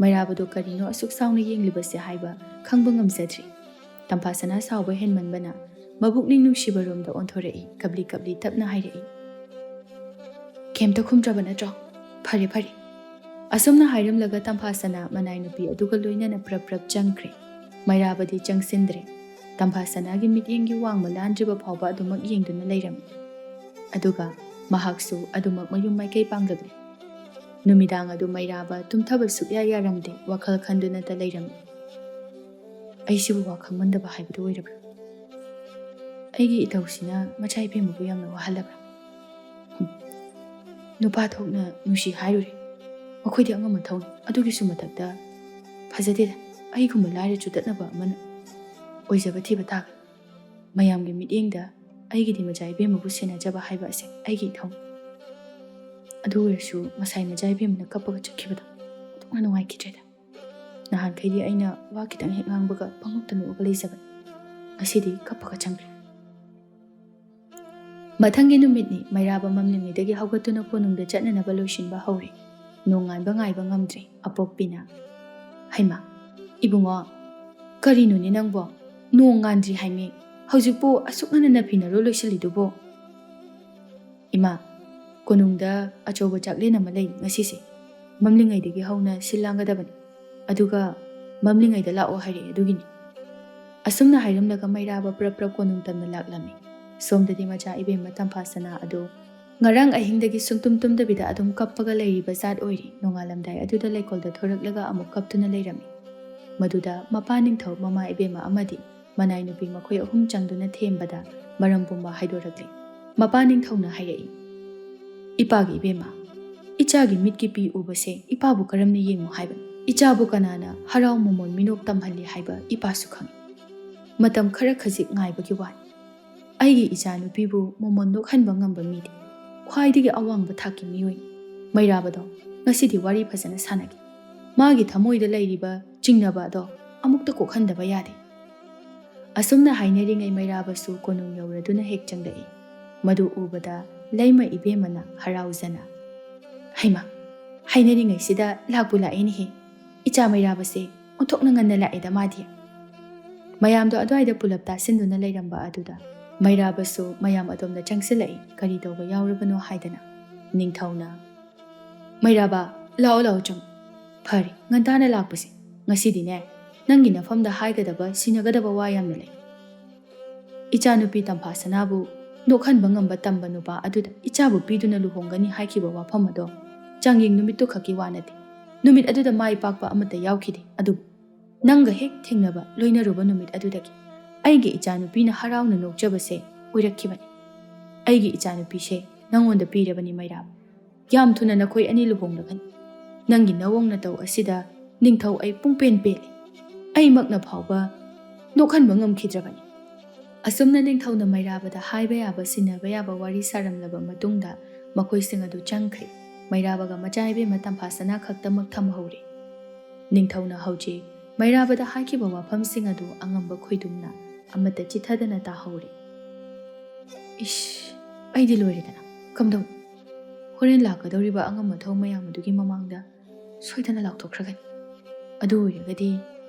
ꯃꯩꯔꯥꯕꯗꯨ ꯀꯔꯤꯅꯣ ꯑꯁꯨꯛ ꯁꯥꯎꯅ ꯌꯦꯡꯂꯤꯕꯁꯦ ꯍꯥꯏꯕ ꯈꯪꯕ ꯉꯝꯖꯗ꯭ꯔꯤ ꯇꯝꯐꯥ ꯁꯅꯥ ꯁꯥꯎꯕ ꯍꯦꯟꯃꯟꯕꯅ ꯃꯕꯨꯛꯅꯤꯡ ꯅꯨꯡꯁꯤꯕꯔꯣꯝꯗ ꯑꯣꯟꯊꯣꯔꯛꯏ ꯀꯞꯂꯤ ꯀꯞꯂꯤ ꯇꯞꯅ ꯍꯥꯏꯔꯛꯏ ꯀꯩꯝꯇ ꯈꯨꯝꯗ꯭ꯔꯕ ꯅꯠꯇ꯭ꯔꯣ ꯐꯔꯦ ꯐꯔꯦ ꯑꯁꯨꯝꯅ ꯍꯥꯏꯔꯝꯂꯒ ꯇꯝꯐꯥ ꯁꯅꯥ ꯃꯅꯥꯏ ꯅꯨꯄꯤ ꯑꯗꯨꯒ ꯂꯣꯏꯅꯅ ꯄ꯭ꯔꯞ ꯆꯪꯈ꯭ꯔꯦ ꯃꯩꯔꯥꯕꯗꯤ ꯆꯪꯁꯤꯟꯗ꯭ꯔꯦ ꯇꯝꯐꯥ ꯁꯅꯥꯒꯤ ꯃꯤꯠꯌꯦꯡꯒꯤ ꯋꯥꯡꯃ ꯂꯥꯟꯗ꯭ꯔꯤꯕ ꯐꯥꯎꯕ ꯑꯗꯨꯃꯛ ꯌꯦꯡꯗꯨꯅ ꯂꯩꯔꯝꯃꯤ ꯑꯗꯨꯒ ꯃꯍꯥꯛꯁꯨ ꯑꯗꯨꯃꯛ ꯃꯌꯨꯝ ꯃꯥꯏꯀꯩ ꯄꯥꯡꯂꯛꯂꯤ ꯅꯨꯃꯤꯗꯥꯡ ꯑꯗꯨ ꯃꯩꯔꯥꯕ ꯇꯨꯝꯊꯕ ꯁꯨꯛꯌꯥ ꯌꯥꯔꯝꯗꯦ ꯋꯥꯈꯜ ꯈꯟꯗꯨꯅꯇ ꯂꯩꯔꯝꯃꯤ ꯑꯩꯁꯤꯕꯨ ꯋꯥ ꯈꯪꯃꯟꯗꯕ ꯍꯥꯏꯕꯗꯨ ꯑꯣꯏꯔꯕ꯭ꯔꯥ ꯑꯩꯒꯤ ꯏꯊꯧꯁꯤꯅ ꯃꯆꯥ ꯏꯕꯦꯝꯃꯕꯨ ꯌꯥꯝꯅ ꯋꯥꯍꯜꯂꯕ꯭ꯔꯥ ꯅꯨꯄꯥ ꯊꯣꯛꯅ ꯅꯨꯡꯁꯤ ꯍꯥꯏꯔꯨꯔꯦ ꯃꯈꯣꯏꯗꯤ ꯑꯉꯝ ꯑꯊꯧꯅꯤ ꯑꯗꯨꯒꯤꯁꯨ ꯃꯊꯛꯇ ꯐꯖꯗꯦꯗ ꯑꯩꯒꯨꯝꯕ ꯂꯥꯏꯔ ꯆꯨꯗꯠꯅꯕ ꯑꯃꯅ ꯑꯣꯏꯖꯕ ꯊꯤꯕ ꯇꯥꯒ ꯃꯌꯥꯝꯒꯤ ꯃꯤꯠꯌꯦꯡꯗ ꯑꯩꯒꯤꯗꯤ ꯃꯆꯥ ꯏꯕꯦꯝꯃꯕꯨ ꯁꯦꯟꯅꯖꯕ ꯍꯥꯏꯕ ꯑꯁꯦ ꯑꯩꯒꯤ ꯏꯊꯧꯅꯤ ꯑꯗꯨ ꯑꯣꯏꯔꯁꯨ ꯉꯁꯥꯏ ꯃꯆꯥ ꯏꯕꯦꯝꯃꯅ ꯀꯞꯄꯒ ꯆꯠꯈꯤꯕꯗꯣ ꯑꯗꯨꯛꯅ ꯅꯨꯡꯉꯥꯏꯈꯤꯗ꯭ꯔꯦꯗ ꯅꯍꯥꯟꯈꯩꯗꯤ ꯑꯩꯅ ꯋꯥ ꯈꯤꯇꯪ ꯍꯦꯛ ꯉꯥꯡꯕꯒ ꯄꯪꯅꯣꯛꯇ ꯅꯣꯛꯑꯒ ꯂꯩꯖꯕꯅꯤ ꯉꯁꯤꯗꯤ ꯀꯞꯄꯒ ꯆꯪꯈ꯭ꯔꯦ ꯃꯊꯪꯒꯤ ꯅꯨꯃꯤꯠꯅꯤ ꯃꯩꯔꯥꯕ ꯃꯝꯂꯤꯉꯩꯗꯒꯤ ꯍꯧꯒꯠꯇꯨꯅ ꯀꯣꯅꯨꯡꯗ ꯆꯠꯅꯅꯕ ꯂꯣꯏꯁꯤꯟꯕ ꯍꯧꯔꯦ ꯅꯣꯡꯉꯥꯟꯕ ꯉꯥꯏꯕ ꯉꯝꯗ꯭ꯔꯦ ꯑꯄꯣꯛꯄꯤꯅ ꯍꯩꯃꯥ ꯏꯕꯨꯡꯉꯣ ꯀꯔꯤꯅꯣꯅꯦ ꯅꯪꯕꯣ ꯅꯣꯡ ꯉꯥꯟꯗ꯭ꯔꯤ ꯍꯥꯏꯃꯤ ꯍꯧꯖꯤꯛꯄꯨ ꯑꯁꯨꯛ ꯉꯟꯅ ꯅꯐꯤꯅꯔꯣ ꯂꯣꯏꯁꯤꯜꯂꯤꯗꯨꯕꯣ ꯏꯃꯥ ꯀꯣꯅꯨꯡꯗ ꯑꯆꯧꯕ ꯆꯥꯛꯂꯦꯟ ꯑꯃ ꯂꯩ ꯉꯁꯤꯁꯦ ꯃꯝꯂꯤꯉꯩꯗꯒꯤ ꯍꯧꯅ ꯁꯤꯜ ꯂꯥꯡꯒꯗꯕꯅꯤ ꯑꯗꯨꯒ ꯃꯝꯂꯤꯉꯩꯗ ꯂꯥꯛꯑꯣ ꯍꯥꯏꯔꯛꯑꯦ ꯑꯗꯨꯒꯤꯅꯤ ꯑꯁꯨꯝꯅ ꯍꯥꯏꯔꯝꯂꯒ ꯃꯩꯔꯥꯕ ꯄ꯭ꯔꯞ ꯀꯣꯅꯨꯡ ꯇꯝꯅ ꯂꯥꯛꯂꯝꯃꯤ ꯁꯣꯝꯗꯗꯤ ꯃꯆꯥ ꯏꯕꯦꯝꯃ ꯇꯝꯐꯥ ꯁꯅꯥ ꯑꯗꯨ ꯉꯔꯥꯡ ꯑꯍꯤꯡꯗꯒꯤ ꯁꯨꯡꯇꯨꯝ ꯇꯨꯝꯗꯕꯤꯗ ꯑꯗꯨꯝ ꯀꯞꯄꯒ ꯂꯩꯔꯤꯕ ꯖꯥꯠ ꯑꯣꯏꯔꯤ ꯅꯣꯡꯉꯥꯜꯂꯝꯗꯥꯏ ꯑꯗꯨꯗ ꯂꯩꯀꯣꯜꯗ ꯊꯣꯔꯛꯂꯒ ꯑꯃꯨꯛ ꯀꯞꯇꯨꯅ ꯂꯩꯔꯝꯃꯤ ꯃꯗꯨꯗ ꯃꯄꯥ ꯅꯤꯡꯊꯧ ꯃꯃꯥ ꯏꯕꯦꯝꯃ ꯑꯃꯗꯤ ꯃꯅꯥꯏ ꯅꯨꯄꯤ ꯃꯈꯣꯏ ꯑꯍꯨꯝ ꯆꯪꯗꯨꯅ ꯊꯦꯝꯕꯗ ꯃꯔꯝ ꯄꯨꯝꯕ ꯍꯥꯏꯗꯣꯔꯛꯂꯤ ꯃꯄꯥ ꯅꯤꯡꯊꯧꯅ ꯍꯥꯏꯔꯛꯏ ꯏꯄꯥꯒꯤ ꯏꯕꯦꯝꯃ ꯏꯆꯥꯒꯤ ꯃꯤꯠꯀꯤ ꯄꯤ ꯎꯕꯁꯦ ꯏꯄꯥꯕꯨ ꯀꯔꯝꯅ ꯌꯦꯡꯉꯨ ꯍꯥꯏꯕꯅꯤ ꯏꯆꯥꯕꯨ ꯀꯅꯥꯅ ꯍꯔꯥꯎ ꯃꯃꯣꯟ ꯃꯤꯅꯣꯛ ꯇꯝꯍꯜꯂꯤ ꯍꯥꯏꯕ ꯏꯄꯥꯁꯨ ꯈꯪꯏ ꯃꯇꯝ ꯈꯔ ꯈꯖꯤꯛ ꯉꯥꯏꯕꯒꯤ ꯋꯥꯅꯤ ꯑꯩꯒꯤ ꯏꯆꯥ ꯅꯨꯄꯤꯕꯨ ꯃꯃꯣꯟ ꯅꯣꯛꯍꯟꯕ ꯉꯝꯕ ꯃꯤꯗꯤ ꯈ꯭ꯋꯥꯏꯗꯒꯤ ꯑꯋꯥꯡꯕ ꯊꯥꯛꯀꯤ ꯃꯤꯑꯣꯏ ꯃꯩꯔꯥꯕꯗꯣ ꯉꯁꯤꯗꯤ ꯋꯥꯔꯤ ꯐꯖꯅ ꯁꯥꯟꯅꯒꯦ ꯃꯥꯒꯤ ꯊꯃꯣꯏꯗ ꯂꯩꯔꯤꯕ ꯆꯤꯡꯅꯕ ꯑꯗꯣ ꯑꯃꯨꯛꯇ ꯀꯣꯛꯍꯟꯗꯕ ꯌꯥꯗꯦ ꯑꯁꯨꯝꯅ ꯍꯥꯏꯅꯔꯤꯉꯩ ꯃꯩꯔꯥꯕꯁꯨ ꯀꯣꯅꯨꯡ ꯌꯧꯔꯗꯨꯅ ꯍꯦꯛ ꯆꯪꯂꯛꯏ ꯃꯗꯨ ꯎꯕꯗ ꯂꯩꯃ ꯏꯕꯦꯝꯃꯅ ꯍꯔꯥꯎꯖꯅ ꯍꯩꯃꯥ ꯍꯥꯏꯅꯔꯤꯉꯩꯁꯤꯗ ꯂꯥꯛꯄꯨ ꯂꯥꯛꯏꯅꯦꯍꯦ ꯏꯆꯥ ꯃꯩꯔꯥꯕꯁꯦ ꯑꯣꯟꯊꯣꯛꯅ ꯉꯟꯅ ꯂꯥꯛꯑꯦꯗ ꯃꯥꯗꯤ ꯃꯌꯥꯝꯗꯣ ꯑꯗꯨꯋꯥꯏꯗ ꯄꯨꯂꯞ ꯇꯥꯁꯤꯟꯗꯨꯅ ꯂꯩꯔꯝꯕ ꯑꯗꯨꯗ ꯃꯩꯔꯥꯕꯁꯨ ꯃꯌꯥꯝ ꯑꯗꯣꯝꯗ ꯆꯪꯁꯤꯜꯂꯛꯏ ꯀꯔꯤ ꯇꯧꯕ ꯌꯥꯎꯔꯕꯅꯣ ꯍꯥꯏꯗꯅ ꯅꯤꯡꯊꯧꯅ ꯃꯩꯔꯥꯕ ꯂꯥꯛꯑꯣ ꯂꯥꯛꯑꯣ ꯆꯪ ꯐꯔꯦ ꯉꯟꯇꯥꯅ ꯂꯥꯛꯄꯁꯦ ꯉꯁꯤꯗꯤꯅꯦ ꯅꯪꯒꯤ ꯅꯐꯝꯗ ꯍꯥꯏꯒꯗꯕ ꯁꯤꯟꯅꯒꯗꯕ ꯋꯥ ꯌꯥꯝꯅ ꯂꯩ ꯏꯆꯥꯅꯨꯄꯤ ꯇꯝꯐꯥ ꯁꯅꯥꯕꯨ ꯅꯣꯛꯍꯟꯕ ꯉꯝꯕ ꯇꯝꯕ ꯅꯨꯄꯥ ꯑꯗꯨꯗ ꯏꯆꯥꯕꯨ ꯄꯤꯗꯨꯅ ꯂꯨꯍꯣꯡꯒꯅꯤ ꯍꯥꯏꯈꯤꯕ ꯋꯥꯐꯝ ꯑꯗꯣ ꯆꯥꯡꯌꯦꯡ ꯅꯨꯃꯤꯠꯇꯨ ꯈꯛꯀꯤ ꯋꯥ ꯅꯠꯇꯦ ꯅꯨꯃꯤꯠ ꯑꯗꯨꯗ ꯃꯥꯏ ꯄꯥꯛꯄ ꯑꯃꯠꯇ ꯌꯥꯎꯈꯤꯗꯦ ꯑꯗꯨꯕꯨ ꯅꯪꯒ ꯍꯦꯛ ꯊꯦꯡꯅꯕ ꯂꯣꯏꯅꯔꯨꯕ ꯅꯨꯃꯤꯠ ꯑꯗꯨꯗꯒꯤ ꯑꯩꯒꯤ ꯏꯆꯥꯅꯨꯄꯤꯅ ꯍꯔꯥꯎꯅ ꯅꯣꯛꯆꯕꯁꯦ ꯑꯣꯏꯔꯛꯈꯤꯕꯅꯤ ꯑꯩꯒꯤ ꯏꯆꯥꯅꯨꯄꯤꯁꯦ ꯅꯪꯉꯣꯟꯗ ꯄꯤꯔꯕꯅꯤ ꯃꯩꯔꯥꯕ ꯌꯥꯝ ꯊꯨꯅ ꯅꯈꯣꯏ ꯑꯅꯤ ꯂꯨꯍꯣꯡꯂꯒꯅꯤ ꯅꯪꯒꯤ ꯅꯋꯣꯡ ꯅꯇꯧ ꯑꯁꯤꯗ ꯅꯤꯡꯊꯧ ꯑꯩ ꯄꯨꯡꯄꯦꯟ ꯄꯦꯜꯂꯤ ꯑꯩꯃꯛꯅ ꯐꯥꯎꯕ ꯅꯣꯛꯍꯟꯕ ꯉꯝꯈꯤꯗ꯭ꯔꯕꯅꯤ ꯑꯁꯨꯝꯅ ꯅꯤꯡꯊꯧꯅ ꯃꯩꯔꯥꯕꯗ ꯍꯥꯏꯕ ꯌꯥꯕ ꯁꯤꯟꯅꯕ ꯌꯥꯕ ꯋꯥꯔꯤ ꯁꯥꯔꯝꯂꯕ ꯃꯇꯨꯡꯗ ꯃꯈꯣꯏꯁꯤꯡ ꯑꯗꯨ ꯆꯪꯈ꯭ꯔꯦ ꯃꯩꯔꯥꯕꯒ ꯃꯆꯥ ꯏꯕꯦꯝꯃ ꯇꯝꯐꯥ ꯁꯅꯥ ꯈꯛꯇꯃꯛ ꯊꯝꯍꯧꯔꯦ ꯅꯤꯡꯊꯧꯅ ꯍꯧꯖꯤꯛ ꯃꯩꯔꯥꯕꯗ ꯍꯥꯏꯈꯤꯕ ꯋꯥꯐꯝꯁꯤꯡ ꯑꯗꯨ ꯑꯉꯝꯕ ꯈꯣꯏꯗꯨꯝꯅ ꯑꯃꯠꯇ ꯆꯤꯊꯗꯅ ꯇꯥꯍꯧꯔꯦ ꯏꯁ ꯑꯩꯗꯤ ꯂꯣꯏꯔꯦꯗꯅ ꯀꯝꯗꯧ ꯍꯣꯔꯦꯟ ꯂꯥꯛꯀꯗꯧꯔꯤꯕ ꯑꯉꯝ ꯑꯊꯧ ꯃꯌꯥꯝ ꯑꯗꯨꯒꯤ ꯃꯃꯥꯡꯗ ꯁꯣꯏꯗꯅ ꯂꯥꯎꯊꯣꯛꯈ꯭ꯔꯒꯅꯤ. ꯑꯗꯨ ꯑꯣꯏꯔꯒꯗꯤ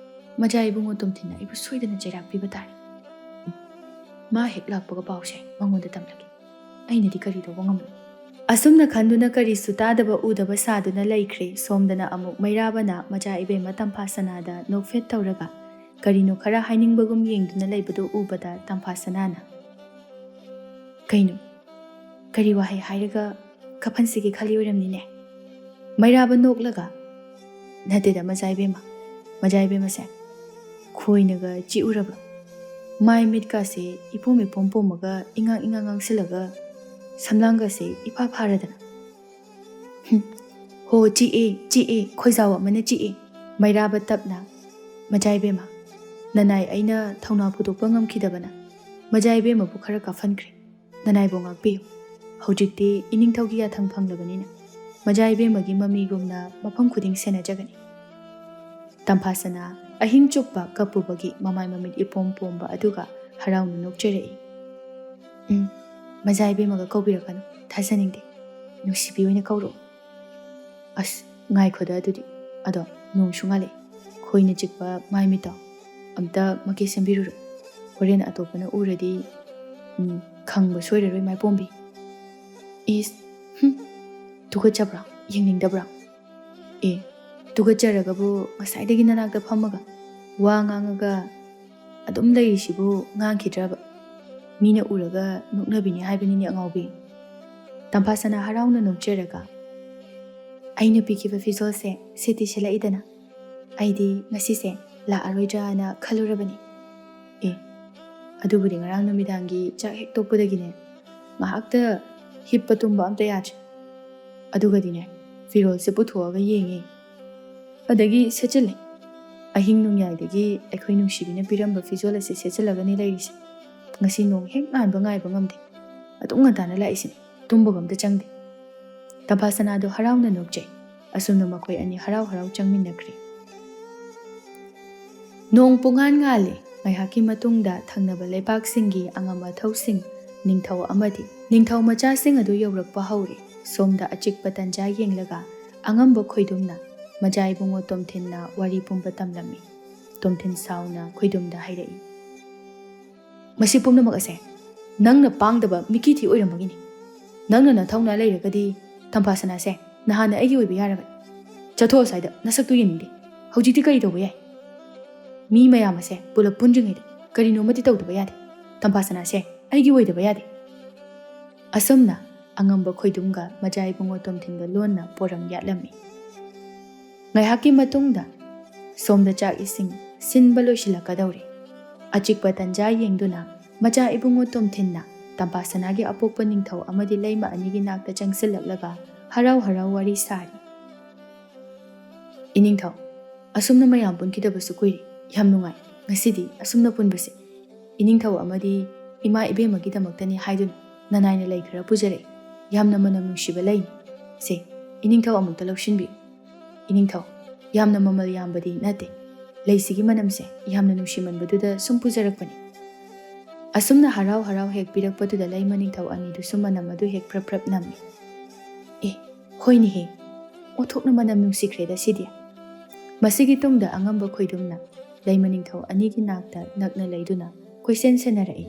ꯃꯆꯥ ꯏꯕꯨꯡꯉꯣ ꯇꯣꯝꯊꯤꯟꯅ ꯑꯩꯕꯨ ꯁꯣꯏꯗꯅ ꯆꯩꯔꯥꯛ ꯄꯤꯕ ꯇꯥꯔꯦ. ꯃꯥ ꯍꯦꯛ ꯂꯥꯛꯄꯒ ꯄꯥꯎꯁꯦ ꯃꯉꯣꯟꯗ ꯇꯝꯂꯒꯦ. ꯑꯩꯅꯗꯤ ꯀꯔꯤ ꯇꯧꯕ ꯉꯝꯂꯣꯏ. ꯑꯁꯨꯝꯅ ꯈꯟꯗꯨꯅ ꯀꯔꯤꯁꯨ ꯇꯥꯗꯕ ꯎꯗꯕ ꯁꯥꯗꯨꯅ ꯂꯩꯈ꯭ꯔꯦ. ꯁꯣꯝꯗꯅ ꯑꯃꯨꯛ ꯃꯩꯔꯥꯕꯅ ꯃꯆꯥ ꯏꯕꯦꯝꯃ ꯇꯝꯐꯥꯁꯅꯥꯗ ꯅꯣꯛꯐꯦꯠ ꯇꯧꯔꯒ ꯀꯔꯤꯅꯣ ꯈꯔ ꯍꯥꯏꯅꯤꯡꯕꯒꯨꯝ ꯌꯦꯡꯗꯨꯅ ꯂꯩꯕꯗꯨ ꯎꯕꯗ ꯇꯝꯐꯥꯁꯅꯥꯅ "ꯀꯩꯅꯣ? ꯀꯔꯤ ꯋꯥꯍꯩ ꯍꯥꯏꯔꯒ ꯀꯞꯍꯟꯁꯤꯒꯦ ꯈꯜꯂꯤ ꯑꯣꯏꯔꯝꯅꯤꯅꯦ." ꯃꯩꯔꯥꯕ ꯅꯣꯛꯂꯒ "ꯅꯠꯇꯦꯗ ꯃꯆꯥ ꯏꯕꯦꯝꯃꯁꯦ ꯈꯣꯏꯅꯒ ꯆꯤꯛꯎꯔꯕ ꯃꯥꯏ ꯃꯤꯠꯀꯥꯁꯦ ꯏꯄꯣꯝ ꯄꯣꯝꯃꯒ ꯏꯉꯥꯡ ꯉꯥꯡꯁꯤꯜꯂꯒ ꯁꯝꯂꯥꯡꯒꯁꯦ ꯏꯐꯥ ꯐꯥꯔꯗꯅ." "ꯍꯣ ꯆꯤꯛꯑꯦ ꯈꯣꯏꯖꯥꯎ ꯑꯃꯅ ꯆꯤꯛꯑꯦ." ꯃꯩꯔꯥꯕ ꯇꯞꯅ "ꯃꯆꯥ ꯏꯕꯦꯝꯃ, ꯅꯅꯥꯏ ꯑꯩꯅ ꯊꯧꯅꯥ ꯐꯨꯗꯣꯛꯄ ꯉꯝꯈꯤꯗꯕꯅ ꯃꯆꯥ ꯏꯕꯦꯝꯃꯕꯨ ꯈꯔ ꯀꯥꯞꯍꯟꯈ꯭ꯔꯦ. ꯅꯅꯥꯏꯕꯨ ꯉꯥꯛꯄꯤꯌꯨ. ꯍꯧꯖꯤꯛꯇꯤ ꯏꯅꯤꯡꯊꯧꯒꯤ ꯌꯥꯊꯪ ꯐꯪꯂꯕꯅꯤꯅ ꯃꯆꯥ ꯏꯕꯦꯝꯃꯒꯤ ꯃꯃꯤꯒꯨꯝꯅ ꯃꯐꯝ ꯈꯨꯗꯤꯡ ꯁꯦꯟꯅꯖꯒꯅꯤ." ꯇꯝꯐꯥꯁꯅꯥ ꯑꯍꯤꯡ ꯆꯨꯞꯄ ꯀꯞꯄꯨꯕꯒꯤ ꯃꯃꯥꯏ ꯃꯃꯤꯠ ꯏꯄꯣꯝ ꯄꯣꯝꯕ ꯑꯗꯨꯒ ꯍꯔꯥꯎꯅ ꯅꯣꯛꯆꯔꯛꯏ. "ꯃꯆꯥ ꯏꯕꯦꯝꯃꯒ ꯀꯧꯕꯤꯔꯛꯀꯅꯨ. ꯊꯥꯖꯅꯤꯡꯗꯦ. ꯅꯨꯡꯁꯤꯕꯤ ꯑꯣꯏꯅ ꯀꯧꯔꯛꯎ." "ꯑꯁ ꯉꯥꯏꯈꯣꯗ ꯑꯗꯨꯗꯤ. ꯑꯗꯣ ꯅꯣꯡꯁꯨ ꯉꯥꯜꯂꯛꯑꯦ. ꯈꯣꯏꯅ ꯆꯤꯛꯄ ꯃꯥꯏ ꯃꯤꯠꯇꯣ ꯑꯝꯇ ꯃꯀꯦ ꯁꯦꯝꯕꯤꯔꯨꯔꯣ. ꯍꯣꯔꯦꯟ ꯑꯇꯣꯞꯄꯅ ꯎꯔꯗꯤ ꯈꯪꯕ ꯁꯣꯏꯔꯔꯣꯏ ꯃꯥꯏꯄꯣꯝꯕꯤ." "ꯏꯁ, ꯇꯨꯀꯠꯆꯕ꯭ꯔꯣ? ꯌꯦꯡꯅꯤꯡꯗꯕ꯭ꯔꯣ? ꯇꯨꯀꯠꯆꯔꯒꯕꯨ ꯉꯁꯥꯏꯗꯒꯤ ꯅꯅꯥꯛꯇ ꯐꯝꯃꯒ ꯋꯥ ꯉꯥꯡꯉꯒ ꯑꯗꯨꯝ ꯂꯩꯔꯤꯁꯤꯕꯨ ꯉꯥꯡꯈꯤꯗ꯭ꯔꯕ? ꯃꯤꯅ ꯎꯔꯒ ꯅꯣꯛꯅꯕꯤꯅꯤ ꯍꯥꯏꯕꯅꯤꯅꯦ ꯑꯉꯥꯎꯕꯤ." ꯇꯝꯐꯥꯁꯅꯥ ꯍꯔꯥꯎꯅ ꯅꯣꯛꯆꯔꯒ "ꯑꯩꯅ ꯄꯤꯈꯤꯕ ꯐꯤꯖꯣꯜꯁꯦ ꯁꯦꯠꯇꯤ ꯁꯦꯠꯂꯛꯏꯗꯅ. ꯑꯩꯗꯤ ꯉꯁꯤꯁꯦ ꯂꯥꯛꯑꯔꯣꯏꯗ꯭ꯔꯥꯅ ꯈꯜꯂꯨꯔꯕꯅꯤ. ꯑꯗꯨꯕꯨꯗꯤ ꯉꯔꯥꯡ ꯅꯨꯃꯤꯗꯥꯡꯒꯤ ꯆꯥꯛ ꯍꯦꯛ ꯇꯣꯛꯄꯗꯒꯤꯅꯦ ꯉꯥꯏꯍꯥꯛꯇ ꯍꯤꯞꯄ ꯇꯨꯝꯕ ꯑꯝꯇ ꯌꯥꯗ꯭ꯔꯦ. ꯑꯗꯨꯒꯗꯤꯅꯦ ꯐꯤꯔꯣꯜꯁꯦ ꯄꯨꯊꯣꯛꯑꯒ ꯌꯦꯡꯉꯦ. ꯑꯗꯒꯤ ꯁꯦꯠꯆꯤꯜꯂꯦ. ꯑꯍꯤꯡ ꯅꯣꯡꯌꯥꯏꯗꯒꯤ ꯑꯩꯈꯣꯏ ꯅꯨꯡꯁꯤꯕꯤꯅ ꯄꯤꯔꯝꯕ ꯐꯤꯖꯣꯜ ꯑꯁꯤ ꯁꯦꯠꯆꯤꯜꯂꯒꯅꯤ ꯂꯩꯔꯤꯁꯦ. ꯉꯁꯤ ꯅꯣꯡ ꯍꯦꯛ ꯉꯥꯟꯕ ꯉꯥꯏꯕ ꯉꯝꯗꯦ. ꯑꯗꯨꯝ ꯉꯟꯇꯥꯅ ꯂꯥꯛꯏꯁꯤꯅꯦ. ꯇꯨꯝꯕꯒ ꯑꯝꯇ ꯆꯪꯗꯦ." ꯇꯝꯐꯥꯁꯅꯥꯗꯣ ꯍꯔꯥꯎꯅ ꯅꯣꯛꯆꯩ. ꯑꯁꯨꯝꯅ ꯃꯈꯣꯏ ꯑꯅꯤ ꯍꯔꯥꯎ ꯆꯪꯃꯤꯟꯅꯈ꯭ꯔꯦ. ꯅꯣꯡ ꯄꯨꯡꯉꯥꯟ ꯉꯥꯜꯂꯦ. ꯉꯥꯏꯍꯥꯛꯀꯤ ꯃꯇꯨꯡꯗ ꯊꯪꯅꯕ ꯂꯩꯕꯥꯛꯁꯤꯡꯒꯤ ꯑꯉꯝ ꯑꯊꯧꯁꯤꯡ, ꯅꯤꯡꯊꯧ ꯑꯃꯗꯤ ꯅꯤꯡꯊꯧ ꯃꯆꯥꯁꯤꯡ ꯑꯗꯨ ꯌꯧꯔꯛꯄ ꯍꯧꯔꯦ꯫ ꯁꯣꯝꯗ ꯑꯆꯤꯛꯄ ꯇꯟꯖꯥ ꯌꯦꯡꯂꯒ ꯑꯉꯝꯕ ꯈꯣꯏꯗꯨꯝꯅ ꯃꯆꯥ ꯏꯕꯨꯡꯉꯣ ꯇꯣꯝꯊꯤꯟꯅ ꯋꯥꯔꯤ ꯄꯨꯝꯕ ꯇꯝꯂꯝꯃꯤ. ꯇꯣꯝꯊꯤꯟ ꯁꯥꯎꯅ ꯈꯣꯏꯗꯨꯝꯗ ꯍꯥꯏꯔꯛꯏ. "ꯃꯁꯤ ꯄꯨꯝꯅꯃꯛ ꯑꯁꯦ ꯅꯪꯅ ꯄꯥꯡꯗꯕ ꯃꯤꯀꯤꯊꯤ ꯑꯣꯏꯔꯝꯕꯒꯤꯅꯤ. ꯅꯪꯅ ꯅꯊꯧꯅꯥ ꯂꯩꯔꯒꯗꯤ ꯇꯝꯐꯥꯁꯅꯥꯁꯦ ꯅꯍꯥꯟꯅ ꯑꯩꯒꯤ ꯑꯣꯏꯕ ꯌꯥꯔꯕꯅꯤ. ꯆꯠꯊꯣꯛ ꯑꯁ꯭ꯋꯥꯏꯗ ꯅꯁꯛꯇꯨ ꯌꯦꯡꯅꯤꯡꯗꯦ. ꯍꯧꯖꯤꯛꯇꯤ ꯀꯔꯤ ꯇꯧꯕ ꯌꯥꯏ? ꯃꯤ ꯃꯌꯥꯝ ꯑꯁꯦ ꯄꯨꯂꯞ ꯄꯨꯟꯗ꯭ꯔꯤꯉꯩꯗ ꯀꯔꯤꯅꯣꯃꯗꯤ ꯇꯧꯗꯕ ꯌꯥꯗꯦ. ꯇꯝꯐꯥꯁꯅꯥꯁꯦ ꯑꯩꯒꯤ ꯑꯣꯏꯗꯕ ꯌꯥꯗꯦ." ꯑꯁꯨꯝꯅ ꯑꯉꯝꯕ ꯈꯣꯏꯗꯨꯝꯒ ꯃꯆꯥ ꯏꯕꯨꯡꯉꯣ ꯇꯣꯝꯊꯤꯟꯒ ꯂꯣꯟꯅ ꯄꯣꯔꯝ ꯌꯥꯠꯂꯝꯃꯤ꯫ ꯉꯥꯏꯍꯥꯛꯀꯤ ꯃꯇꯨꯡꯗ ꯁꯣꯝꯗ ꯆꯥꯛ ꯏꯁꯤꯡ ꯁꯤꯟꯕ ꯂꯣꯏꯁꯤꯜꯂꯛꯀꯗꯧꯔꯦ꯫ ꯑꯆꯤꯛꯄ ꯇꯟꯖꯥ ꯌꯦꯡꯗꯨꯅ ꯃꯆꯥ ꯏꯕꯨꯡꯉꯣ ꯇꯣꯝꯊꯤꯟꯅ ꯇꯝꯐꯥꯁꯅꯥꯒꯤ ꯑꯄꯣꯛꯄ ꯅꯤꯡꯊꯧ ꯑꯃꯗꯤ ꯂꯩꯃ ꯑꯅꯤꯒꯤ ꯅꯥꯛꯇ ꯆꯪꯁꯤꯜꯂꯛꯂꯒ ꯍꯔꯥꯎ ꯋꯥꯔꯤ ꯁꯥꯔꯤ. "ꯏꯅꯤꯡꯊꯧ, ꯑꯁꯨꯝꯅ ꯃꯌꯥꯝ ꯄꯨꯟꯈꯤꯗꯕꯁꯨ ꯀꯨꯏꯔꯦ. ꯌꯥꯝ ꯅꯨꯡꯉꯥꯏ ꯉꯁꯤꯗꯤ ꯑꯁꯨꯝꯅ ꯄꯨꯟꯕꯁꯦ. ꯏꯅꯤꯡꯊꯧ ꯑꯃꯗꯤ ꯏꯃꯥ ꯏꯕꯦꯝꯃꯒꯤꯗꯃꯛꯇꯅꯤ ꯍꯥꯏꯗꯨꯅ ꯅꯅꯥꯏꯅ ꯂꯩ ꯈꯔ ꯄꯨꯖꯔꯛꯏ. ꯌꯥꯝꯅ ꯃꯅꯝ ꯅꯨꯡꯁꯤꯕ ꯂꯩꯅꯤ. ꯁꯦ ꯏꯅꯤꯡꯊꯧ ꯑꯃꯨꯛꯇ ꯂꯧꯁꯤꯟꯕꯤꯌꯨ. ꯏꯅꯤꯡꯊꯧ, ꯌꯥꯝꯅ ꯃꯃꯜ ꯌꯥꯝꯕꯗꯤ ꯅꯠꯇꯦ. ꯂꯩꯁꯤꯒꯤ ꯃꯅꯝꯁꯦ ꯌꯥꯝꯅ ꯅꯨꯡꯁꯤꯃꯟꯕꯗꯨꯗ ꯁꯨꯝ ꯄꯨꯖꯔꯛꯄꯅꯤ." ꯑꯁꯨꯝꯅ ꯍꯔꯥꯎ ꯍꯦꯛ ꯄꯤꯔꯛꯄꯗꯨꯗ ꯂꯩꯃ ꯅꯤꯡꯊꯧ ꯑꯅꯤꯗꯨꯁꯨ ꯃꯅꯝ ꯑꯗꯨ ꯍꯦꯛ ꯐ꯭ꯔꯞ ꯅꯝꯃꯤ. "ꯍꯣꯏꯅꯦꯍꯦ, ꯑꯣꯟꯊꯣꯛꯅ ꯃꯅꯝ ꯅꯨꯡꯁꯤꯈ꯭ꯔꯦꯗ ꯁꯤꯗꯤ." ꯃꯁꯤꯒꯤ ꯇꯨꯡꯗ ꯑꯉꯝꯕ ꯈꯣꯏꯗꯨꯝꯅ ꯂꯩꯃ ꯅꯤꯡꯊꯧ ꯑꯅꯤꯒꯤ ꯅꯥꯛꯇ ꯅꯛꯅ ꯂꯩꯗꯨꯅ ꯀꯣꯏꯁꯦꯟ ꯁꯦꯟꯅꯔꯛꯏ꯫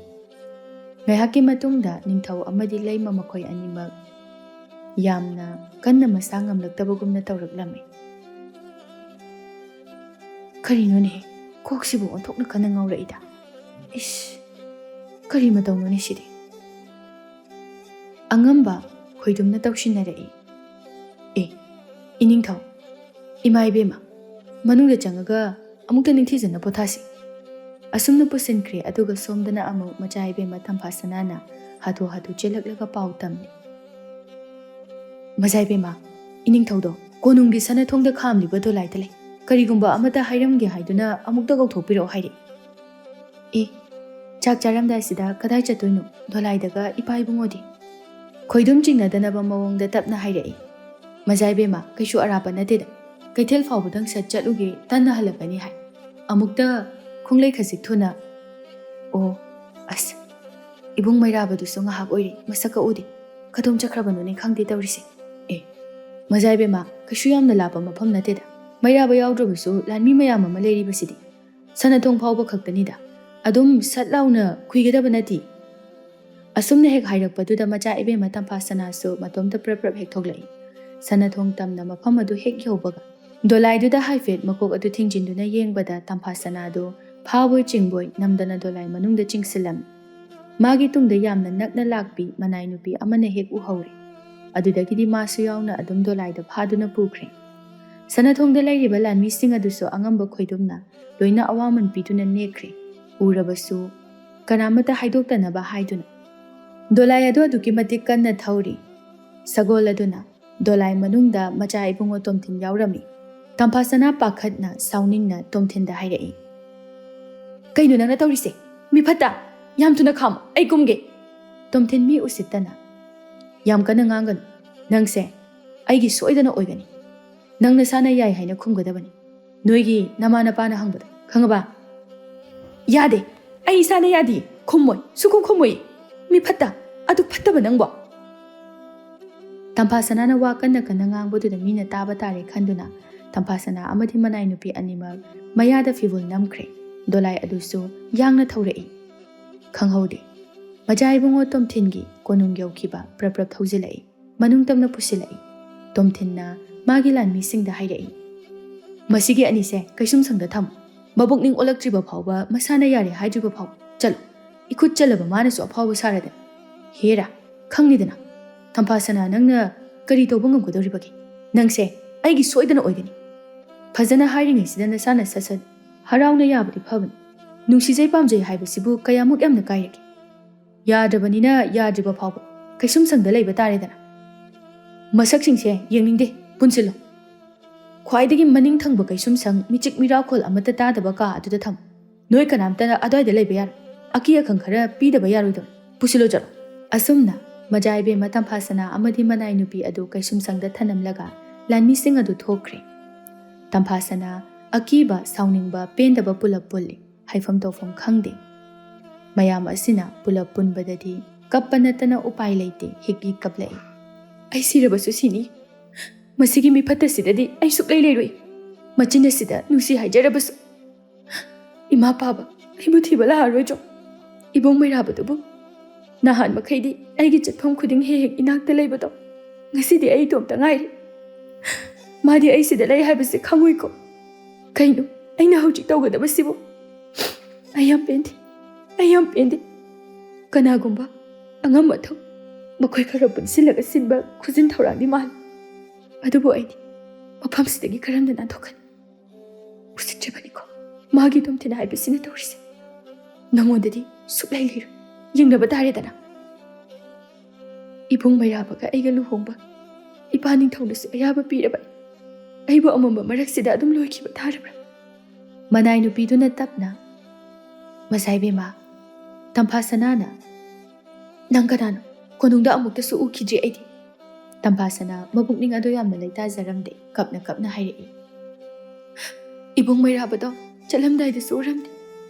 ꯉꯥꯏꯍꯥꯛꯀꯤ ꯃꯇꯨꯡꯗ ꯅꯤꯡꯊꯧ ꯑꯃꯗꯤ ꯂꯩꯃ ꯃꯈꯣꯏ ꯑꯅꯤꯃꯛ ꯌꯥꯝꯅ ꯀꯟꯅ ꯃꯁꯥ ꯉꯝꯂꯛꯇꯕꯒꯨꯝꯅ ꯇꯧꯔꯛꯂꯝꯃꯤ. "ꯀꯔꯤꯅꯣꯅꯦꯍꯦ, ꯀꯣꯛꯁꯤꯕꯨ ꯑꯣꯟꯊꯣꯛꯅ ꯀꯟꯅ ꯉꯥꯎꯔꯛꯏꯗ. ꯀꯔꯤ ꯃꯇꯧꯅꯣꯅꯦ ꯁꯤꯗꯤ?" ꯑꯉꯝꯕ ꯈꯣꯏꯗꯨꯝꯅ ꯇꯧꯁꯤꯟꯅꯔꯛꯏ. "ꯏꯅꯤꯡꯊꯧ, ꯏꯃꯥ ꯏꯕꯦꯝꯃ, ꯃꯅꯨꯡꯗ ꯆꯪꯉꯒ ꯑꯃꯨꯛꯇ ꯅꯤꯡꯊꯤꯖꯅ ꯄꯣꯊꯥꯁꯤ." ꯑꯁꯨꯝꯅ ꯄꯨꯁꯤꯟꯈ꯭ꯔꯦ꯫ ꯑꯗꯨꯒ ꯁꯣꯝꯗꯅ ꯑꯃꯨꯛ ꯃꯆꯥ ꯏꯕꯦꯝꯃ ꯇꯝꯐꯥꯁꯅꯥꯅ ꯍꯥꯊꯨ ꯆꯦꯜꯂꯛꯂꯒ ꯄꯥꯎ ꯇꯝꯃꯤ. "ꯃꯆꯥ ꯏꯕꯦꯝꯃ, ꯏꯅꯤꯡꯊꯧꯗꯣ ꯀꯣꯅꯨꯡꯒꯤ ꯁꯅꯊꯣꯡꯗ ꯈꯥꯝꯂꯤꯕ ꯗꯣꯂꯥꯏꯗ ꯂꯩ. ꯀꯔꯤꯒꯨꯝꯕ ꯑꯃꯇ ꯍꯥꯏꯔꯝꯒꯦ ꯍꯥꯏꯗꯨꯅ ꯑꯃꯨꯛꯇ ꯀꯧꯊꯣꯛꯄꯤꯔꯛꯑꯣ ꯍꯥꯏꯔꯛꯏ." "ꯆꯥꯛ ꯆꯥꯔꯝꯗꯥꯏꯁꯤꯗ ꯀꯗꯥꯏ ꯆꯠꯇꯣꯏꯅꯣ? ꯗꯣꯂꯥꯏꯗꯒ ꯏꯄꯥ ꯏꯕꯨꯡꯉꯣꯗꯤ?" ꯈꯣꯏꯗꯨꯝ ꯆꯤꯡꯅꯗꯅꯕ ꯃꯑꯣꯡꯗ ꯇꯞꯅ ꯍꯥꯏꯔꯛꯏ. "ꯃꯆꯥ ꯏꯕꯦꯝꯃ, ꯀꯩꯁꯨ ꯑꯔꯥꯞꯄ ꯅꯠꯇꯦꯗ. ꯀꯩꯊꯦꯜ ꯐꯥꯎꯕꯗꯪ ꯁꯠ ꯆꯠꯂꯨꯒꯦ, ꯇꯟꯅ ꯍꯜꯂꯛꯀꯅꯤ ꯍꯥꯏ. ꯑꯃꯨꯛꯇ ꯈꯣꯡꯂꯩ ꯈꯖꯤꯛ ꯊꯨꯅ." "ꯑꯁ, ꯏꯕꯨꯡ ꯃꯩꯔꯥꯕꯗꯨꯁꯨ ꯉꯥꯏꯍꯥꯛ ꯑꯣꯏꯔꯦ ꯃꯁꯛꯀ ꯎꯗꯦ. ꯀꯗꯣꯝ ꯆꯠꯈ꯭ꯔꯕꯅꯣꯅꯦ ꯈꯪꯗꯦ ꯇꯧꯔꯤꯁꯦ." ꯃꯖꯥꯏꯕꯦꯝꯃ ꯀꯩꯁꯨ ꯌꯥꯝꯅ ꯂꯥꯞꯄ ꯃꯐꯝ ꯅꯠꯇꯦꯗ ꯃꯩꯔꯥꯕ ꯌꯥꯎꯗ꯭ꯔꯕꯁꯨ ꯂꯥꯟꯃꯤ ꯃꯌꯥꯝ ꯑꯃ ꯂꯩꯔꯤꯕꯁꯤꯗꯤ ꯁꯅꯊꯣꯡ ꯐꯥꯎꯕ ꯈꯛꯇꯅꯤꯗ ꯑꯗꯨꯝ ꯁꯠ ꯂꯥꯎꯅ ꯀꯨꯏꯒꯗꯕ ꯅꯠꯇꯦ ꯑꯁꯨꯝꯅ ꯍꯦꯛ ꯍꯥꯏꯔꯛꯄꯗꯨꯗ ꯃꯆꯥ ꯏꯕꯦꯝꯃ ꯇꯝꯐꯥ ꯁꯅꯥꯁꯨ ꯃꯇꯣꯝꯇ ꯄ꯭ꯔꯞ ꯄ꯭ꯔꯞ ꯍꯦꯛ ꯊꯣꯛꯂꯛꯏ ꯁꯅꯊꯣꯡ ꯇꯝꯅ ꯃꯐꯝ ꯑꯗꯨ ꯍꯦꯛ ꯌꯧꯕꯒ ꯗꯣꯂꯥꯏꯗꯨꯗ ꯍꯥꯏꯐꯦꯠ ꯃꯀꯣꯛ ꯑꯗꯨ ꯊꯤꯡꯖꯤꯟꯗꯨꯅ ꯌꯦꯡꯕꯗ ꯇꯝꯐꯥ ꯁꯅꯥꯗꯨ ꯐꯥꯕꯣꯏ ꯆꯤꯡꯕꯣꯏ ꯅꯝꯗꯅ ꯗꯣꯂꯥꯏ ꯃꯅꯨꯡꯗ ꯆꯤꯡꯁꯤꯜꯂꯝꯃꯤ ꯃꯥꯒꯤ ꯇꯨꯡꯗ ꯌꯥꯝꯅ ꯅꯛꯅ ꯂꯥꯛꯄꯤ ꯃꯅꯥꯏ ꯅꯨꯄꯤ ꯑꯃꯅ ꯍꯦꯛ ꯎꯍꯧꯔꯦ ꯑꯗꯨꯗꯒꯤꯗꯤ ꯃꯥꯁꯨ ꯌꯥꯎꯅ ꯑꯗꯨꯝ ꯗꯣꯂꯥꯏꯗ ꯐꯥꯗꯨꯅ ꯄꯨꯈ꯭ꯔꯦ ꯁꯅꯊꯣꯡꯗ ꯂꯩꯔꯤꯕ ꯂꯥꯟꯃꯤꯁꯤꯡ ꯑꯗꯨꯁꯨ ꯑꯉꯝꯕ ꯈꯣꯏꯗꯨꯝꯅ ꯂꯣꯏꯅ ꯑꯋꯥꯃꯟ ꯄꯤꯗꯨꯅ ꯅꯦꯛꯈ꯭ꯔꯦ ꯎꯔꯕꯁꯨ ꯀꯅꯥꯃꯠꯇ ꯍꯥꯏꯗꯣꯛꯇꯅꯕ ꯍꯥꯏꯗꯨꯅ ꯗꯣꯂꯥꯏ ꯑꯗꯨ ꯑꯗꯨꯛꯀꯤ ꯃꯇꯤꯛ ꯀꯟꯅ ꯊꯧꯔꯤ ꯁꯒꯣꯜ ꯑꯗꯨꯅ ꯗꯣꯂꯥꯏ ꯃꯅꯨꯡꯗ ꯃꯆꯥ ꯏꯕꯨꯡꯉꯣ ꯇꯣꯝꯊꯤꯟ ꯌꯥꯎꯔꯝꯃꯤ ꯇꯝꯐꯥ ꯁꯅꯥ ꯄꯥꯈꯠꯅ ꯁꯥꯎꯅꯤꯡꯅ ꯇꯣꯝꯊꯤꯟꯗ ꯍꯥꯏꯔꯛꯏ ꯀꯩꯅꯣ ꯅꯪꯅ ꯇꯧꯔꯤꯁꯦ ꯃꯤ ꯐꯠꯇ ꯌꯥꯝ ꯊꯨꯅ ꯈꯥꯝꯃꯣ ꯑꯩ ꯀꯨꯝꯒꯦ ꯇꯣꯝꯊꯤꯟ ꯃꯤ ꯎꯁꯤꯠꯇꯅ ꯌꯥꯝ ꯀꯟꯅ ꯉꯥꯡꯒꯅꯨ ꯅꯪꯁꯦ ꯑꯩꯒꯤ ꯁꯣꯏꯗꯅ ꯑꯣꯏꯒꯅꯤ ꯅꯪ ꯅꯁꯥꯅ ꯌꯥꯏ ꯍꯥꯏꯅ ꯈꯨꯝꯒꯗꯕꯅꯤ ꯅꯣꯏꯒꯤ ꯅꯃꯥ ꯅꯄꯥꯅ ꯍꯪꯕꯗ ꯈꯪꯉꯕ ꯌꯥꯗꯦ ꯑꯩ ꯏꯁꯥꯅ ꯌꯥꯗꯦ ꯈꯨꯝꯃꯣꯏ ꯁꯨꯈꯨꯝ ꯈꯨꯝꯃꯣꯏ ꯃꯤ ꯐꯠꯇ ꯑꯗꯨ ꯐꯠꯇꯕ ꯅꯪꯕꯣ ꯇꯝꯐꯥ ꯁꯅꯥꯅ ꯋꯥ ꯀꯟꯅ ꯀꯟꯅ ꯉꯥꯡꯕꯗꯨꯗ ꯃꯤꯅ ꯇꯥꯕ ꯇꯥꯔꯦ ꯈꯟꯗꯨꯅ ꯇꯝꯐꯥ ꯁꯅꯥ ꯑꯃꯗꯤ ꯃꯅꯥꯏ ꯅꯨꯄꯤ ꯑꯅꯤꯃꯛ ꯃꯌꯥꯗ ꯐꯤꯕꯨꯜ ꯅꯝꯈ꯭ꯔꯦ ꯗꯣꯂꯥꯏ ꯑꯗꯨꯁꯨ ꯌꯥꯡꯅ ꯊꯧꯔꯛꯏ ꯈꯪꯍꯧꯗꯦ ꯃꯆꯥ ꯏꯕꯨꯡꯉꯣ ꯇꯣꯝꯊꯤꯟꯒꯤ ꯀꯣꯅꯨꯡ ꯌꯧꯈꯤꯕ ꯄ꯭ꯔꯞ ꯄ꯭ꯔꯞ ꯊꯧꯖꯤꯜꯂꯛꯏ ꯃꯅꯨꯡ ꯇꯝꯅ ꯄꯨꯁꯤꯜꯂꯛꯏ ꯇꯣꯝꯊꯤꯟꯅ ꯃꯥꯒꯤ ꯂꯥꯟꯃꯤꯁꯤꯡꯗ ꯍꯥꯏꯔꯛꯏ ꯃꯁꯤꯒꯤ ꯑꯅꯤꯁꯦ ꯀꯩꯁꯨꯝꯁꯪꯗ ꯊꯝꯃꯨ ꯃꯕꯨꯛꯅꯤꯡ ꯑꯣꯜꯂꯛꯇ꯭ꯔꯤꯕ ꯐꯥꯎꯕ ꯃꯁꯥꯅ ꯌꯥꯔꯦ ꯍꯥꯏꯗ꯭ꯔꯤꯕ ꯐꯥꯎꯕ ꯆꯠꯂꯣ ꯏꯈꯨꯠ ꯆꯜꯂꯕ ꯃꯥꯅꯁꯨ ꯑꯐꯥꯎꯕ ꯁꯥꯔꯗꯅ ꯍꯦꯔꯥ ꯈꯪꯅꯤꯗꯅ ꯇꯝꯐꯥ ꯁꯅꯥ ꯅꯪꯅ ꯀꯔꯤ ꯇꯧꯕ ꯉꯝꯒꯗꯧꯔꯤꯕꯒꯦ ꯅꯪꯁꯦ ꯑꯩꯒꯤ ꯁꯣꯏꯗꯅ ꯑꯣꯏꯒꯅꯤ ꯐꯖꯅ ꯍꯥꯏꯔꯤꯉꯩꯁꯤꯗ ꯅꯁꯥꯅ ꯁꯠ ꯍꯔꯥꯎꯅ ꯌꯥꯕꯗꯤ ꯐꯕꯅꯤ ꯅꯨꯡꯁꯤꯖꯩ ꯄꯥꯝꯖꯩ ꯍꯥꯏꯕꯁꯤꯕꯨ ꯀꯌꯥꯃꯨꯛ ꯌꯥꯝꯅ ꯀꯥꯏꯔꯒꯦ ꯌꯥꯗ꯭ꯔꯕꯅꯤꯅ ꯌꯥꯗ꯭ꯔꯤꯕ ꯐꯥꯎꯕ ꯀꯩꯁꯨꯝꯁꯪꯗ ꯂꯩꯕ ꯇꯥꯔꯦꯗꯅ ꯃꯁꯛꯁꯤꯡꯁꯦ ꯌꯦꯡꯅꯤꯡꯗꯦ ꯄꯨꯟꯁꯤꯜꯂꯣ ꯈ꯭ꯋꯥꯏꯗꯒꯤ ꯃꯅꯤꯡ ꯊꯪꯕ ꯀꯩꯁꯨꯝꯁꯪ ꯃꯤꯆꯤꯛ ꯃꯤꯔꯥꯎꯈꯣꯜ ꯑꯃꯠꯇ ꯇꯥꯗꯕ ꯀꯥ ꯑꯗꯨꯗ ꯊꯝꯃꯨ ꯅꯣꯏ ꯀꯅꯥꯝꯇꯅ ꯑꯗ꯭ꯋꯥꯏꯗ ꯂꯩꯕ ꯌꯥꯔꯣꯏ ꯑꯀꯤ ꯑꯈꯪ ꯈꯔ ꯄꯤꯗꯕ ꯌꯥꯔꯣꯏꯗꯕ ꯄꯨꯁꯤꯜꯂꯣ ꯆꯠꯂꯣ ꯑꯁꯨꯝꯅ ꯃꯆꯥ ꯏꯕꯦꯝꯃ ꯇꯝꯐꯥ ꯁꯅꯥ ꯑꯃꯗꯤ ꯃꯅꯥꯏ ꯅꯨꯄꯤ ꯑꯗꯨ ꯀꯩꯁꯨꯝꯁꯪꯗ ꯊꯅꯝꯂꯒ ꯂꯥꯟꯃꯤꯁꯤꯡ ꯑꯗꯨ ꯊꯣꯛꯈ꯭ꯔꯦ ꯇꯝꯐꯥ ꯁꯅꯥ ꯑꯀꯤꯕ ꯁꯥꯎꯅꯤꯡꯕ ꯄꯦꯟꯗꯕ ꯄꯨꯂꯞ ꯄꯨꯜꯂꯤ ꯍꯥꯏꯐꯝ ꯇꯧꯐꯝ ꯈꯪꯗꯦ ꯃꯌꯥꯝ ꯑꯁꯤꯅ ꯄꯨꯂꯞ ꯄꯨꯟꯕꯗꯗꯤ ꯀꯞꯄ ꯅꯠꯇꯅ ꯎꯄꯥꯏ ꯂꯩꯇꯦ ꯍꯤꯛ ꯀꯞꯂꯛꯏ ꯑꯩ ꯁꯤꯔꯕꯁꯨ ꯁꯤꯅꯤ ꯃꯁꯤꯒꯤ ꯃꯤꯐꯠꯇꯁꯤꯗꯗꯤ ꯑꯩ ꯁꯨꯛꯂꯩ ꯂꯩꯔꯣꯏ ꯃꯆꯤꯟ ꯑꯁꯤꯗ ꯅꯨꯡꯁꯤ ꯍꯥꯏꯖꯔꯕꯁꯨ ꯏꯃꯥ ꯄꯥꯕ ꯑꯩꯕꯨ ꯊꯤꯕ ꯂꯥꯛꯑꯔꯣꯏꯗ꯭ꯔꯣ ꯏꯕꯨꯡ ꯃꯩꯔꯥꯕꯗꯨꯕꯨ ꯅꯍꯥꯟ ꯃꯈꯩꯗꯤ ꯑꯩꯒꯤ ꯆꯠꯐꯝ ꯈꯨꯗꯤꯡ ꯍꯦꯛ ꯍꯦꯛ ꯏꯅꯥꯛꯇ ꯂꯩꯕꯗꯣ ꯉꯁꯤꯗꯤ ꯑꯩ ꯏꯇꯣꯝꯇ ꯉꯥꯏꯔꯤ ꯃꯥꯗꯤ ꯑꯩ ꯁꯤꯗ ꯂꯩ ꯍꯥꯏꯕꯁꯦ ꯈꯪꯉꯣꯏꯀꯣ ꯀꯩꯅꯣ ꯑꯩꯅ ꯍꯧꯖꯤꯛ ꯇꯧꯒꯗꯕꯁꯤꯕꯨ ꯑꯩ ꯌꯥꯝ ꯄꯦꯟꯗꯦ ꯀꯅꯥꯒꯨꯝꯕ ꯑꯉꯝ ꯑꯊꯧ ꯃꯈꯣꯏ ꯈꯔ ꯄꯨꯟꯁꯤꯜꯂꯒ ꯁꯤꯟꯕ ꯈꯨꯖꯤꯟ ꯊꯧꯔꯥꯡꯗꯤ ꯃꯥꯜꯂꯤ ꯑꯗꯨꯕꯨ ꯑꯩꯗꯤ ꯃꯐꯝꯁꯤꯗꯒꯤ ꯀꯔꯝꯅ ꯅꯥꯟꯊꯣꯛꯀꯅꯤ ꯎꯁꯤꯠꯆꯕꯅꯤꯀꯣ ꯃꯥꯒꯤ ꯇꯣꯝꯊꯤꯟ ꯍꯥꯏꯕꯁꯤꯅ ꯇꯧꯔꯤꯁꯦ ꯅꯉꯣꯟꯗꯗꯤ ꯁꯨꯛꯂꯩ ꯂꯩꯔꯣꯏ ꯌꯦꯡꯅꯕ ꯇꯥꯔꯦꯗꯅ ꯏꯕꯨꯡ ꯃꯩꯔꯥꯕꯒ ꯑꯩꯒ ꯂꯨꯍꯣꯡꯕ ꯏꯄꯥ ꯅꯤꯡꯊꯧꯅꯁꯨ ꯑꯌꯥꯕ ꯄꯤꯔꯕꯅꯤ ꯑꯩꯕꯨ ꯑꯃꯝꯕ ꯃꯔꯛꯁꯤꯗ ꯑꯗꯨꯝ ꯂꯣꯏꯈꯤꯕ ꯇꯥꯔꯕ꯭ꯔꯥ ꯃꯅꯥꯏ ꯅꯨꯄꯤꯗꯨꯅ ꯇꯞꯅ ꯃꯆꯥ ꯏꯕꯦꯝꯃ ꯇꯝꯐꯥ ꯁꯅꯥꯅ ꯅꯪ ꯀꯅꯥꯅꯣ ꯀꯣꯅꯨꯡꯗ ꯑꯃꯨꯛꯇꯁꯨ ꯎꯈꯤꯗ꯭ꯔꯤ ꯑꯩꯗꯤ ꯇꯝꯐꯥ ꯁꯅꯥ ꯃꯕꯨꯛꯅꯤꯡ ꯑꯗꯨ ꯌꯥꯝꯅ ꯂꯩꯇꯥꯖꯔꯝꯗꯦ ꯀꯞꯅ ꯀꯞꯅ ꯍꯥꯏꯔꯛꯏ ꯏꯕꯨꯡ ꯃꯩꯔꯥꯕꯗꯣ ꯆꯠꯂꯝꯗꯥꯏꯗꯁꯨ ꯎꯔꯝꯗꯦ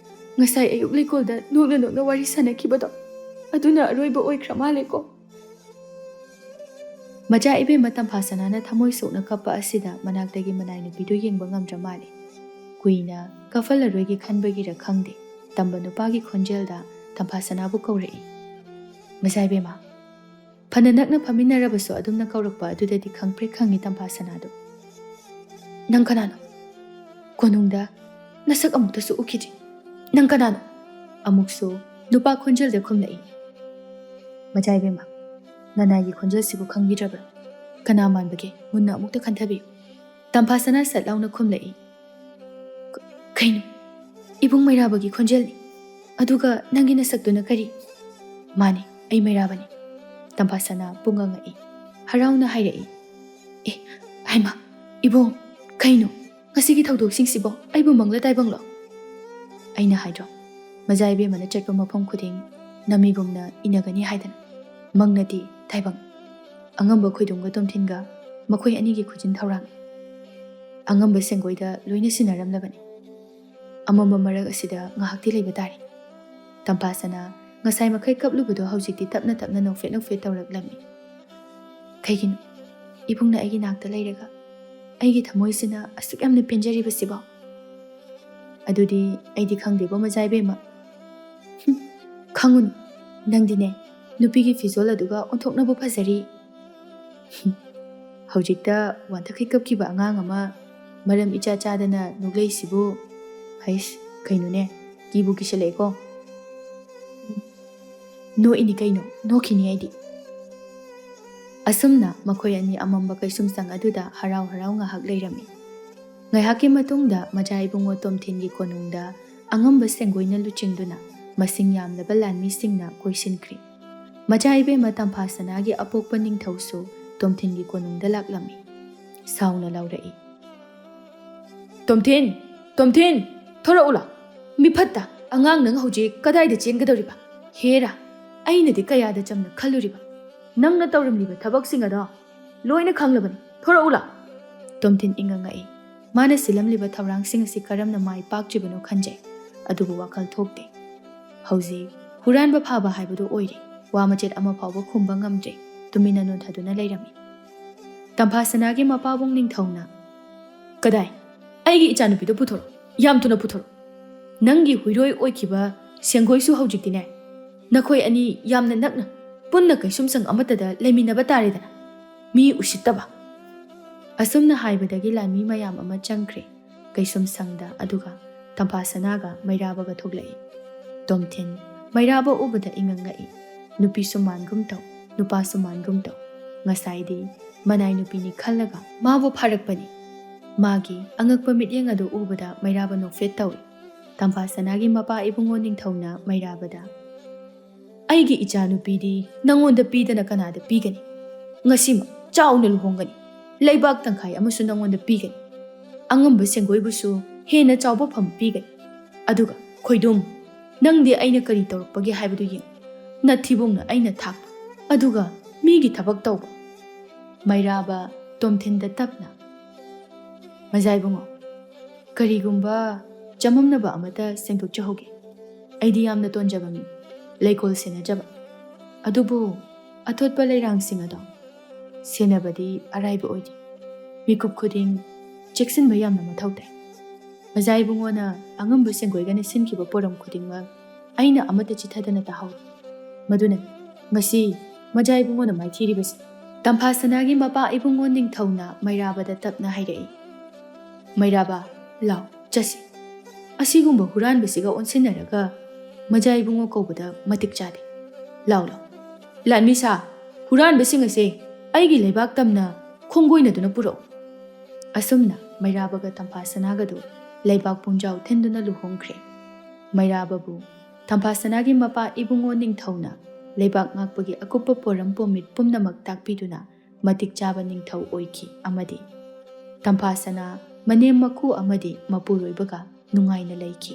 ꯉꯁꯥꯏ ꯑꯌꯨꯛ ꯂꯩꯀꯣꯜꯗ ꯅꯣꯛꯅ ꯋꯥꯔꯤ ꯁꯥꯟꯅꯈꯤꯕꯗꯣ ꯑꯗꯨꯅ ꯑꯔꯣꯏꯕ ꯑꯣꯏꯈ꯭ꯔ ꯃꯥꯜꯂꯦꯀꯣ ꯃꯆꯥ ꯏꯕꯦꯝꯃ ꯇꯝꯐꯥ ꯁꯅꯥꯅ ꯊꯃꯣꯏ ꯁꯣꯛꯅ ꯀꯞꯄ ꯑꯁꯤꯗ ꯃꯅꯥꯛꯇꯒꯤ ꯃꯅꯥꯏ ꯅꯨꯄꯤꯗꯨ ꯌꯦꯡꯕ ꯉꯝꯗ꯭ꯔ ꯃꯥꯜꯂꯦ ꯀꯨꯏꯅ ꯀꯞꯍꯜꯂꯔꯣꯏꯒꯦ ꯈꯟꯕꯒꯤꯔ ꯈꯪꯗꯦ ꯇꯝꯕ ꯅꯨꯄꯥꯒꯤ ꯈꯣꯟꯖꯦꯜꯗ ꯇꯝꯐꯥ ꯁꯅꯥꯕꯨ ꯀꯧꯔꯛꯏ ꯃꯆꯥ ꯏꯕꯦꯝꯃ ꯐꯅ ꯅꯛꯅ ꯐꯝꯃꯤꯟꯅꯔꯕꯁꯨ ꯑꯗꯨꯝꯅ ꯀꯧꯔꯛꯄ ꯑꯗꯨꯗꯗꯤ ꯈꯪꯄ꯭ꯔꯦꯛ ꯈꯪꯉꯤ ꯇꯝꯐꯥ ꯁꯅꯥꯗꯨ ꯅꯪ ꯀꯅꯥꯅꯣ ꯀꯣꯅꯨꯡꯗ ꯅꯁꯛ ꯑꯃꯨꯛꯇꯁꯨ ꯎꯈꯤꯗ꯭ꯔꯤ ꯅꯪ ꯀꯅꯥꯅꯣ ꯑꯃꯨꯛꯁꯨ ꯅꯨꯄꯥ ꯈꯣꯟꯖꯦꯜꯗ ꯈꯨꯝꯂꯛꯏ ꯃꯆꯥ ꯏꯕꯦꯝꯃ ꯅꯅꯥꯏꯒꯤ ꯈꯣꯟꯖꯦꯜꯁꯤꯕꯨ ꯈꯪꯕꯤꯗ꯭ꯔꯕ꯭ꯔꯥ ꯀꯅꯥ ꯃꯥꯟꯕꯒꯦ ꯃꯨꯟꯅ ꯑꯃꯨꯛꯇ ꯈꯟꯊꯕꯤꯌꯨ ꯇꯝꯐꯥ ꯁꯅꯥ ꯁꯠ ꯂꯥꯎꯅ ꯈꯨꯝꯂꯛꯏ ꯀꯩꯅꯣ ꯏꯕꯨꯡ ꯃꯩꯔꯥꯕꯒꯤ ꯈꯣꯟꯖꯦꯜꯅꯤ ꯑꯗꯨꯒ ꯅꯪꯒꯤ ꯅꯁꯛꯇꯨꯅ ꯀꯔꯤ ꯃꯥꯅꯤ ꯑꯩ ꯃꯩꯔꯥꯕꯅꯤ ꯇꯝꯐꯥ ꯁꯅꯥ ꯄꯨꯡꯉ ꯉꯛꯏ ꯍꯔꯥꯎꯅ ꯍꯥꯏꯔꯛꯏ ꯑꯦ ꯍꯩꯃꯥ ꯏꯕꯨꯡ ꯀꯩꯅꯣ ꯉꯁꯤꯒꯤ ꯊꯧꯗꯣꯛꯁꯤꯡꯁꯤꯕꯣ ꯑꯩꯕꯨ ꯃꯪꯂ ꯇꯥꯏꯕꯪꯂꯣ ꯑꯩꯅ ꯍꯥꯏꯗ꯭ꯔꯣ ꯃꯆꯥ ꯏꯕꯦꯝꯃꯅ ꯆꯠꯄ ꯃꯐꯝ ꯈꯨꯗꯤꯡ ꯅꯃꯤꯒꯨꯝꯅ ꯏꯟꯅꯒꯅꯤ ꯍꯥꯏꯗꯅ ꯃꯪꯅꯗꯤ ꯇꯥꯏꯕꯪ ꯑꯉꯝꯕ ꯈꯣꯏꯗꯨꯝꯒ ꯇꯣꯝꯊꯤꯟꯒ ꯃꯈꯣꯏ ꯑꯅꯤꯒꯤ ꯈꯨꯖꯤꯟ ꯊꯧꯔꯥꯡꯅꯤ ꯑꯉꯝꯕ ꯁꯦꯡꯒꯣꯏꯗ ꯂꯣꯏꯅ ꯁꯤꯟꯅꯔꯝꯂꯕꯅꯤ ꯑꯃꯝꯕ ꯃꯔꯛ ꯑꯁꯤꯗ ꯉꯥꯏꯍꯥꯛꯇꯤ ꯂꯩꯕ ꯇꯥꯔꯤ ꯇꯝꯐꯥ ꯁꯅꯥ ꯉꯁꯥꯏ ꯃꯈꯩ ꯀꯞꯂꯨꯕꯗꯣ ꯍꯧꯖꯤꯛꯇꯤ ꯇꯞꯅ ꯇꯧꯔꯛꯂꯝꯃꯤ ꯀꯩꯒꯤꯅꯣ ibungna aigi nakta lairaga aigi thamoisina asuk yamna penjaribasibo adudi aidi khangdebo majaibema khangun nangdine nupigi fizol aduga onthoknabo phajari hojikta wantakai kapkiba angang ama maram icha chadana nugleisibu hais kainune kibu kisaleko no ini kaino no khini aidi asumna makhoi ani amamba kaisum sang aduda harau harau nga hak leirami ngai haki matungda majai bungo tomthingi konungda angamba sengoina luchingduna masing yamlaba lanmi singna koisinkri majai be matam phasana gi apokpa ningthausu tomthingi konungda laklami sauna laurai tomthin thora ula mi phatta angang nang hoji kadai da chengadoriba hera aina di kaya da chamna khaluriba nangna tawramliba thabak singada loina khanglabani thora ula tomthin ingangai mana silamliba thaurang sing si karamna mai pakchibano khanjai adubu wakal thokte hauji huranba phaba haibadu oire wa machet ama phawba khumba ngamjai tumina non thaduna leirami tamphasana gi mapabung ningthauna kadai aigi ichanupido puthoro yam tuna puthoro nangi huiroi oikiba senggoisu haujiktine nakhoi ani yamna nakna punna kaisum sang amatada leiminaba taredana mi usittaba asumna haibadagi lami mayam ama changkre kaisum sangda aduga tamphasanaga mairabaga thoglai tomthin mairaba ubada ingangai nupi sumangum taw nupa sumangum taw ngasaidi manai nupini khallaga mabu pharakpani magi angakpa mityeng adu ubada mairaba nokfet tawi tamphasanagi mapa ibungo ningthauna mairabada aigi icha nupidi nangonda pidana kanada pigani ngasima chauna luhongani leibak tangkhai amasu nangonda pigani angamba senggoibusu hena chawba pham pigani aduga khoidum nangdi aina kari tawrpagi haibadu yeng nathibungna aina thak aduga migi thabak tawba mairaba tomthinda tapna majaibungo karigumba chamamnaba amata sengthok chahoge aidi yamna tonjaba mi leikol senajaba adubu athotpa leirang singado senabadi araiba oidi mikup khuding cheksin bayamna mathautai majaibungona angamba senggoigane sinkiba poram khudingma aina amata chithadana tahau maduna ngasi majaibungona maithiribas tamphasanagi mapa ibungon ningthauna mairabada tapna hairai mairaba law chasi asigumba huran bisiga onsinaraga majaibungo kobada matik chade law lanmisa huran bisingase aigi leibak tamna khonggoina duna puro asumna mairabaga tamphasanaga do leibak pungjau thenduna luhongkhre mairababu tamphasanagi mapa ibungo ningthauna leibak ngakpagi akupa poram pomit pumnamak takpiduna matik chaba ningthau oiki amadi tamphasana manem makhu amadi mapuroibaga nungaina leiki